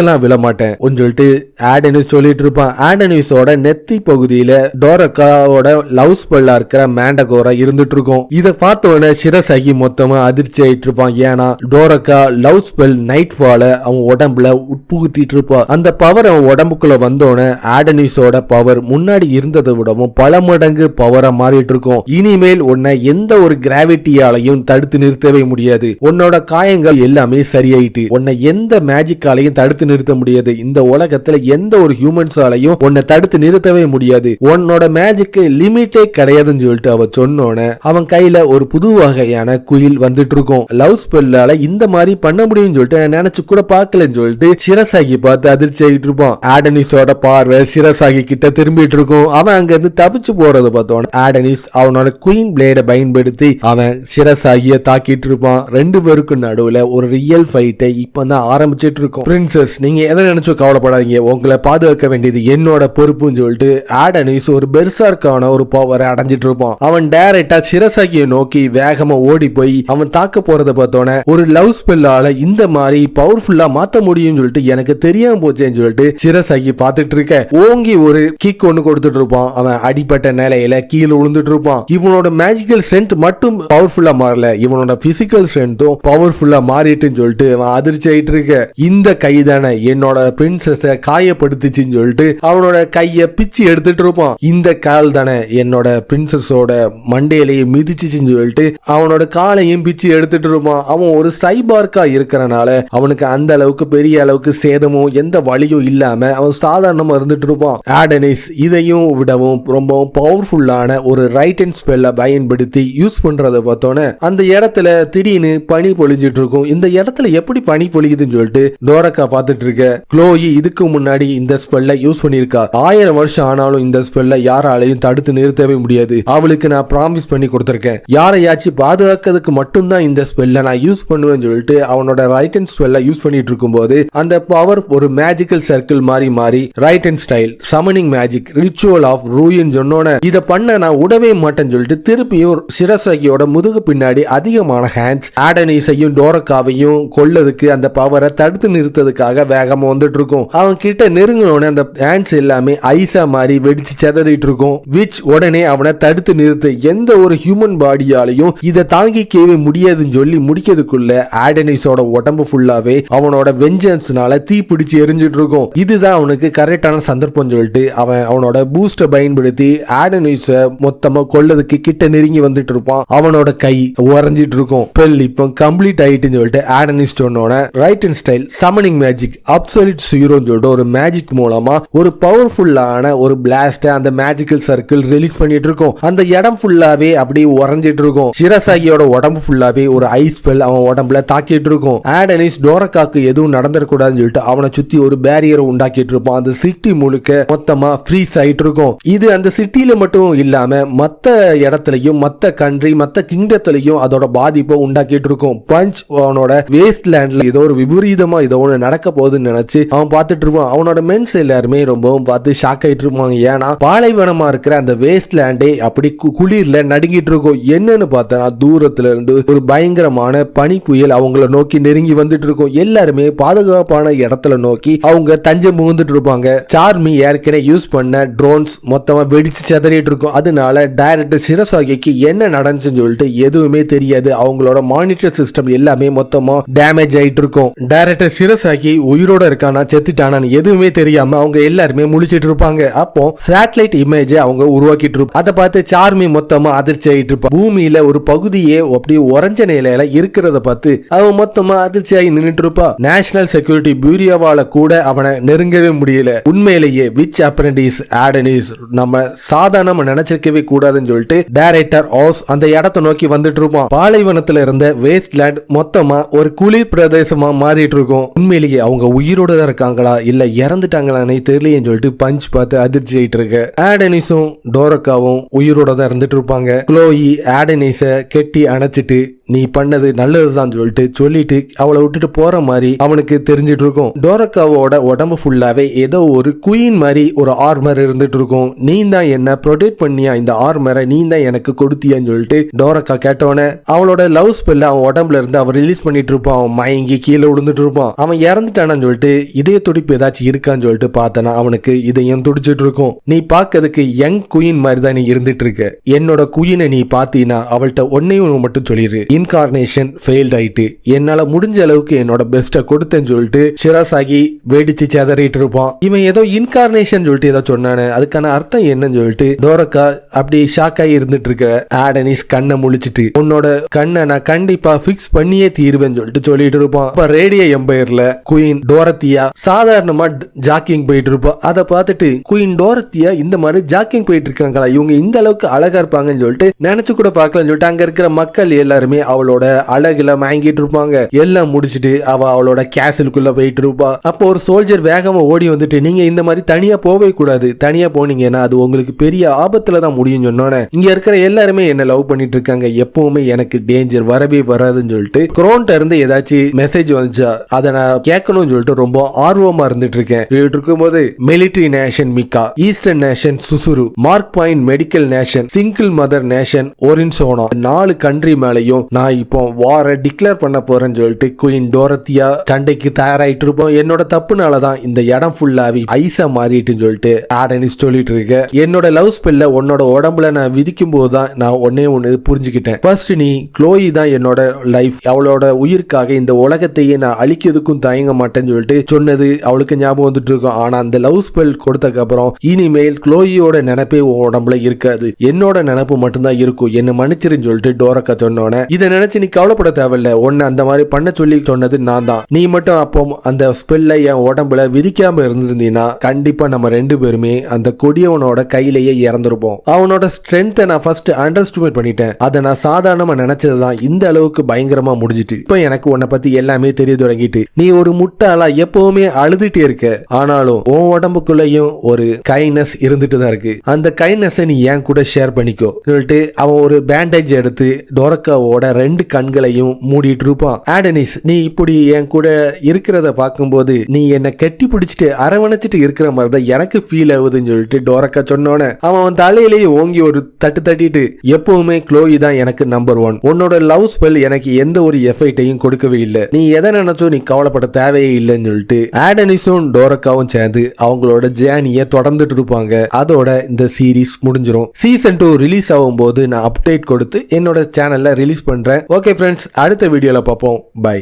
[SPEAKER 1] எல்லாம் விழ மாட்டேன் சொல்லிட்டு ஆடனிஸ் சொல்லிட்டு இருப்பான். ஆடனிஸோட நெத்தி பகுதியில டோரக்காவோட லவ் ஸ்பெல்லா இருக்கிற மேண்டகோரா இருந்துட்டு இருக்கும். இதை பார்த்தோன்னே சிரசாகி மொத்தமா அதிர்ச்சி ஆயிட்டு இருப்பான். ஏன்னா டோரக்கா லவ் ஸ்பெல் நைட் ஃபால அவன் உடம்புல உட்புகுத்திட்டு இருப்பான். அந்த பவர் அவன் உடம்புக்குள்ள வந்தோடனே ஆடனிஸோட பவர் முன்னாடி இருந்ததை விடவும் பல மடங்கு பவரா மாறிட்டு இருக்கும். இனிமேல் உன்னை எந்த ஒரு கிராவிட்டியாலையும் தடுத்து நிறுத்தவே முடியாது, உன்னோட காயங்கள் எல்லாமே சரியாயிட்டு உன்னை எந்த மேஜிக்காலையும் தடுத்து நிறுத்த முடியாது, இந்த உலகத்துல எந்த ஒரு ஹியூமன்ஸாலையும் உன்னை தடுத்து நிறுத்தவே முடியாது, உன்னோட மேஜிக்கு லிமிட்டே கிடையாதுன்னு சொல்லிட்டு அவ சொன்னோன அவன் கையில ஒரு புது வகையான குயில் வந்துட்டு இருக்கும். லவ் ஸ்பெல்லால இந்த மாதிரி பண்ண முடியும்னு சொல்லிட்டு நினைச்சு கூட பார்க்கலன்னு சொல்லிட்டு சிரசாகி பார்த்து அதிர்ச்சி ஆகிட்டு இருப்பான். ஆடனிஸோட பார்வை சிரசாகி கிட்ட திரும்பிட்டு இருக்கும். அவன் அங்க இருந்து தப்பிச்சு போறத பார்த்தோம். ஆடனிஸ் அவனோட குயின் பிளேட பயன்படுத்தி அவன் சிரசாகிய தாக்கிட்டு இருப்பான். 2 பேருக்கும் நடுவுல ஒரு ரியல் ஃபைட்டை இப்பதான் ஆரம்பிச்சிட்டு இருக்கும். பிரின்சஸ் நீங்க எதை நினைச்சு கவலைப்படாதீங்க, உங்களை பாதுகாக்க வேண்டியது என்னோட பொறுப்புன்னு சொல்லிட்டு ஆடனிஸ் ஒரு பெர்சர்க்கான ஒரு பவரை அடைஞ்சிட்டு இருப்பான். அவன் டைரக்டா சிரசாகியை நோக்கி வேகமா ஓடி போய் அவன் தாக்க போறத பார்த்தோன்னே ஒரு லவ் ஸ்பெல்லால இந்த மாதிரி பவர்ஃபுல்லா மாத்த முடியும்னு சொல்லிட்டு எனக்கு தெரியாம போச்சேன்னு சொல்லிட்டு சிரசாகி பார்த்துட்டு இருக்க ஓங்கி ஒரு கிக் ஒன்னு கொடுத்துட்டு இருப்பான். அவன் அடிப்பட்ட நிலையில கீழே விழுந்துட்டு இருப்பான். இவனோட மேஜிக்கல் ஸ்ட்ரென்த் மட்டும் பவர்ஃபுல்லா மாறல, இவனோட பிசிக்கல் ஸ்ட்ரென்த்தும் பவர்ஃபுல்லா மாறிட்டுன்னு சொல்லிட்டு அவன் அதிர்ச்சி ஆயிட்டு இருக்க. இந்த கை தானே என்னோட பிரின்சஸ காயப்படுத்துச்சுன்னு சொல்லிட்டு அவனோட கைய பிச்சு எடுத்துட்டு இருப்பான். இந்த கால் தானே என்னோட பிரின்சஸோட மண்டையிலேயே மிதிச்சுன்னு சொல்லிட்டு அவனோட காலையும் பிச்சு எடுத்துட்டு இருப்பான். அவன் ஒரு சைபார்க்கா இருக்கிறனால அவனுக்கு அந்த அளவுக்கு பெரிய அளவுக்கு சேதமும் எந்த வலியும் இல்லாம அவன் சாதாரணமா இருந்துட்டு இருப்பான். ஆடனிஸ் இதையும் விடவும் ரொம்பவும் பவர்ஃபுல்லான ஒரு ஒரு ரைட் ஹேண்ட் ஸ்பெல்ல பயன்படுத்தி யூஸ் பண்றத பார்த்தோன்னே அந்த இடத்துல திடீர்னு பனி பொழிஞ்சிட்டு இருக்கும். இந்த இடத்துல எப்படி பனி பொழியுதுன்னு சொல்லிட்டு டோரக்கா பார்த்துட்டு இருக்க. க்ளோயி இதுக்கு முன்னாடி இந்த ஸ்பெல்ல யூஸ் பண்ணிருக்கா. 1000 வருஷம் ஆனாலும் இந்த ஸ்பெல்ல யாராலையும் தடுத்து நிறுத்தவே முடியாது. அவளுக்கு நான் ப்ராமிஸ் பண்ணி கொடுத்திருக்கேன். யாரையாச்சும் பாதுகாக்கிறதுக்கு மட்டும்தான் இந்த ஸ்பெல்ல நான் யூஸ் பண்ணுவேன்னு சொல்லிட்டு அவனோட ரைட் ஹேண்ட் ஸ்பெல்ல யூஸ் பண்ணிட்டு இருக்கும்போது அந்த பவர் ஒரு மேஜிக்கல் சர்க்கிள் மாறி right hand style summoning magic ritual of ruin சொன்னோன இத பண்ண நான் உடவே மாட்டேன்னு சொல்லிட்டு திருப்பியும் சிரசாகியோட முதுகு பின்னாடி அதிகமான ஹேண்ட்ஸ் ஆடனிஸையும் டோரக்காவையும் கொல்லதுக்கு அந்த பவரை தடுத்து நிறுத்ததுக்காக வேகமா வந்துட்டு இருக்கும். அவன் கிட்ட நெருங்கினோட அந்த ஹேண்ட்ஸ் எல்லாமே ஐஸா மாதிரி வெடிச்சு செதறிட்டு இருக்கும். விச் உடனே அவனை தடுத்து நிறுத்த எந்த ஒரு ஹியூமன் பாடியாலையும் இதை தாங்கிக்கவே முடியாதுன்னு சொல்லி முடிக்கிறதுக்குள்ள ஆடனிஸோட உடம்பு ஃபுல்லாவே அவனோட வெஞ்சன்ஸ்னால தீ பிடிச்சு எரிஞ்சிட்டு இருக்கும். இதுதான் அவனுக்கு கரெக்டான சந்தர்ப்பம் சொல்லிட்டு அவன் அவனோட பூஸ்ட பயன்படுத்தி ஆடனிஸ மொத்தமா கொல்லதுக்கு கிட்ட நெருங்கி வந்துட்டு இருப்பான். அவனோட கை உறைஞ்சிட்டு இருக்கும். பெல் இப்போ கம்ப்ளீட் ஆயிட்டுன்னு சொல்லிட்டு ஆடனிஸ் சொன்னோட right hand style summoning magic absolute ஜீரோன்னு சொல்லிட்டு ஒரு மேஜிக் மூலமா ஒரு பவர்ஃபுல்லான ஒரு பிளாஸ்ட் அந்த மேஜிக்கல் சர்க்கிள் ரிலீஸ் பண்ணிட்டு இருக்கும். அந்த இடம் ஃபுல்லாவே அப்படியே உறைஞ்சிட்டு இருக்கும். சிரசாகியோட உடம்பு ஃபுல்லாவே ஒரு ஐஸ் பெல் அவன் உடம்புல தாக்கிட்டு இருக்கும். ஆடனிஸ் டோரக்காக்கு எதுவும் நடந்துடக்கூடாதுன்னு சொல்லிட்டு அவனை சுத்தி ஒரு பேரியரை உண்டாக்கிட்டு இருப்பான். அந்த சிட்டி முழுக்க மொத்தமா ஃப்ரீஸ் ஆயிட்டு இருக்கும். இது அந்த சிட்டில மட்டும் இல்லாம மத்த இடத்துலயும் மத்த கண்ட்ரி மத்த கிங்டத்திலையும் அதோட பாதிப்பை உண்டாக்கிட்டு இருக்கும். பஞ்ச் அவனோட வேஸ்ட் லேண்ட்ல ஏதோ ஒரு விபரீதமா ஏதோ ஒன்று நடக்க போகுதுன்னு நினைச்சு அவன் பார்த்துட்டு இருப்பான். அவனோட மென்ஸ் எல்லாருமே ரொம்பவும் பார்த்து ஷாக் ஆயிட்டு இருப்பாங்க. ஏன்னா பாலைவனமா இருக்கிற அந்த வேஸ்ட் லேண்டே அப்படி குளிர்ல நடுங்கிட்டு இருக்கும். என்னன்னு பார்த்தா தூரத்துல இருந்து ஒரு பயங்கரமான பனி புயல் அவங்கள நோக்கி நெருங்கி வந்துட்டு இருக்கும். எல்லாருமே பாதுகாப்பான இடத்துல நோக்கி அவங்க தஞ்சம் புகுந்துட்டு இருப்பாங்க. சார்மி ஏற்கனவே யூஸ் பண்ண ட்ரோன்ஸ் மொத்தமா வெடிச்சு செதறிட்டு இருக்கும். அதனால டைரக்டர் சிரசாகிக்கு என்ன நடந்துச்சுன்னு சொல்லிட்டு எதுவுமே தெரியாது. அவங்களோட மானிட்டர் சிஸ்டம் எல்லாமே மொத்தமா டேமேஜ் ஆயிட்டு இருக்கும். டைரக்டர் சிரசாகி உயிரோட இருக்கானா செத்துட்டானான்னு எதுவுமே தெரியாம அவங்க எல்லாருமே முழிச்சிட்டு இருப்பாங்க. அப்போ சேட்டலைட் இமேஜ் அவங்க உருவாக்கிட்டு இருப்பாங்க. அதை பார்த்து சார்மி மொத்தமா அதிர்ச்சி ஆயிட்டு இருப்பான். பூமியில ஒரு பகுதியே அப்படியே உறைஞ்ச நிலையில இருக்கிறத பார்த்து அவன் மொத்தமா அதிர்ச்சி ஆகி நின்றுட்டு இருப்பா. நேஷனல் செக்யூரிட்டி பியூரோவால கூட அவனை நெருங்கவே முடியல. உண்மையிலேயே விச் அப்ரெண்டிஸ் ஆடனிஸ் நம்ம சாதாரணமா நினைச்சிருக்கவே கூடாதுன்னு சொல்லிட்டு டைரக்டர் ஆஸ் அந்த இடத்தை நோக்கி வந்துட்டு இருப்பான். பாலைவனத்துல இருந்த வேஸ்ட் லேண்ட் மொத்தமா ஒரு குளிர் பிரதேசமா மாறிட்டு இருக்கும். உண்மையிலேயே அவங்க உயிரோட இருக்காங்களா இல்ல இறந்துட்டாங்களான்னு தெரியலன்னு சொல்லிட்டு பஞ்ச் பார்த்து அதிர்ச்சி ஆயிட்டு இருக்கு. ஆடனிஸும் டோரக்காவும் உயிரோட தான் இருந்துட்டு இருப்பாங்க. க்ளோயி ஆடனிஸ கெட்டி அணைச்சிட்டு நீ பண்ணது நல்லதுதான் சொல்லிட்டு அவளை விட்டுட்டு போற மாதிரி அவனுக்கு தெரிஞ்சிட்டு இருக்கும். டோரக்காவோட உடம்பு ஃபுல்லாவே ஏதோ ஒரு குயின் மாதிரி ஒரு ஆர்மர் இருந்துட்டு இருக்கும். நீ தான் என்ன ப்ரொடெக்ட் பண்ணியா இந்த ஆர்மரை நீ தான் எனக்கு கொடுத்தியான்னு சொல்லிட்டு டோரக்கா கேட்டோன்னே அவளோட லவ் ஸ்பெல்ல அவன் உடம்புல இருந்து அவன் ரிலீஸ் பண்ணிட்டு இருப்பான். அவன் மயங்கி கீழே விழுந்துட்டு இருப்பான். அவன் இறந்துட்டானான்னு சொல்லிட்டு இதய துடிப்பு ஏதாச்சும் இருக்கான்னு சொல்லிட்டு பார்த்தனா அவனுக்கு இதயம் துடிச்சிட்டு இருக்கும். நீ பார்க்கறதுக்கு யங் குயின் மாதிரி தான் நீ இருந்துட்டு இருக்க. என்னோட குயினை நீ பாத்தீனா அவள்கிட்ட ஒன்னையும் மட்டும் சொல்லிரு, இன்கார்னேஷன் ஃபெயில்ட் ஆயிட்டு என்னால முடிஞ்ச அளவுக்கு என்னோட பெஸ்ட்டை கொடுத்தேன்னு சொல்லிட்டு சிராசாகி வெடிச்சு செதறிட்டு இருப்பான். இவன் ஏதோ இன்கார்னேஷன் சொல்லிட்டு ஏதோ சொன்னானே அதுக்கான அர்த்தம் என்னன்னு சொல்லிட்டு டோரக்கா அப்படி ஷாக் ஆகி இருந்துட்டு இருக்க. ஆடனிஸ் கண்ணை முழிச்சிட்டு உன்னோட கண்ணை நான் கண்டிப்பா பிக்ஸ் பண்ணியே தீருவேன்னு சொல்லிட்டு இருப்பான். அப்ப ரேடியோ எம்பையர்ல குயின் டோரத்தியா சாதாரணமா ஜாக்கிங் போயிட்டு இருப்பா. அதை பார்த்துட்டு குயின் டோரத்தியா இந்த மாதிரி ஜாக்கிங் போயிட்டு இருக்காங்களா, இவங்க இந்த அளவுக்கு அழகா இருப்பாங்கன்னு சொல்லிட்டு நினைச்சு கூட பார்க்கலன்னு சொல்லிட்டு அங்க இருக்கிற மக்கள் எல்லாருமே அவளோட அழகுல மயங்கிட்டு இருப்பாங்க. எல்லாம் முடிச்சிட்டு அவளோட கேசலுக்குள்ள போயிட்டு இருப்பா. அப்போ ஒரு சோல்ஜர் வேகமா ஓடி வந்துட்டு நீங்க இந்த மாதிரி தனியா போவே கூடாது, தனியா போனீங்கன்னா அது உங்களுக்கு பெரிய ஆபத்துல தான் முடியும் சொன்னோன்னே இங்க இருக்கிற எல்லாருமே என்ன லவ் பண்ணிட்டு இருக்காங்க, எப்பவுமே எனக்கு டேஞ்சர் வரவே வராதுன்னு சொல்லிட்டு குரோன்ட்ட இருந்து ஏதாச்சும் மெசேஜ் வந்துச்சா அதை நான் கேட்கணும்னு சொல்லிட்டு ரொம்ப ஆர்வமா இருந்துட்டு இருக்கேன். இருக்கும்போது மிலிட்டரி நேஷன் மிக்கா, ஈஸ்டர்ன் நேஷன் சுசுரு, mark point medical nation, single mother nation ஒரின்சோனா 4 கண்ட்ரி மேலையும் நான் இப்போ வார டிக்ளேர் பண்ண போறேன்னு சொல்லிட்டு குயின் டோரத்தியா சண்டைக்கு தயாராயிட்டு இருப்போம். என்னோட தப்புனாலதான் இந்த இடம் ஃபுல்லாவி ஐஸா மாறிட்டுன்னு சொல்லிட்டு ஆடனிஸ் சொல்லிட்டு இருக்க. என்னோட லவ் ஸ்பெல்ல உன்னோட உடம்புல நான் விதிக்கும் போதுதான் நான் ஒன்னு புரிஞ்சுக்கிட்டேன். ஃபர்ஸ்ட் நீ க்ளோயி தான் என்னோட லைஃப், அவளோட உயிர்க்காக இந்த உலகத்தையே நான் அழிக்கிறதுக்கும் தயங்க மாட்டேன்னு சொல்லிட்டு சொன்னது அவளுக்கு ஞாபகம் வந்துட்டு இருக்கும். ஆனா அந்த லவ் ஸ்பெல் கொடுத்ததுக்கு அப்புறம் இனிமேல் க்ளோயியோட நினைப்பே உன் உடம்புல இருக்காது, என்னோட நினைப்பு மட்டும்தான் இருக்கும், என்ன மன்னிச்சிருன்னு சொல்லிட்டு டோரக்கா சொன்னோன்னே இத இதை நினைச்சு நீ கவலைப்பட தேவையில்ல, உன்னை அந்த மாதிரி பண்ண சொல்லி சொன்னது நான் தான். நீ மட்டும் அப்போ அந்த ஸ்பெல்ல என் உடம்புல விதிக்காம இருந்திருந்தீங்கன்னா கண்டிப்பா நம்ம 2 பேருமே அந்த கொடியவனோட கையிலேயே இறந்துருப்போம். அவனோட ஸ்ட்ரென்த்தை நான் ஃபர்ஸ்ட் அண்டர்ஸ்டிமேட் பண்ணிட்டேன். அதை நான் சாதாரணமா நினைச்சதுதான் இந்த அளவுக்கு பயங்கரமா முடிஞ்சிட்டு. இப்போ எனக்கு உன்னை பத்தி எல்லாமே தெரிய தொடங்கிட்டு, நீ ஒரு முட்டாளா எப்பவுமே அழுதுட்டே இருக்க. ஆனாலும் உன் உடம்புக்குள்ளயும் ஒரு கைண்ட்னஸ் இருந்துட்டு தான் இருக்கு. அந்த கைண்ட்னஸ் நீ என் கூட ஷேர் பண்ணிக்கோ சொல்லிட்டு அவன் ஒரு பேண்டேஜ் எடுத்து டோரக்காவோட 2 கண்களையும் மூடிட்டு இருப்பான். ஆடனிஸ், நீ இப்படி என் கூட இருக்கிறத பார்க்கும்போது நீ என்ன கட்டி பிடிச்சிட்டு அரவணைச்சிட்டு இருக்கிற மாதிரி தான் எனக்கு ஃபீல் ஆகுதுன்னு சொல்லிட்டு டோரக்கா சொன்னோன்னே அவன் தலையிலேயே ஓங்கி ஒரு தட்டு தட்டிட்டு, எப்பவுமே க்ளோயி தான் எனக்கு நம்பர் 1. உன்னோட லவ் ஸ்பெல் எனக்கு எந்த ஒரு எஃபெக்டையும் கொடுக்கவே இல்லை. நீ எதை நினைச்சோ நீ கவலைப்பட தேவையே இல்லைன்னு சொல்லிட்டு ஆடனிஸும் டோரக்காவும் சேர்ந்து அவங்களோட ஜேர்னியை தொடர்ந்துட்டு இருப்பாங்க. அதோட இந்த சீரீஸ் முடிஞ்சிடும். சீசன் 2 ரிலீஸ் ஆகும் போது நான் அப்டேட் கொடுத்து என்னோட சேனல்ல ரிலீஸ் பண்றேன். ஓகே ஃப்ரெண்ட்ஸ், அடுத்த வீடியோல பார்ப்போம். பை.